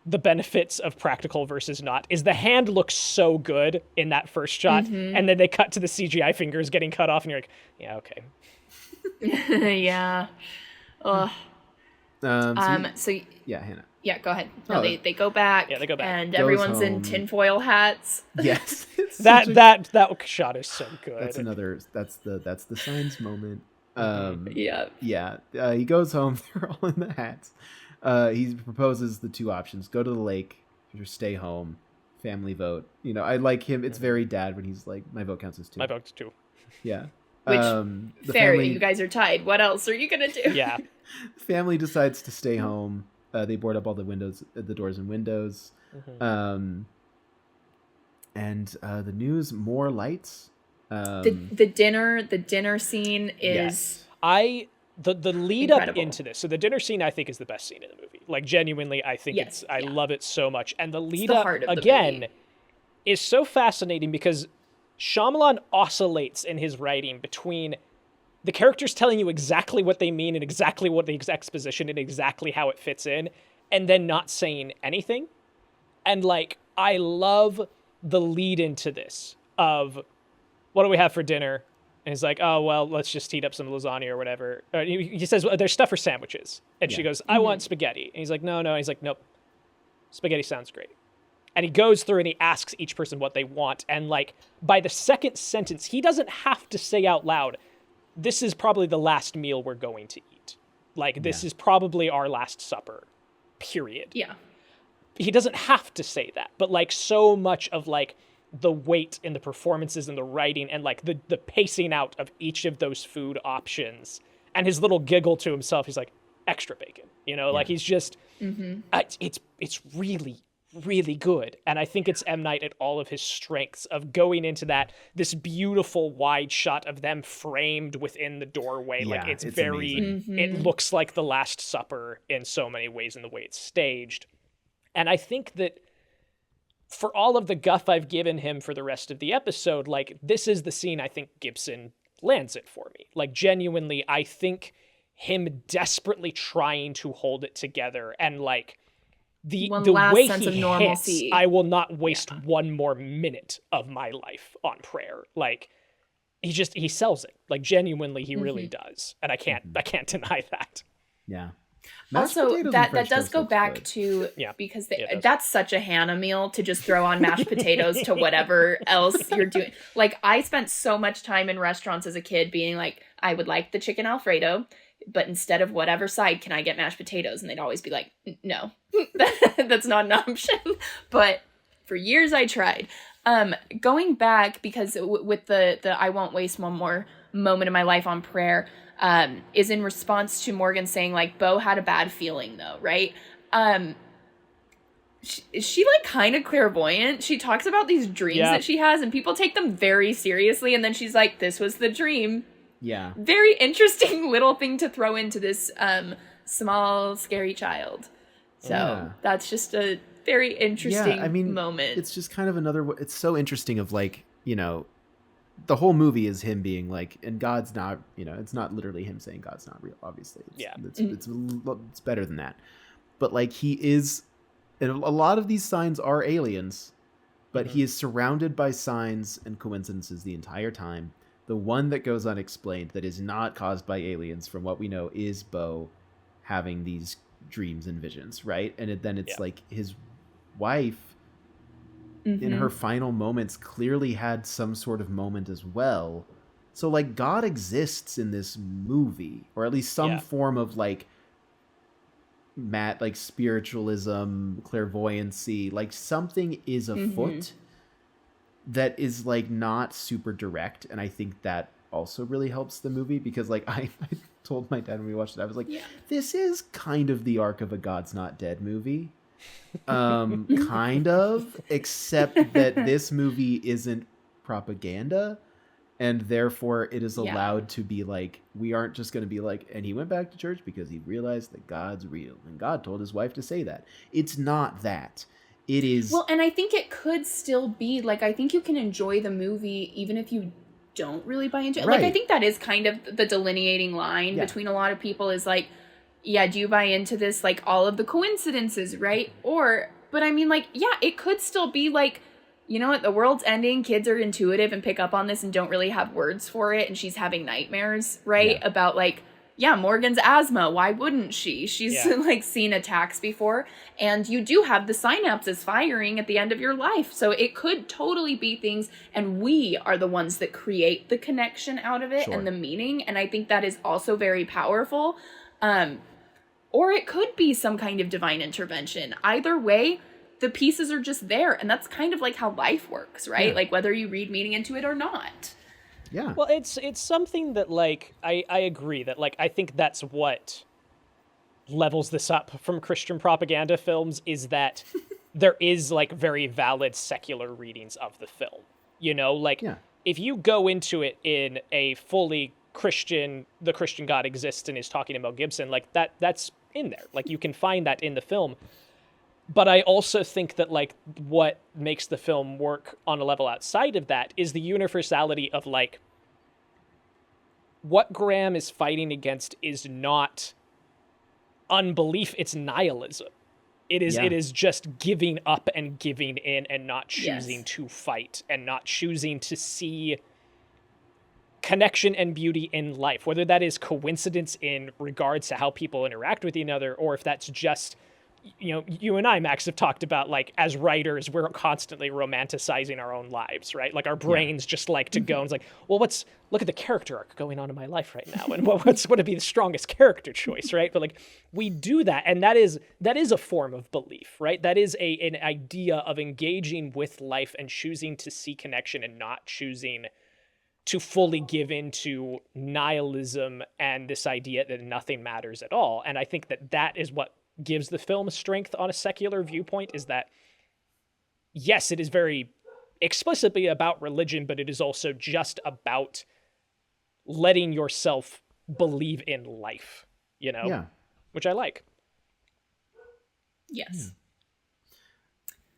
[SPEAKER 3] the benefits of practical versus not, is the hand looks so good in that first shot, and then they cut to the CGI fingers getting cut off, and you're like, yeah, okay.
[SPEAKER 5] Yeah. Ugh.
[SPEAKER 4] So
[SPEAKER 5] So
[SPEAKER 4] yeah, Hannah.
[SPEAKER 5] Yeah, go ahead. No,
[SPEAKER 4] Oh,
[SPEAKER 5] they go back.
[SPEAKER 3] Yeah, they go back.
[SPEAKER 5] And
[SPEAKER 4] Goes
[SPEAKER 5] everyone's in
[SPEAKER 4] home.
[SPEAKER 5] tinfoil hats.
[SPEAKER 4] Yes. It's
[SPEAKER 3] That
[SPEAKER 4] such a-
[SPEAKER 3] that shot is so good.
[SPEAKER 4] that's the Signs moment.
[SPEAKER 5] Yeah.
[SPEAKER 4] Yeah, he goes home. They're all in the hats. He proposes the two options: go to the lake or stay home. Family vote. You know, I like him. It's very dad when he's like, "My vote counts as 2."
[SPEAKER 3] My vote's 2.
[SPEAKER 4] Yeah.
[SPEAKER 5] Which,
[SPEAKER 4] the
[SPEAKER 5] fair,
[SPEAKER 4] family,
[SPEAKER 5] you guys are tied. What else are you gonna do?
[SPEAKER 3] Yeah.
[SPEAKER 4] family decides to stay home. They board up all the doors and windows. And the news, more lights.
[SPEAKER 5] The dinner scene is
[SPEAKER 3] The lead up
[SPEAKER 5] incredible.
[SPEAKER 3] into this. So the dinner scene I think is the best scene in the movie. Like genuinely, I think I love it so much. And the lead
[SPEAKER 5] the
[SPEAKER 3] up
[SPEAKER 5] heart of the
[SPEAKER 3] again
[SPEAKER 5] movie.
[SPEAKER 3] is so fascinating because Shyamalan oscillates in his writing between the characters telling you exactly what they mean and exactly what the exposition and exactly how it fits in, and then not saying anything. And like, I love the lead into this of what do we have for dinner? And he's like, oh, well, let's just heat up some lasagna or whatever. He says, well, there's stuff for sandwiches. And she goes, I want spaghetti. And he's like, no. He's like, nope. Spaghetti sounds great. And he goes through and he asks each person what they want. And like, by the second sentence, he doesn't have to say out loud, this is probably the last meal we're going to eat. Like, this is probably our last supper, period.
[SPEAKER 5] Yeah.
[SPEAKER 3] He doesn't have to say that. But like, so much of like, the weight in the performances and the writing and like the pacing out of each of those food options and his little giggle to himself, he's like, extra bacon, you know, like he's just it's really, really good. And I think it's M. Night at all of his strengths of going into that, this beautiful wide shot of them framed within the doorway.
[SPEAKER 4] Yeah,
[SPEAKER 3] Like it's
[SPEAKER 4] it's
[SPEAKER 3] very
[SPEAKER 4] amazing.
[SPEAKER 3] it looks like the Last Supper in so many ways in the way it's staged. And I think that for all of the guff I've given him for the rest of the episode, like, this is the scene I think Gibson lands it for me. Like, genuinely, I think him desperately trying to hold it together and, like, the
[SPEAKER 5] last
[SPEAKER 3] way
[SPEAKER 5] sense
[SPEAKER 3] he
[SPEAKER 5] of normalcy.
[SPEAKER 3] hits, I will not waste one more minute of my life on prayer. Like, he sells it. Like, genuinely, he really does. And I can't deny that.
[SPEAKER 4] Yeah. Mashed
[SPEAKER 5] Also,
[SPEAKER 4] potatoes and
[SPEAKER 5] that
[SPEAKER 4] French
[SPEAKER 5] does
[SPEAKER 4] toast
[SPEAKER 5] go
[SPEAKER 4] looks
[SPEAKER 5] back
[SPEAKER 4] good.
[SPEAKER 5] to
[SPEAKER 3] Yeah, it does.
[SPEAKER 5] that's such a Hannah meal to just throw on mashed potatoes to whatever else you're doing. Like, I spent so much time in restaurants as a kid being like, I would like the chicken Alfredo, but instead of whatever side, can I get mashed potatoes? And they'd always be like, no, that's not an option. But for years I tried. Going back, because with the I won't waste one more moment of my life on prayer, is in response to Morgan saying, like, Bo had a bad feeling, though, right? She like, kind of clairvoyant. She talks about these dreams that she has, and people take them very seriously, and then she's like, this was the dream.
[SPEAKER 4] Yeah.
[SPEAKER 5] Very interesting little thing to throw into this small, scary child. So that's just a very interesting moment.
[SPEAKER 4] It's just kind of it's so interesting of, like, you know, the whole movie is him being like, and God's not, you know, it's not literally him saying God's not real, obviously. It's better than that. But, like, he is, and a lot of these signs are aliens, but he is surrounded by signs and coincidences the entire time. The one that goes unexplained that is not caused by aliens, from what we know, is Bo having these dreams and visions, right? And then it's like his wife in her final moments clearly had some sort of moment as well. So, like, God exists in this movie, or at least some form of, like, like spiritualism, clairvoyancy, like something is afoot that is, like, not super direct. And I think that also really helps the movie, because, like, I told my dad when we watched it, I was like, this is kind of the arc of a God's Not Dead movie. Kind of, except that this movie isn't propaganda, and therefore it is allowed to be like, we aren't just going to be like, and he went back to church because he realized that God's real and God told his wife to say that. It's not that. It is.
[SPEAKER 5] Well, and I think it could still be, like, I think you can enjoy the movie even if you don't really buy into it.
[SPEAKER 4] Right.
[SPEAKER 5] Like, I think that is kind of the delineating line between a lot of people, is like, yeah, do you buy into this, like, all of the coincidences, right? But I mean, like, yeah, it could still be like, you know what, the world's ending, kids are intuitive and pick up on this and don't really have words for it, and she's having nightmares, right? About, like, Morgan's asthma. Why wouldn't she? She's like seen attacks before, and you do have the synapses firing at the end of your life. So it could totally be things, and we are the ones that create the connection out of it and the meaning. And I think that is also very powerful. Or it could be some kind of divine intervention. Either way, the pieces are just there, and that's kind of like how life works, right? Like whether you read meaning into it or not.
[SPEAKER 4] Yeah.
[SPEAKER 3] Well, it's something that, like, I agree that, like, I think that's what levels this up from Christian propaganda films, is that there is, like, very valid secular readings of the film. You know, like, if you go into it in a fully Christian, the Christian God exists and is talking to Mel Gibson, like, that's in there. Like, you can find that in the film. But I also think that, like, what makes the film work on a level outside of that is the universality of, like, what Graham is fighting against is not unbelief, it's nihilism. It is just giving up and giving in and not choosing to fight and not choosing to see connection and beauty in life, whether that is coincidence in regards to how people interact with each other, or if that's just, you know, you and I, Max, have talked about, like, as writers, we're constantly romanticizing our own lives, right? Like, our brains just like to go and it's like, well, look at the character arc going on in my life right now, and what's going to be the strongest character choice, right? But, like, we do that, and that is a form of belief, right? That is an idea of engaging with life and choosing to see connection and not choosing to fully give into nihilism and this idea that nothing matters at all. And I think that is what gives the film strength on a secular viewpoint, is that, yes, it is very explicitly about religion, but it is also just about letting yourself believe in life, you know?
[SPEAKER 4] Yeah.
[SPEAKER 3] Which I like.
[SPEAKER 5] Yes.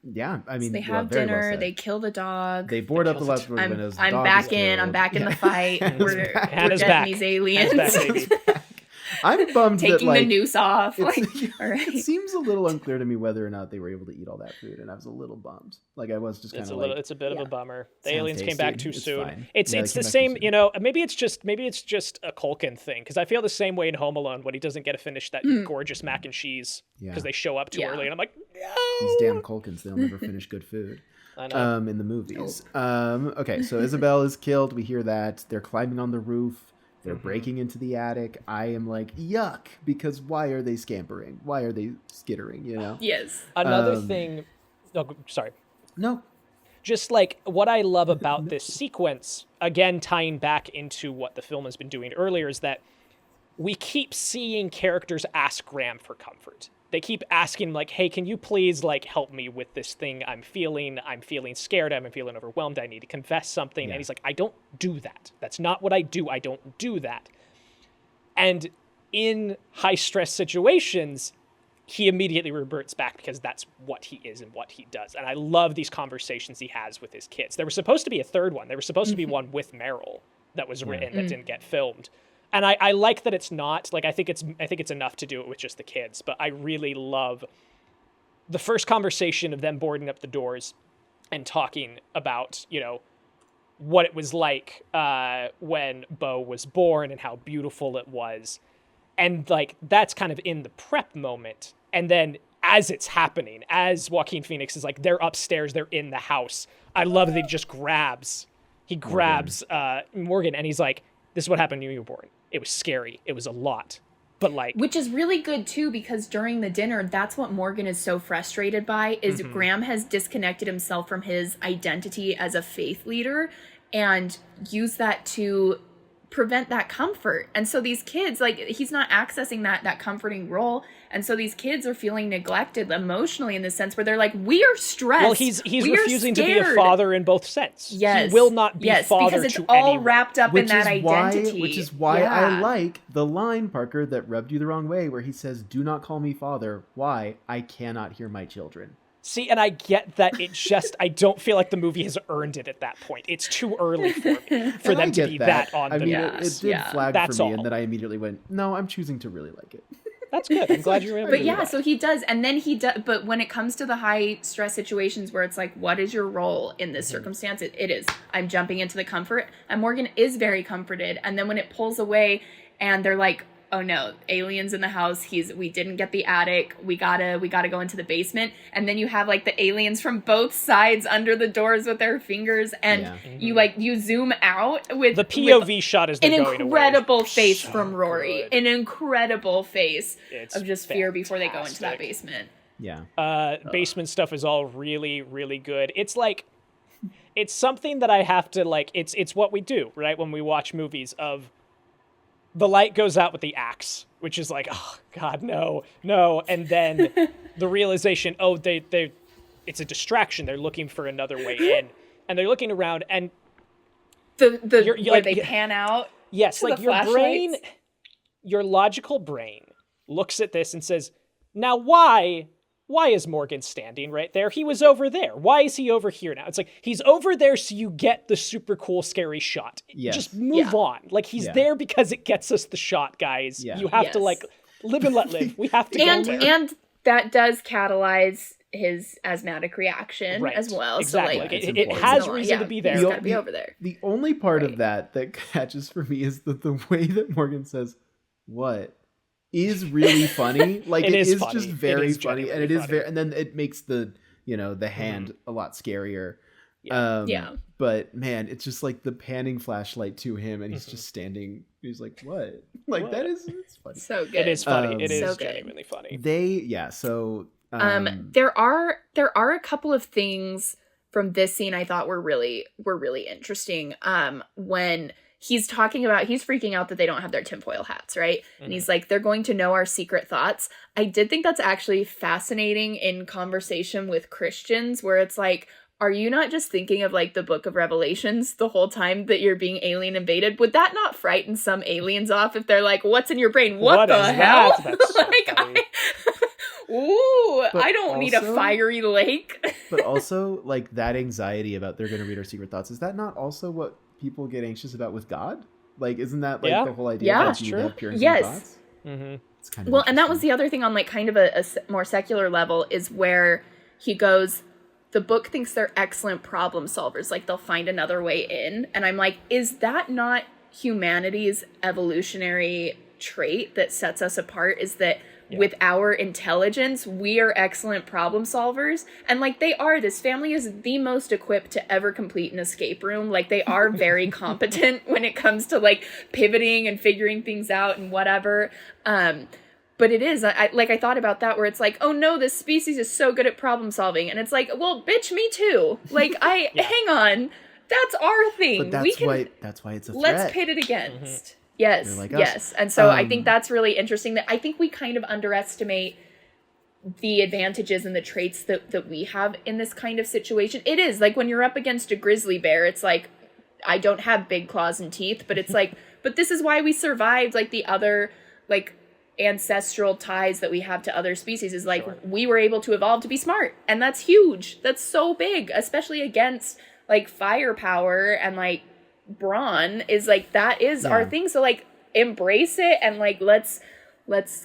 [SPEAKER 4] Yeah, I mean,
[SPEAKER 5] so they have dinner, they kill the dog.
[SPEAKER 4] They board up the left windows.
[SPEAKER 5] I'm back in the fight. We're
[SPEAKER 3] Hannah's
[SPEAKER 5] getting
[SPEAKER 3] back.
[SPEAKER 5] these aliens.
[SPEAKER 4] I'm bummed
[SPEAKER 5] taking
[SPEAKER 4] that, like,
[SPEAKER 5] the noose off. Like, all right.
[SPEAKER 4] It seems a little unclear to me whether or not they were able to eat all that food, and I was a little bummed. Like, I was just kind of like,
[SPEAKER 3] it's a bit of a bummer. The
[SPEAKER 4] sounds
[SPEAKER 3] aliens
[SPEAKER 4] tasty.
[SPEAKER 3] came back too
[SPEAKER 4] It's
[SPEAKER 3] soon.
[SPEAKER 4] fine.
[SPEAKER 3] It's
[SPEAKER 4] Yeah,
[SPEAKER 3] the
[SPEAKER 4] they came back
[SPEAKER 3] same,
[SPEAKER 4] too
[SPEAKER 3] you know. Maybe it's just a Culkin thing, because I feel the same way in Home Alone when he doesn't get to finish that gorgeous mac and cheese because they show up too early, and I'm like, no.
[SPEAKER 4] These damn Culkins, they'll never finish good food.
[SPEAKER 3] I know.
[SPEAKER 4] In the movies. Okay, so Isabel is killed. We hear that. They're climbing on the roof. They're breaking into the attic. I am like, yuck, because why are they scampering? Why are they skittering, you know?
[SPEAKER 5] Yes.
[SPEAKER 3] Another thing... Oh, sorry.
[SPEAKER 4] No.
[SPEAKER 3] Just, like, what I love about this sequence, again, tying back into what the film has been doing earlier, is that we keep seeing characters ask Graham for comfort. They keep asking, like, hey, can you please, like, help me with this thing I'm feeling? I'm feeling scared. I'm feeling overwhelmed. I need to confess something. Yeah. And he's like, I don't do that. That's not what I do. I don't do that. And in high-stress situations, he immediately reverts back because that's what he is and what he does. And I love these conversations he has with his kids. There was supposed to be a third one. There was supposed to be one with Meryl that was written that didn't get filmed. And I like that it's not, like, I think it's enough to do it with just the kids, but I really love the first conversation of them boarding up the doors and talking about, you know, what it was like when Beau was born and how beautiful it was. And, like, that's kind of in the prep moment. And then as it's happening, as Joaquin Phoenix is like, they're upstairs, they're in the house, I love that he grabs Morgan, and he's like, this is what happened when you were born. It was scary. It was a lot. But, like...
[SPEAKER 5] Which is really good, too, because during the dinner, that's what Morgan is so frustrated by, is Graham has disconnected himself from his identity as a faith leader and used that to prevent that comfort. And so these kids, like, he's not accessing that comforting role. And so these kids are feeling neglected emotionally in the sense where they're like, we are stressed.
[SPEAKER 3] Well, he's refusing to be a father in both sense.
[SPEAKER 5] Yes.
[SPEAKER 3] He will not be father
[SPEAKER 5] because it's
[SPEAKER 3] to
[SPEAKER 5] all
[SPEAKER 3] anyone.
[SPEAKER 5] wrapped up in that identity.
[SPEAKER 4] Which is why I like the line, Parker, that rubbed you the wrong way, where he says, do not call me father. Why? I cannot hear my children.
[SPEAKER 3] See, and I get that. It just, I don't feel like the movie has earned it at that point. It's too early for me, for them to be that on the
[SPEAKER 4] nose. It did flag for me, and then I immediately went, no, I'm choosing to really like it.
[SPEAKER 3] That's good. I'm glad you're able to do that.
[SPEAKER 5] So he does, and then he does, but when it comes to the high stress situations where it's like, what is your role in this circumstance? It is, I'm jumping into the comfort, and Morgan is very comforted, and then when it pulls away, and they're like, oh no, aliens in the house. We didn't get the attic. We gotta go into the basement. And then you have like the aliens from both sides under the doors with their fingers, and you zoom out with
[SPEAKER 3] the POV shot as they're
[SPEAKER 5] an
[SPEAKER 3] going
[SPEAKER 5] incredible
[SPEAKER 3] away.
[SPEAKER 5] face
[SPEAKER 3] So
[SPEAKER 5] from Rory,
[SPEAKER 3] good.
[SPEAKER 5] an incredible face
[SPEAKER 3] It's
[SPEAKER 5] of just fear before they go into that
[SPEAKER 3] fantastic.
[SPEAKER 5] basement.
[SPEAKER 4] Yeah.
[SPEAKER 3] Basement stuff is all really, really good. It's like, it's something that I have to like. It's what we do, right? When we watch movies of the light goes out with the axe, which is like, oh God, no, and then the realization, oh, they it's a distraction. They're looking for another way in, and they're looking around, and
[SPEAKER 5] Where they pan out.
[SPEAKER 3] yes,
[SPEAKER 5] to
[SPEAKER 3] like
[SPEAKER 5] the
[SPEAKER 3] your brain,
[SPEAKER 5] flashlights.
[SPEAKER 3] your logical brain looks at this and says, now why is Morgan standing right there? He was over there. Why is he over here now? It's like, he's over there so you get the super cool, scary shot.
[SPEAKER 4] Yes.
[SPEAKER 3] Just move on. Like, he's there because it gets us the shot, guys.
[SPEAKER 4] Yeah.
[SPEAKER 3] You have to, like, live and let live. We have to go there.
[SPEAKER 5] And that does catalyze his asthmatic reaction
[SPEAKER 3] Right.
[SPEAKER 5] as well.
[SPEAKER 3] Exactly.
[SPEAKER 5] So, like,
[SPEAKER 3] It
[SPEAKER 4] important.
[SPEAKER 3] has
[SPEAKER 5] no,
[SPEAKER 3] reason to be there.
[SPEAKER 5] He's got to be over there.
[SPEAKER 4] The only part of
[SPEAKER 5] Right.
[SPEAKER 4] that catches for me is that the way that Morgan says, what, is really funny. Like,
[SPEAKER 3] It
[SPEAKER 4] it
[SPEAKER 3] is
[SPEAKER 4] is
[SPEAKER 3] funny.
[SPEAKER 4] just
[SPEAKER 3] It
[SPEAKER 4] very
[SPEAKER 3] is
[SPEAKER 4] funny. And it
[SPEAKER 3] genuinely
[SPEAKER 4] is
[SPEAKER 3] funny.
[SPEAKER 4] very, and then it makes the hand a lot scarier.
[SPEAKER 5] Yeah.
[SPEAKER 4] But man, it's just like the panning flashlight to him, and he's just standing. He's like, "What?" Like
[SPEAKER 3] What?
[SPEAKER 4] it's funny.
[SPEAKER 5] So good.
[SPEAKER 3] It is funny. It is
[SPEAKER 5] So good.
[SPEAKER 3] genuinely funny.
[SPEAKER 4] So
[SPEAKER 5] There are a couple of things from this scene I thought were really interesting. When he's freaking out that they don't have their tinfoil hats, right? And he's like, they're going to know our secret thoughts. I did think that's actually fascinating in conversation with Christians, where it's like, are you not just thinking of like the book of Revelations the whole time that you're being alien invaded? Would that not frighten some aliens off if they're like, what's in your brain? What the
[SPEAKER 3] is
[SPEAKER 5] hell?
[SPEAKER 3] that? That's so
[SPEAKER 5] Like,
[SPEAKER 3] funny.
[SPEAKER 4] But
[SPEAKER 5] I don't need a
[SPEAKER 4] also-
[SPEAKER 5] fiery lake.
[SPEAKER 4] but also like that anxiety about they're going to read our secret thoughts. Is that not also what people get anxious about with God? Like, isn't that like
[SPEAKER 3] Yeah.
[SPEAKER 4] the whole idea?
[SPEAKER 5] Yeah,
[SPEAKER 4] that
[SPEAKER 3] that's
[SPEAKER 4] you need
[SPEAKER 3] true.
[SPEAKER 4] to have pure and
[SPEAKER 5] Yes.
[SPEAKER 4] clean thoughts?
[SPEAKER 3] Mm-hmm.
[SPEAKER 4] It's kind of
[SPEAKER 5] Well, and that was
[SPEAKER 4] interesting.
[SPEAKER 5] the other thing on like kind of a more secular level is where he goes, the book thinks they're excellent problem solvers. Like they'll find another way in. And I'm like, is that not humanity's evolutionary trait that sets us apart? Is that with our intelligence, we are excellent problem solvers. And like they are, this family is the most equipped to ever complete an escape room. Like they are very competent when it comes to like pivoting and figuring things out and whatever. But it is, I thought about that where it's like, oh no, this species is so good at problem solving. And it's like, well, bitch, me too. Like, hang on, that's our thing.
[SPEAKER 4] But that's why it's a threat.
[SPEAKER 5] Let's pit it against. Yes,
[SPEAKER 4] They're like us.
[SPEAKER 5] yes. And so I think that's really interesting that I think we kind of underestimate the advantages and the traits that we have in this kind of situation. It is like when you're up against a grizzly bear, it's like, I don't have big claws and teeth, but it's like, but this is why we survived like the other, like, ancestral ties that we have to other species is like we were able to evolve to be smart, and that's huge. That's so big, especially against like firepower and like brawn is like that is our thing. So like embrace it and like let's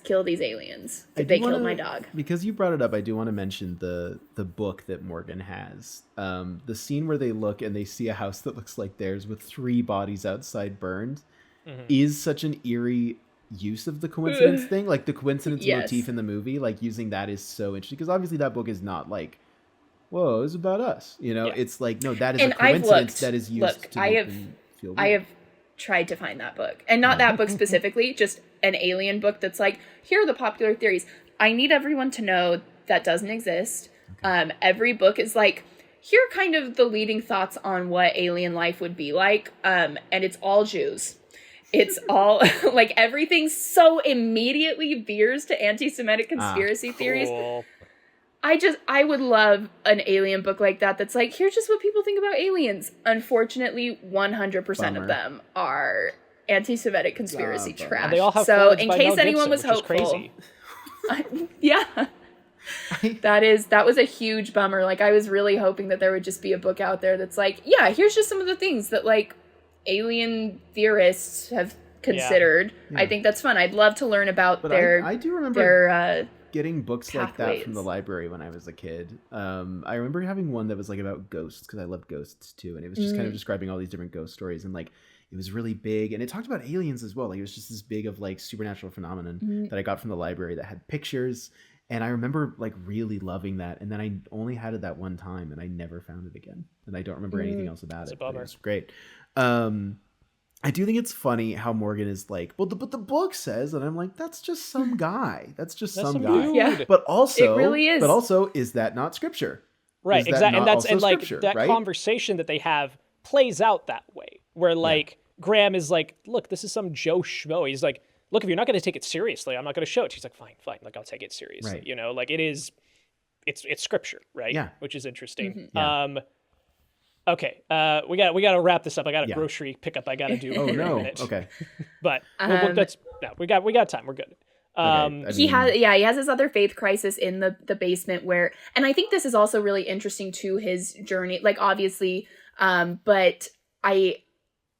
[SPEAKER 5] kill these aliens. They killed my dog.
[SPEAKER 4] Because you brought it up, I do want to mention the book that Morgan has. The scene where they look and they see a house that looks like theirs with 3 bodies outside burned is such an eerie use of the coincidence thing. Like the coincidence motif in the movie, like using that is so interesting because obviously that book is not like, whoa, it's about us, it's like, no, that is
[SPEAKER 5] And
[SPEAKER 4] a coincidence
[SPEAKER 5] I've looked,
[SPEAKER 4] that is used to make them feel
[SPEAKER 5] I
[SPEAKER 4] weird.
[SPEAKER 5] have tried to find that book, and not that book specifically, just an alien book that's like, here are the popular theories. I need everyone to know that doesn't exist. Every book is like, here are kind of the leading thoughts on what alien life would be like, and it's all Jews. It's all like everything so immediately veers to anti-Semitic conspiracy theories.
[SPEAKER 3] Cool.
[SPEAKER 5] I would love an alien book like that that's like, here's just what people think about aliens. Unfortunately, 100%
[SPEAKER 4] Bummer.
[SPEAKER 5] of them are anti-Semitic conspirasi
[SPEAKER 4] bummer.
[SPEAKER 5] trash.
[SPEAKER 3] And they all have
[SPEAKER 5] so
[SPEAKER 3] forwards
[SPEAKER 5] in
[SPEAKER 3] by
[SPEAKER 5] case
[SPEAKER 3] Mel
[SPEAKER 5] anyone
[SPEAKER 3] Gibson,
[SPEAKER 5] was
[SPEAKER 3] which is
[SPEAKER 5] hopeful.
[SPEAKER 3] crazy.
[SPEAKER 5] Yeah. That was a huge bummer. Like I was really hoping that there would just be a book out there that's like, yeah, here's just some of the things that like alien theorists have considered.
[SPEAKER 4] Yeah.
[SPEAKER 5] I think that's fun. I'd love to learn about
[SPEAKER 4] But
[SPEAKER 5] their
[SPEAKER 4] I do remember
[SPEAKER 5] their
[SPEAKER 4] getting books like that from
[SPEAKER 5] pathways.
[SPEAKER 4] the library when I was a kid. I remember having one that was like about ghosts because I loved ghosts too, and it was just kind of describing all these different ghost stories. And like it was really big, and it talked about aliens as well. Like it was just this big of like supernatural phenomenon that I got from the library that had pictures, and I remember like really loving that. And then I only had it that one time, and I never found it again, and I don't remember anything else about it. But it was great. I do think it's funny how Morgan is like, well, but the book says, and I'm like, that's just some guy. That's just some guy.
[SPEAKER 5] Yeah.
[SPEAKER 4] But also,
[SPEAKER 5] it really is.
[SPEAKER 4] But also, is that not scripture?
[SPEAKER 3] Right, exactly. And that's, and like
[SPEAKER 4] scripture,
[SPEAKER 3] that
[SPEAKER 4] right?
[SPEAKER 3] conversation that they have plays out that way, where like Graham is like, look, this is some Joe Schmo. He's like, look, if you're not going to take it seriously, I'm not going to show it. She's like, fine, like I'll take it seriously.
[SPEAKER 4] Right.
[SPEAKER 3] You know, like it's scripture, right?
[SPEAKER 4] Yeah.
[SPEAKER 3] Which is interesting.
[SPEAKER 4] Yeah.
[SPEAKER 3] Okay, we got to wrap this up. I got a grocery pickup I got to do.
[SPEAKER 4] Oh
[SPEAKER 3] here in a
[SPEAKER 4] no.
[SPEAKER 3] minute.
[SPEAKER 4] Okay.
[SPEAKER 3] But we got time. We're good.
[SPEAKER 5] He has his other faith crisis in the basement where, and I think this is also really interesting to his journey, like obviously, but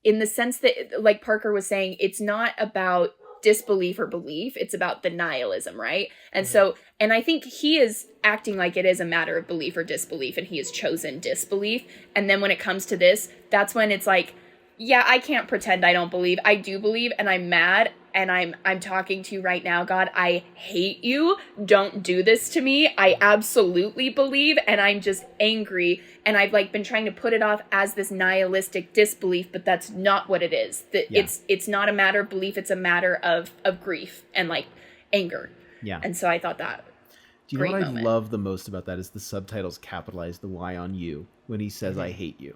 [SPEAKER 5] in the sense that, like Parker was saying, it's not about disbelief or belief, it's about the nihilism, right? And so, and I think he is acting like it is a matter of belief or disbelief, and he has chosen disbelief. And then when it comes to this, that's when it's like, yeah, I can't pretend I don't believe. I do believe, and I'm mad, and I'm talking to you right now, God. I hate you. Don't do this to me. I absolutely believe, and I'm just angry. And I've like been trying to put it off as this nihilistic disbelief, but that's not what it is. It's not a matter of belief. It's a matter of grief and like anger.
[SPEAKER 4] Yeah.
[SPEAKER 5] And so I thought that.
[SPEAKER 4] Do you know what I love the most about that is the subtitles capitalize the Y on you when he says "I hate you."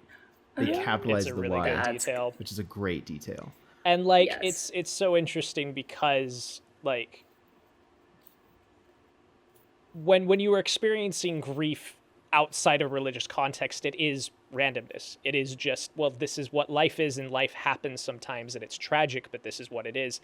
[SPEAKER 4] They capitalize
[SPEAKER 3] it's a
[SPEAKER 4] the
[SPEAKER 3] really
[SPEAKER 4] Y,
[SPEAKER 3] good detail,
[SPEAKER 4] which is a great detail.
[SPEAKER 3] And like it's so interesting because like when you are experiencing grief outside of religious context, it is randomness. It is just, well, this is what life is, and life happens sometimes, and it's tragic, but this is what it is.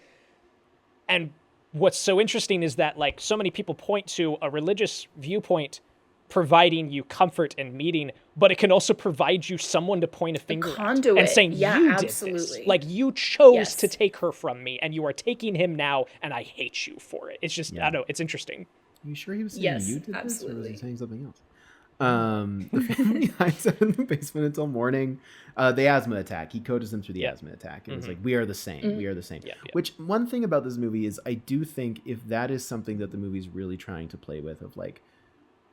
[SPEAKER 3] And what's so interesting is that like so many people point to a religious viewpoint providing you comfort and meaning, but it can also provide you someone to point a finger at and saying, you did this. Like, you chose to take her from me, and you are taking him now, and I hate you for it. It's just, I don't know, it's interesting.
[SPEAKER 4] Are you sure he was saying you did this, or was he saying something else?
[SPEAKER 3] Mm-hmm.
[SPEAKER 4] The family hides out in the basement until morning. The asthma attack. He coaches them through the asthma attack. And it's like, we are the same. We are the same. Which, one thing about this movie is I do think if that is something that the movie's really trying to play with, of like,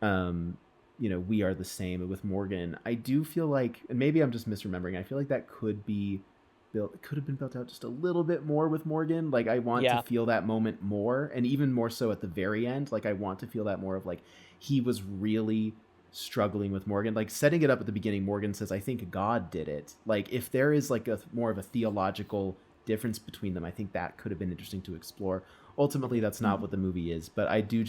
[SPEAKER 4] you know, we are the same. And with Morgan, I do feel like, and maybe I'm just misremembering, I feel like that could have been built out just a little bit more with Morgan. Like, I want to feel that moment more, and even more so at the very end. Like, I want to feel that more of like, he was really struggling with Morgan, like setting it up at the beginning. Morgan says, I think God did it. Like, if there is like a more of a theological difference between them, I think that could have been interesting to explore. Ultimately, that's not what the movie is, but I do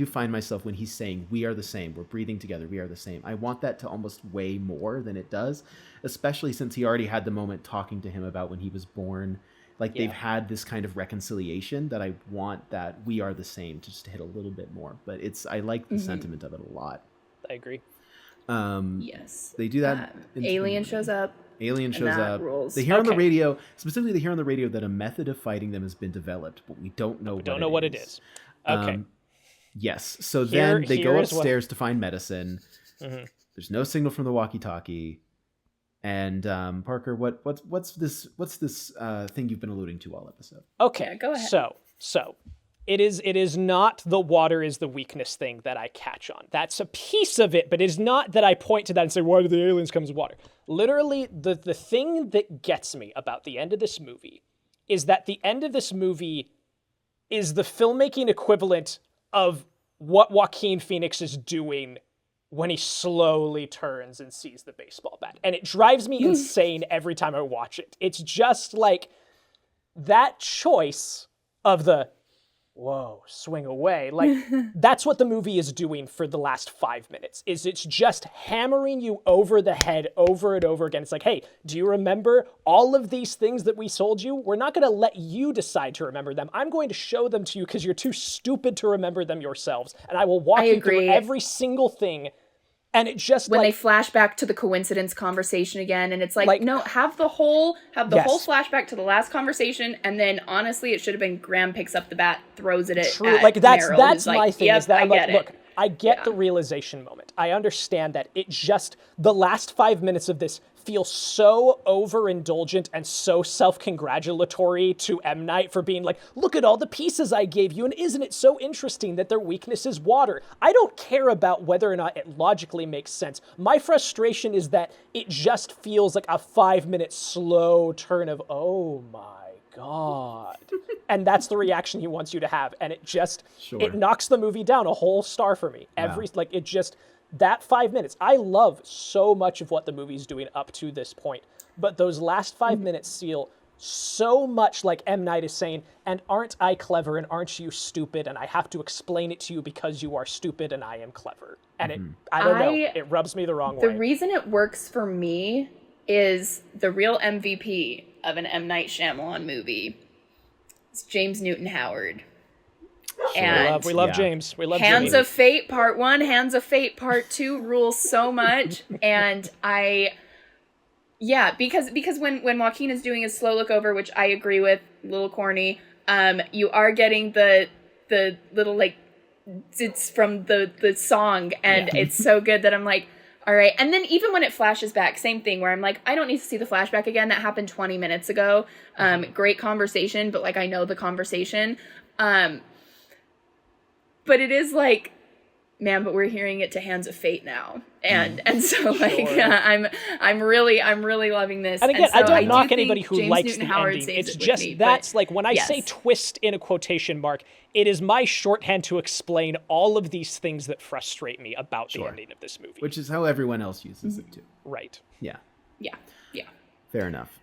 [SPEAKER 4] find myself when he's saying, we are the same, we're breathing together, we are the same, I want that to almost weigh more than it does, especially since he already had the moment talking to him about when he was born. Like, they've had this kind of reconciliation that I want that we are the same to just hit a little bit more. But I like the sentiment of it a lot.
[SPEAKER 3] I agree.
[SPEAKER 5] Yes.
[SPEAKER 4] They do that.
[SPEAKER 5] Alien shows up. Rules.
[SPEAKER 4] They hear on the radio, specifically they hear on the radio that a method of fighting them has been developed, but we don't know what it is.
[SPEAKER 3] Okay.
[SPEAKER 4] Yes. So then they go upstairs to find medicine. Mm-hmm. There's no signal from the walkie-talkie. And Parker, what's this thing you've been alluding to all episode?
[SPEAKER 3] Okay.
[SPEAKER 5] Yeah, go ahead.
[SPEAKER 3] So it is not the water is the weakness thing that I catch on. That's a piece of it, but it is not that I point to that and say, why do the aliens come as water? Literally, the thing that gets me about the end of this movie is that the end of this movie is the filmmaking equivalent of what Joaquin Phoenix is doing when he slowly turns and sees the baseball bat. And it drives me insane every time I watch it. It's just like that choice of the whoa, swing away. Like, that's what the movie is doing for the last 5 minutes, is it's just hammering you over the head over and over again. It's like, hey, do you remember all of these things that we sold you? We're not going to let you decide to remember them. I'm going to show them to you because you're too stupid to remember them yourselves. And I will walk you through every single thing. And it just
[SPEAKER 5] when they flash back to the coincidence conversation again, and it's like no, have the whole flashback to the last conversation, and then honestly, it should have been Graham picks up the bat, throws it at
[SPEAKER 3] True. Like that's
[SPEAKER 5] Meryl,
[SPEAKER 3] my thing. Is that I'm like, look, I get
[SPEAKER 5] Yeah.
[SPEAKER 3] the realization moment. I understand that. It just the last 5 minutes of this feel so overindulgent and so self-congratulatory to M. Night for being like, look at all the pieces I gave you, and isn't it so interesting that their weakness is water? I don't care about whether or not it logically makes sense. My frustration is that it just feels like a 5-minute slow turn of, oh my God. And that's the reaction he wants you to have. And it just, it knocks the movie down a whole star for me. That 5 minutes, I love so much of what the movie's doing up to this point, but those last 5 minutes feel so much like M. Night is saying, and aren't I clever, and aren't you stupid, and I have to explain it to you because you are stupid and I am clever. And I don't know, it rubs me the wrong way.
[SPEAKER 5] The reason it works for me is the real MVP of an M. Night Shyamalan movie is James Newton Howard. And
[SPEAKER 3] we love James. We love
[SPEAKER 5] Hands
[SPEAKER 3] James.
[SPEAKER 5] of Fate Part 1, Hands of Fate Part 2 rules so much. And because when Joaquin is doing his slow look over, which I agree with, a little corny, you are getting the little like it's from the song, and it's so good that I'm like, all right. And then even when it flashes back, same thing where I'm like, I don't need to see the flashback again. That happened 20 minutes ago. Great conversation, but like I know the conversation. But it is like, man, but we're hearing it to Hands of Fate now. And so like I'm really loving this.
[SPEAKER 3] And again,
[SPEAKER 5] so
[SPEAKER 3] I don't knock anybody who
[SPEAKER 5] James
[SPEAKER 3] likes
[SPEAKER 5] Newton
[SPEAKER 3] the
[SPEAKER 5] Howard
[SPEAKER 3] ending.
[SPEAKER 5] saves
[SPEAKER 3] It's
[SPEAKER 5] it with
[SPEAKER 3] just
[SPEAKER 5] me,
[SPEAKER 3] that's
[SPEAKER 5] but
[SPEAKER 3] like when I say twist in a quotation mark, it is my shorthand to explain all of these things that frustrate me about the ending of this movie.
[SPEAKER 4] Which is how everyone else uses it too.
[SPEAKER 3] Right.
[SPEAKER 4] Yeah.
[SPEAKER 5] Yeah.
[SPEAKER 4] Fair enough.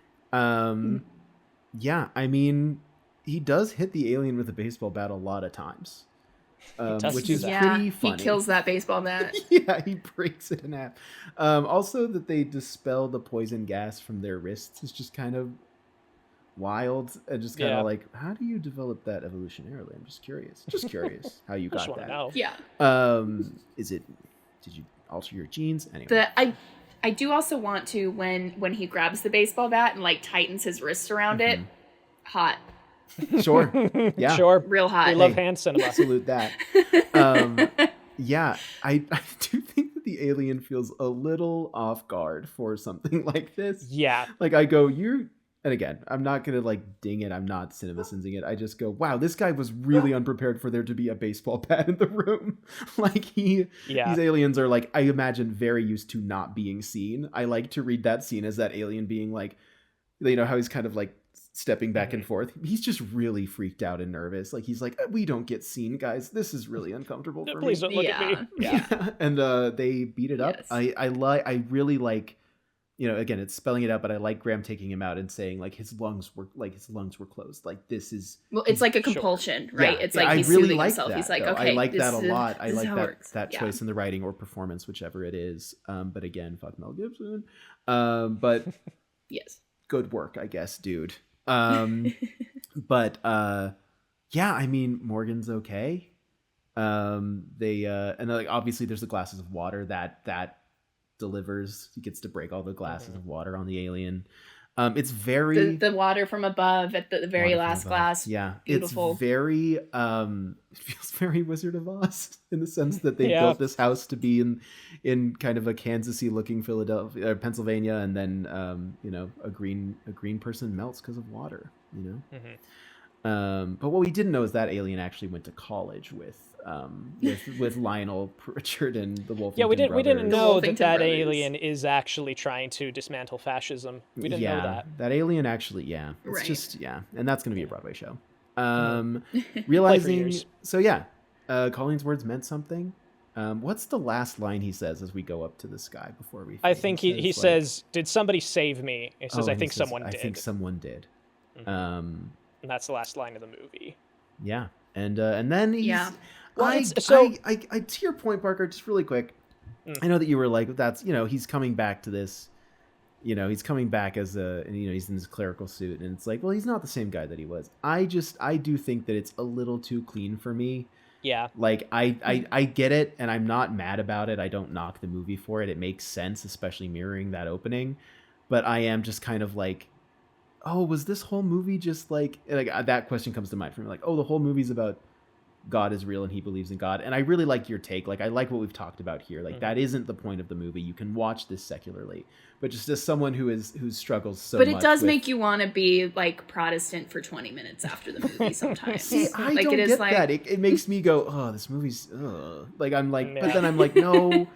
[SPEAKER 4] Yeah, I mean, he does hit the alien with a baseball bat a lot of times. Which is pretty funny.
[SPEAKER 5] He kills that baseball bat.
[SPEAKER 4] Yeah, he breaks it in half. Also, that they dispel the poison gas from their wrists is just kind of wild. And just kind of like, how do you develop that evolutionarily? I'm just curious. How you got that.
[SPEAKER 3] Know.
[SPEAKER 5] Yeah.
[SPEAKER 4] Did you alter your genes? Anyway.
[SPEAKER 5] I do also want to, when he grabs the baseball bat and like tightens his wrist around it, hot.
[SPEAKER 4] Sure. Yeah.
[SPEAKER 3] Sure.
[SPEAKER 5] Real hot.
[SPEAKER 3] We love hand cinema.
[SPEAKER 4] Salute that. Yeah, I do think that the alien feels a little off guard for something like this.
[SPEAKER 3] Yeah.
[SPEAKER 4] Like I go, and again, I'm not going to like ding it. I'm not cinema sensing it. I just go, wow, this guy was really unprepared for there to be a baseball bat in the room. Like these aliens are like, I imagine, very used to not being seen. I like to read that scene as that alien being like, you know, how he's kind of like stepping back and forth. He's just really freaked out and nervous. Like he's like, we don't get seen, guys. This is really uncomfortable for me.
[SPEAKER 3] Please don't look at me.
[SPEAKER 4] Yeah. And they beat it up. I really like, you know, again, it's spelling it out, but I like Graham taking him out and saying like his lungs were closed. Like this is,
[SPEAKER 5] well, it's like a compulsion, right?
[SPEAKER 4] Yeah.
[SPEAKER 5] It's like he's
[SPEAKER 4] really
[SPEAKER 5] soothing
[SPEAKER 4] like
[SPEAKER 5] himself.
[SPEAKER 4] That,
[SPEAKER 5] he's like,
[SPEAKER 4] though.
[SPEAKER 5] okay,
[SPEAKER 4] I like that a lot. I like that
[SPEAKER 5] Yeah.
[SPEAKER 4] choice in the writing or performance, whichever it is. But again, fuck Mel Gibson. But
[SPEAKER 5] yes,
[SPEAKER 4] good work, I guess, dude. But yeah, I mean, Morgan's okay. They and like obviously there's the glasses of water that delivers. He gets to break all the glasses of water on the alien. It's very
[SPEAKER 5] the water from above at the very last glass.
[SPEAKER 4] Yeah,
[SPEAKER 5] beautiful.
[SPEAKER 4] It's very it feels very Wizard of Oz in the sense that they built this house to be in kind of a Kansas-y looking Philadelphia or Pennsylvania, and then you know, a green person melts because of water. You know, but what we didn't know is that alien actually went to college with Lionel Pritchard and the Wolfington
[SPEAKER 3] we
[SPEAKER 4] brothers.
[SPEAKER 3] didn't know that
[SPEAKER 5] brothers.
[SPEAKER 3] alien is actually trying to dismantle fascism. We didn't know that.
[SPEAKER 4] That alien actually, it's
[SPEAKER 5] right.
[SPEAKER 4] just, and that's going to be a Broadway show. Realizing, Colleen's words meant something. What's the last line he says as we go up to the sky before we?
[SPEAKER 3] I think he says, "Did somebody save me?" He says, "I think someone did."
[SPEAKER 4] I think someone did.
[SPEAKER 3] And that's the last line of the movie.
[SPEAKER 4] Yeah, and then he's.
[SPEAKER 5] Yeah.
[SPEAKER 4] Well, I to your point, Parker, just really quick. I know that you were like, that's, you know, he's coming back to this. You know, he's coming back as he's in his clerical suit, and it's like, well, he's not the same guy that he was. I do think that it's a little too clean for me.
[SPEAKER 3] Yeah.
[SPEAKER 4] Like I get it, and I'm not mad about it. I don't knock the movie for it. It makes sense, especially mirroring that opening. But I am just kind of like, oh, was this whole movie just like that question comes to mind for me? Like, oh, the whole movie's about God is real and he believes in God. And I really like your take. Like, I like what we've talked about here. Like, that isn't the point of the movie. You can watch this secularly. But just as someone who struggles so much.
[SPEAKER 5] But it does make you want to be like Protestant for 20 minutes after the movie sometimes.
[SPEAKER 4] See, I
[SPEAKER 5] like,
[SPEAKER 4] don't
[SPEAKER 5] it is
[SPEAKER 4] get
[SPEAKER 5] like...
[SPEAKER 4] that. It makes me go, oh, this movie's, like, I'm like, but then I'm like, no,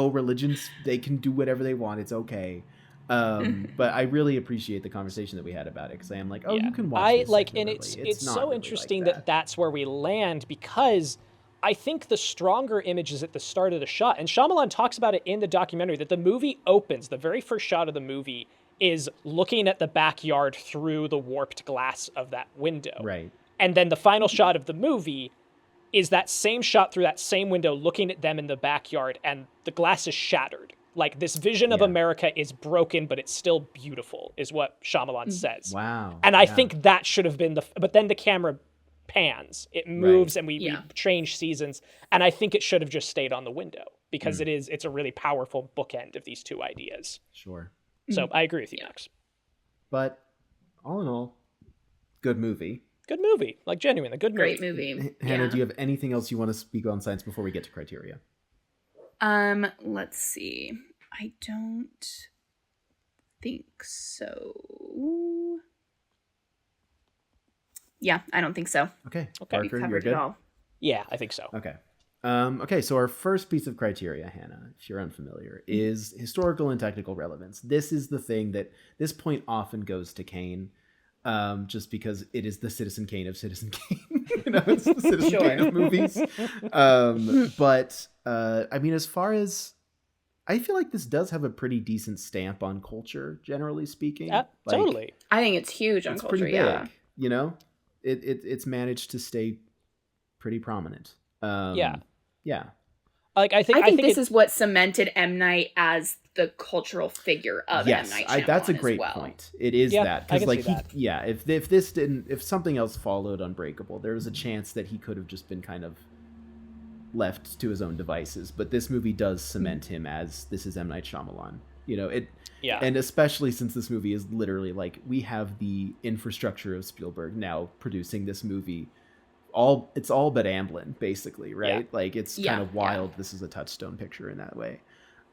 [SPEAKER 4] religions, they can do whatever they want. It's okay. But I really appreciate the conversation that we had about it, because I am like, you can watch this
[SPEAKER 3] like,
[SPEAKER 4] secularly.
[SPEAKER 3] and it's
[SPEAKER 4] not
[SPEAKER 3] so
[SPEAKER 4] really
[SPEAKER 3] interesting
[SPEAKER 4] like
[SPEAKER 3] that that's where we land, because I think the stronger image is at the start of the shot, and Shyamalan talks about it in the documentary, that the movie opens, the very first shot of the movie is looking at the backyard through the warped glass of that window.
[SPEAKER 4] Right.
[SPEAKER 3] And then the final shot of the movie is that same shot through that same window, looking at them in the backyard, and the glass is shattered. Like, this vision of America is broken, but it's still beautiful, is what Shyamalan says.
[SPEAKER 4] Wow.
[SPEAKER 3] And I think that should have been but then the camera pans, it moves, and we change seasons. And I think it should have just stayed on the window, because it's a really powerful bookend of these two ideas.
[SPEAKER 4] Sure.
[SPEAKER 3] So I agree with you, Max.
[SPEAKER 4] But all in all, good movie.
[SPEAKER 3] Good movie. Like, genuinely, good movie.
[SPEAKER 5] Great movie.
[SPEAKER 4] Hannah, do you have anything else you want to speak on science before we get to criteria?
[SPEAKER 5] Let's see. I don't think so. Yeah, I don't think so.
[SPEAKER 4] Okay.
[SPEAKER 5] We've covered it all.
[SPEAKER 3] Yeah, I think so.
[SPEAKER 4] Okay. Okay, so our first piece of criteria, Hannah, if you're unfamiliar, is historical and technical relevance. This is the thing that this point often goes to Kane, just because it is the Citizen Kane of Citizen Kane. It's the Citizen Kane of movies. But I mean, as far as, I feel like this does have a pretty decent stamp on culture, generally speaking.
[SPEAKER 3] Totally.
[SPEAKER 5] I think it's huge on culture.
[SPEAKER 4] Pretty big, it's managed to stay pretty prominent. Yeah.
[SPEAKER 3] Like, I think
[SPEAKER 5] this is what cemented M. Night as the cultural figure of M. Night Shyamalan.
[SPEAKER 4] That's a great point. It is that, because like if something else followed Unbreakable, there was a chance that he could have just been kind of left to his own devices. But this movie does cement him as, this is M. Night Shyamalan. And especially since this movie is literally like, we have the infrastructure of Spielberg now producing this movie. It's all but Amblin, basically, right?
[SPEAKER 3] Yeah.
[SPEAKER 4] Like, it's kind of wild. Yeah. This is a touchstone picture in that way.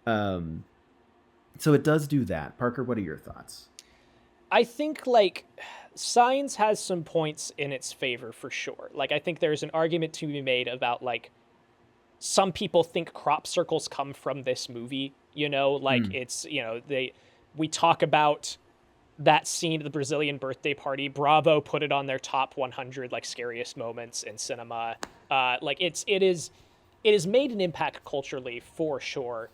[SPEAKER 4] So it does do that. Parker, what are your thoughts?
[SPEAKER 3] I think, like, Signs has some points in its favor, for sure. Like, I think there's an argument to be made about, like, some people think crop circles come from this movie, it's, we talk about that scene at the Brazilian birthday party. Bravo put it on their top 100, like, scariest moments in cinema. It has made an impact culturally, for sure.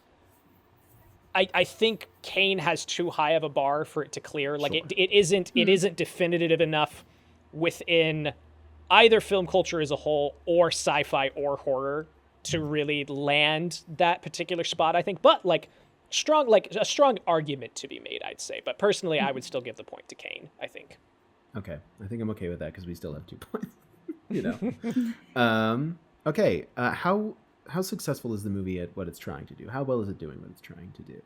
[SPEAKER 3] I think Kane has too high of a bar for it to clear. Like, sure. It isn't definitive enough within either film culture as a whole, or sci-fi or horror, to really land that particular spot, I think. But a strong argument to be made, I'd say. But personally, I would still give the point to Kane, I think.
[SPEAKER 4] Okay. I think I'm okay with that, because we still have 2 points. Okay. How successful is the movie at what it's trying to do? How well is it doing what it's trying to do?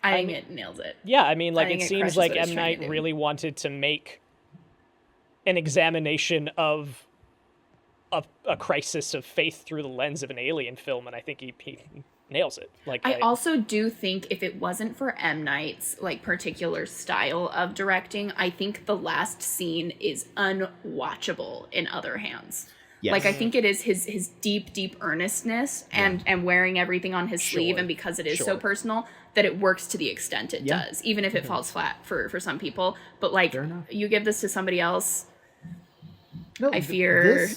[SPEAKER 5] I think it nails it.
[SPEAKER 3] Yeah, I mean, it seems like M. Night really wanted to make an examination of a crisis of faith through the lens of an alien film, and I think he nails it.
[SPEAKER 5] I also do think if it wasn't for M. Night's particular style of directing, I think the last scene is unwatchable in other hands. Yes. I think it is his deep earnestness and wearing everything on his sleeve, and because it is so personal, that it works to the extent it does, even if it falls flat for some people. But you give this to somebody else, I fear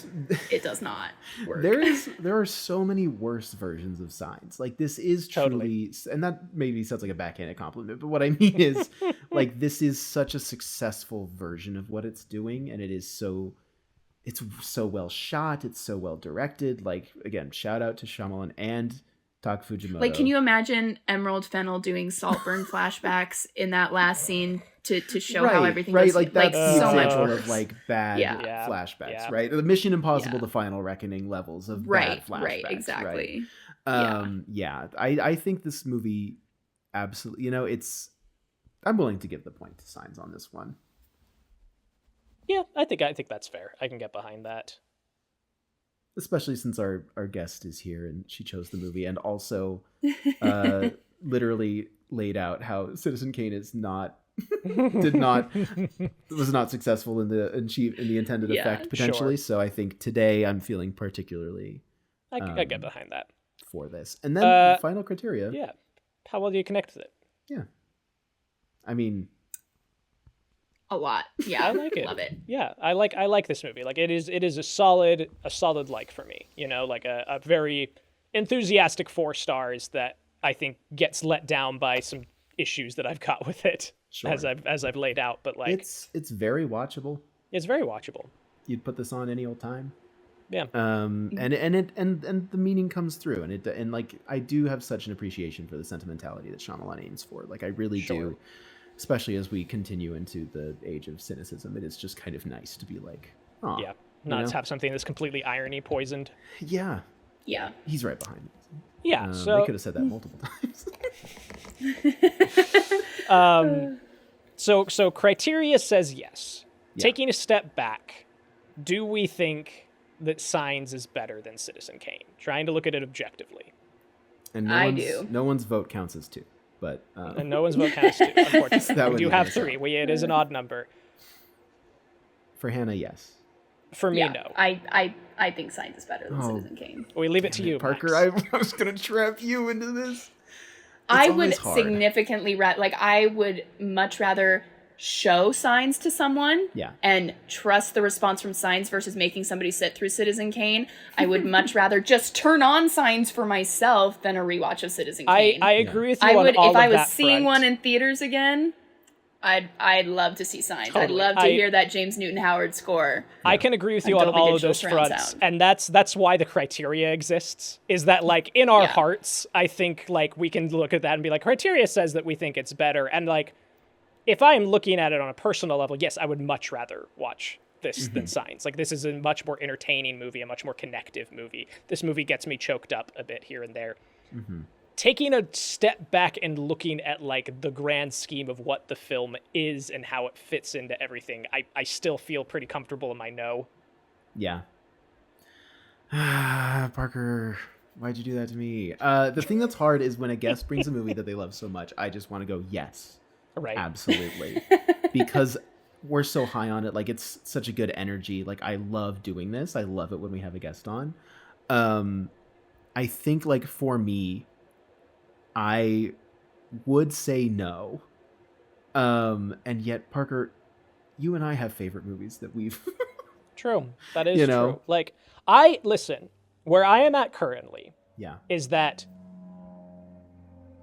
[SPEAKER 5] it does not work.
[SPEAKER 4] There are so many worse versions of Signs. This is truly, and that maybe sounds like a backhanded compliment, but what I mean is, this is such a successful version of what it's doing, and it's so well shot, it's so well directed. Again, shout out to Shyamalan and Tak Fujimoto.
[SPEAKER 5] Can you imagine Emerald Fennell doing Saltburn flashbacks in that last scene to show how everything was
[SPEAKER 4] that's the
[SPEAKER 5] so much
[SPEAKER 4] example
[SPEAKER 5] worse.
[SPEAKER 4] of bad flashbacks, right? The Mission Impossible, the Final Reckoning levels of bad flashbacks. Right,
[SPEAKER 5] exactly.
[SPEAKER 4] Right? I think this movie absolutely, I'm willing to give the point to Signs on this one.
[SPEAKER 3] Yeah, I think that's fair. I can get behind that.
[SPEAKER 4] especially since our guest is here and she chose the movie and also literally laid out how Citizen Kane is not was not successful in the intended effect potentially.
[SPEAKER 3] Sure.
[SPEAKER 4] So I think today I'm feeling particularly
[SPEAKER 3] I get behind that
[SPEAKER 4] for this. And then final criteria.
[SPEAKER 3] Yeah, how well do you connect with it?
[SPEAKER 4] Yeah, I mean,
[SPEAKER 5] a lot. Yeah,
[SPEAKER 3] I like it.
[SPEAKER 5] Love it.
[SPEAKER 3] Yeah, I like this movie. Like it is a solid like for me. You know, like a very enthusiastic 4 stars that I think gets let down by some issues that I've got with it. Sure. as I've laid out, but like
[SPEAKER 4] it's very watchable.
[SPEAKER 3] It's very watchable.
[SPEAKER 4] You'd put this on any old time.
[SPEAKER 3] Yeah.
[SPEAKER 4] And the meaning comes through, and like I do have such an appreciation for the sentimentality that Shyamalan aims for. Like I really do, especially as we continue into the age of cynicism. It is just kind of nice to be like, oh,
[SPEAKER 3] yeah, not to have something that's completely irony poisoned.
[SPEAKER 4] Yeah.
[SPEAKER 5] Yeah.
[SPEAKER 4] He's right behind me.
[SPEAKER 3] Yeah. So
[SPEAKER 4] they could have said that multiple times.
[SPEAKER 3] So criteria says yes.
[SPEAKER 4] Yeah.
[SPEAKER 3] Taking a step back, do we think that Signs is better than Citizen Kane? Trying to look at it objectively.
[SPEAKER 4] And no one's vote counts as 2, but
[SPEAKER 3] and no one's vote counts as 2. Unfortunately, we do have 3. It is an odd number.
[SPEAKER 4] For Hannah, yes.
[SPEAKER 3] For me, no.
[SPEAKER 5] I think Signs is better than Citizen Kane.
[SPEAKER 3] We leave it to you,
[SPEAKER 4] Parker.
[SPEAKER 3] Max.
[SPEAKER 4] I was gonna trap you into this.
[SPEAKER 5] I would significantly I would much rather show Signs to someone and trust the response from Signs versus making somebody sit through Citizen Kane. I would much rather just turn on Signs for myself than a rewatch of Citizen Kane.
[SPEAKER 3] I agree with you on all of that.
[SPEAKER 5] If I was seeing one in theaters again, I'd love to see Signs. Totally. I'd love to hear that James Newton Howard score.
[SPEAKER 3] I can agree with you on all of those fronts, and that's why the criteria exists. Is that like in our hearts, I think like we can look at that and be like, criteria says that we think it's better, and like if I am looking at it on a personal level, yes, I would much rather watch this than Signs. Like this is a much more entertaining movie, a much more connective movie. This movie gets me choked up a bit here and there. Taking a step back and looking at like the grand scheme of what the film is and how it fits into everything, I still feel pretty comfortable in my no.
[SPEAKER 4] Yeah. Parker, why'd you do that to me? The thing that's hard is when a guest brings a movie that they love so much, I just want to go, yes.
[SPEAKER 3] Right.
[SPEAKER 4] Absolutely. Because we're so high on it. Like it's such a good energy. Like I love doing this. I love it when we have a guest on. I think like for me, I would say no. And yet, Parker, you and I have favorite movies that we've...
[SPEAKER 3] True. That is true. Like, where I am at currently is that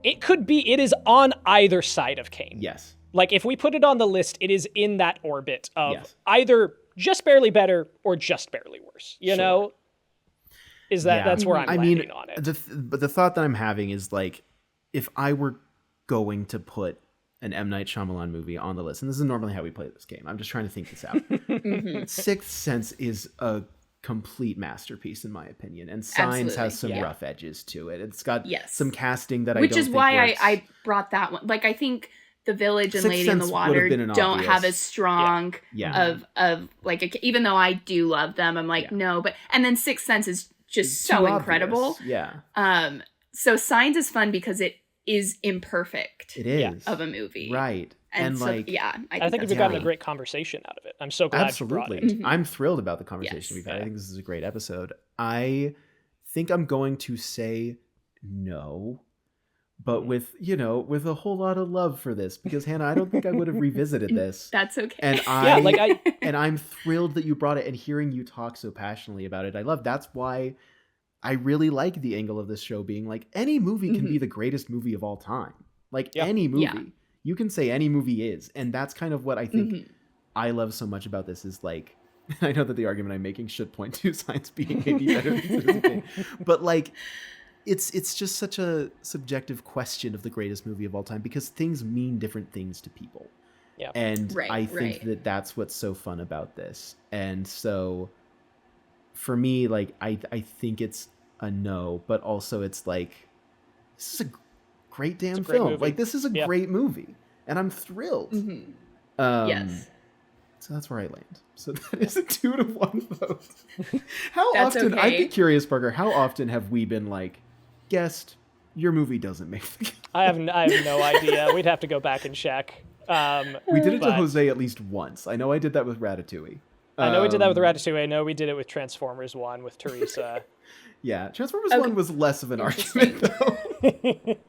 [SPEAKER 3] it is on either side of Kane.
[SPEAKER 4] Yes.
[SPEAKER 3] Like, if we put it on the list, it is in that orbit of either just barely better or just barely worse. You know? That's where I'm landing on it.
[SPEAKER 4] But the thought that I'm having is like, if I were going to put an M. Night Shyamalan movie on the list, and this is normally how we play this game, I'm just trying to think this out. Sixth Sense is a complete masterpiece in my opinion, and Signs has some rough edges to it. It's got some casting that
[SPEAKER 5] which is why I brought that one. Like I think The Village and Lady in the Water don't have as strong of like even though I do love them, I'm like no, but and then Sixth Sense is just so incredible. So Signs is fun because it is imperfect.
[SPEAKER 4] It is
[SPEAKER 5] of a movie,
[SPEAKER 4] right?
[SPEAKER 5] And so,
[SPEAKER 4] like,
[SPEAKER 3] I think we've gotten a great conversation out of it. I'm so glad you brought it.
[SPEAKER 4] I'm thrilled about the conversation we've had. I think this is a great episode. I think I'm going to say no, but with a whole lot of love for this, because Hannah, I don't think I would have revisited this.
[SPEAKER 5] That's okay.
[SPEAKER 4] And and I'm thrilled that you brought it, and hearing you talk so passionately about it, that's why I really like the angle of this show being like any movie can be the greatest movie of all time. Like any movie. You can say any movie is, and that's kind of what I think I love so much about this is like, I know that the argument I'm making should point to Signs being maybe better than Citizen Kane, but like, it's just such a subjective question of the greatest movie of all time because things mean different things to people. Yeah. And I think that that's what's so fun about this. And so for me, like, I think it's a no, but also it's like, this is a great damn film. Like, this is a great movie, and I'm thrilled.
[SPEAKER 5] Yes.
[SPEAKER 4] So that's where I land. So that is a 2-1 vote. How
[SPEAKER 5] That's
[SPEAKER 4] often,
[SPEAKER 5] okay.
[SPEAKER 4] I'd be curious, Parker, how often have we been like, guest, your movie doesn't make the
[SPEAKER 3] I have no idea. We'd have to go back and check.
[SPEAKER 4] We did it to
[SPEAKER 3] but-
[SPEAKER 4] Jose at least once. I know I did that with Ratatouille.
[SPEAKER 3] I know we did that with Ratatouille. I know we did it with Transformers 1 with Teresa.
[SPEAKER 4] Yeah, Transformers 1 was less of an argument, though.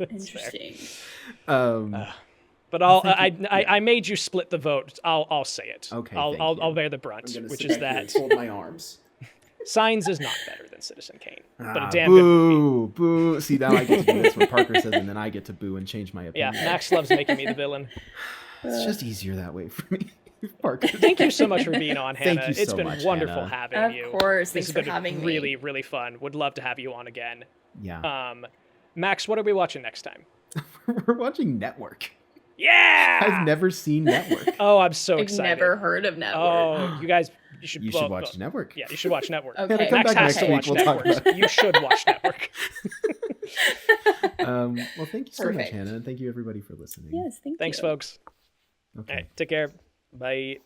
[SPEAKER 5] Interesting.
[SPEAKER 3] But I made you split the vote. I'll say it.
[SPEAKER 4] Okay,
[SPEAKER 3] I'll bear the brunt, which is that
[SPEAKER 4] Hold my arms.
[SPEAKER 3] Signs is not better than Citizen Kane, but a damn
[SPEAKER 4] boo, boo. See, now I get to do this when Parker says, and then I get to boo and change my
[SPEAKER 3] good movie. Yeah,
[SPEAKER 4] opinion.
[SPEAKER 3] Max loves making me the villain.
[SPEAKER 4] It's just easier that way for me. Parker.
[SPEAKER 3] Thank you so much for being on, Hannah.
[SPEAKER 4] Thank you
[SPEAKER 3] It's
[SPEAKER 4] so
[SPEAKER 3] been
[SPEAKER 4] much,
[SPEAKER 3] wonderful
[SPEAKER 4] Hannah.
[SPEAKER 3] having you.
[SPEAKER 5] Of course.
[SPEAKER 3] This
[SPEAKER 5] Thanks
[SPEAKER 3] has
[SPEAKER 5] for
[SPEAKER 3] been
[SPEAKER 5] having me.
[SPEAKER 3] really, really fun. Would love to have you on again.
[SPEAKER 4] Yeah.
[SPEAKER 3] Max, what are we watching next time?
[SPEAKER 4] We're watching Network.
[SPEAKER 3] Yeah!
[SPEAKER 4] I've never seen Network.
[SPEAKER 3] Oh, I'm so
[SPEAKER 5] I've
[SPEAKER 3] excited.
[SPEAKER 5] never heard of Network.
[SPEAKER 3] Oh, you guys, you should
[SPEAKER 4] watch Network.
[SPEAKER 3] Yeah, you should watch Network.
[SPEAKER 5] Okay.
[SPEAKER 4] Hannah, come
[SPEAKER 3] Max
[SPEAKER 4] back
[SPEAKER 3] has
[SPEAKER 4] next
[SPEAKER 3] to
[SPEAKER 4] week.
[SPEAKER 3] watch
[SPEAKER 4] We'll talk
[SPEAKER 3] Network.
[SPEAKER 4] about it.
[SPEAKER 3] You should watch Network.
[SPEAKER 4] Well, thank you so much,
[SPEAKER 5] Perfect.
[SPEAKER 4] Hannah, and thank you everybody for listening.
[SPEAKER 5] Yes, thank
[SPEAKER 3] Thanks,
[SPEAKER 5] you.
[SPEAKER 3] folks.
[SPEAKER 4] Okay.
[SPEAKER 3] All right, take care. Bye.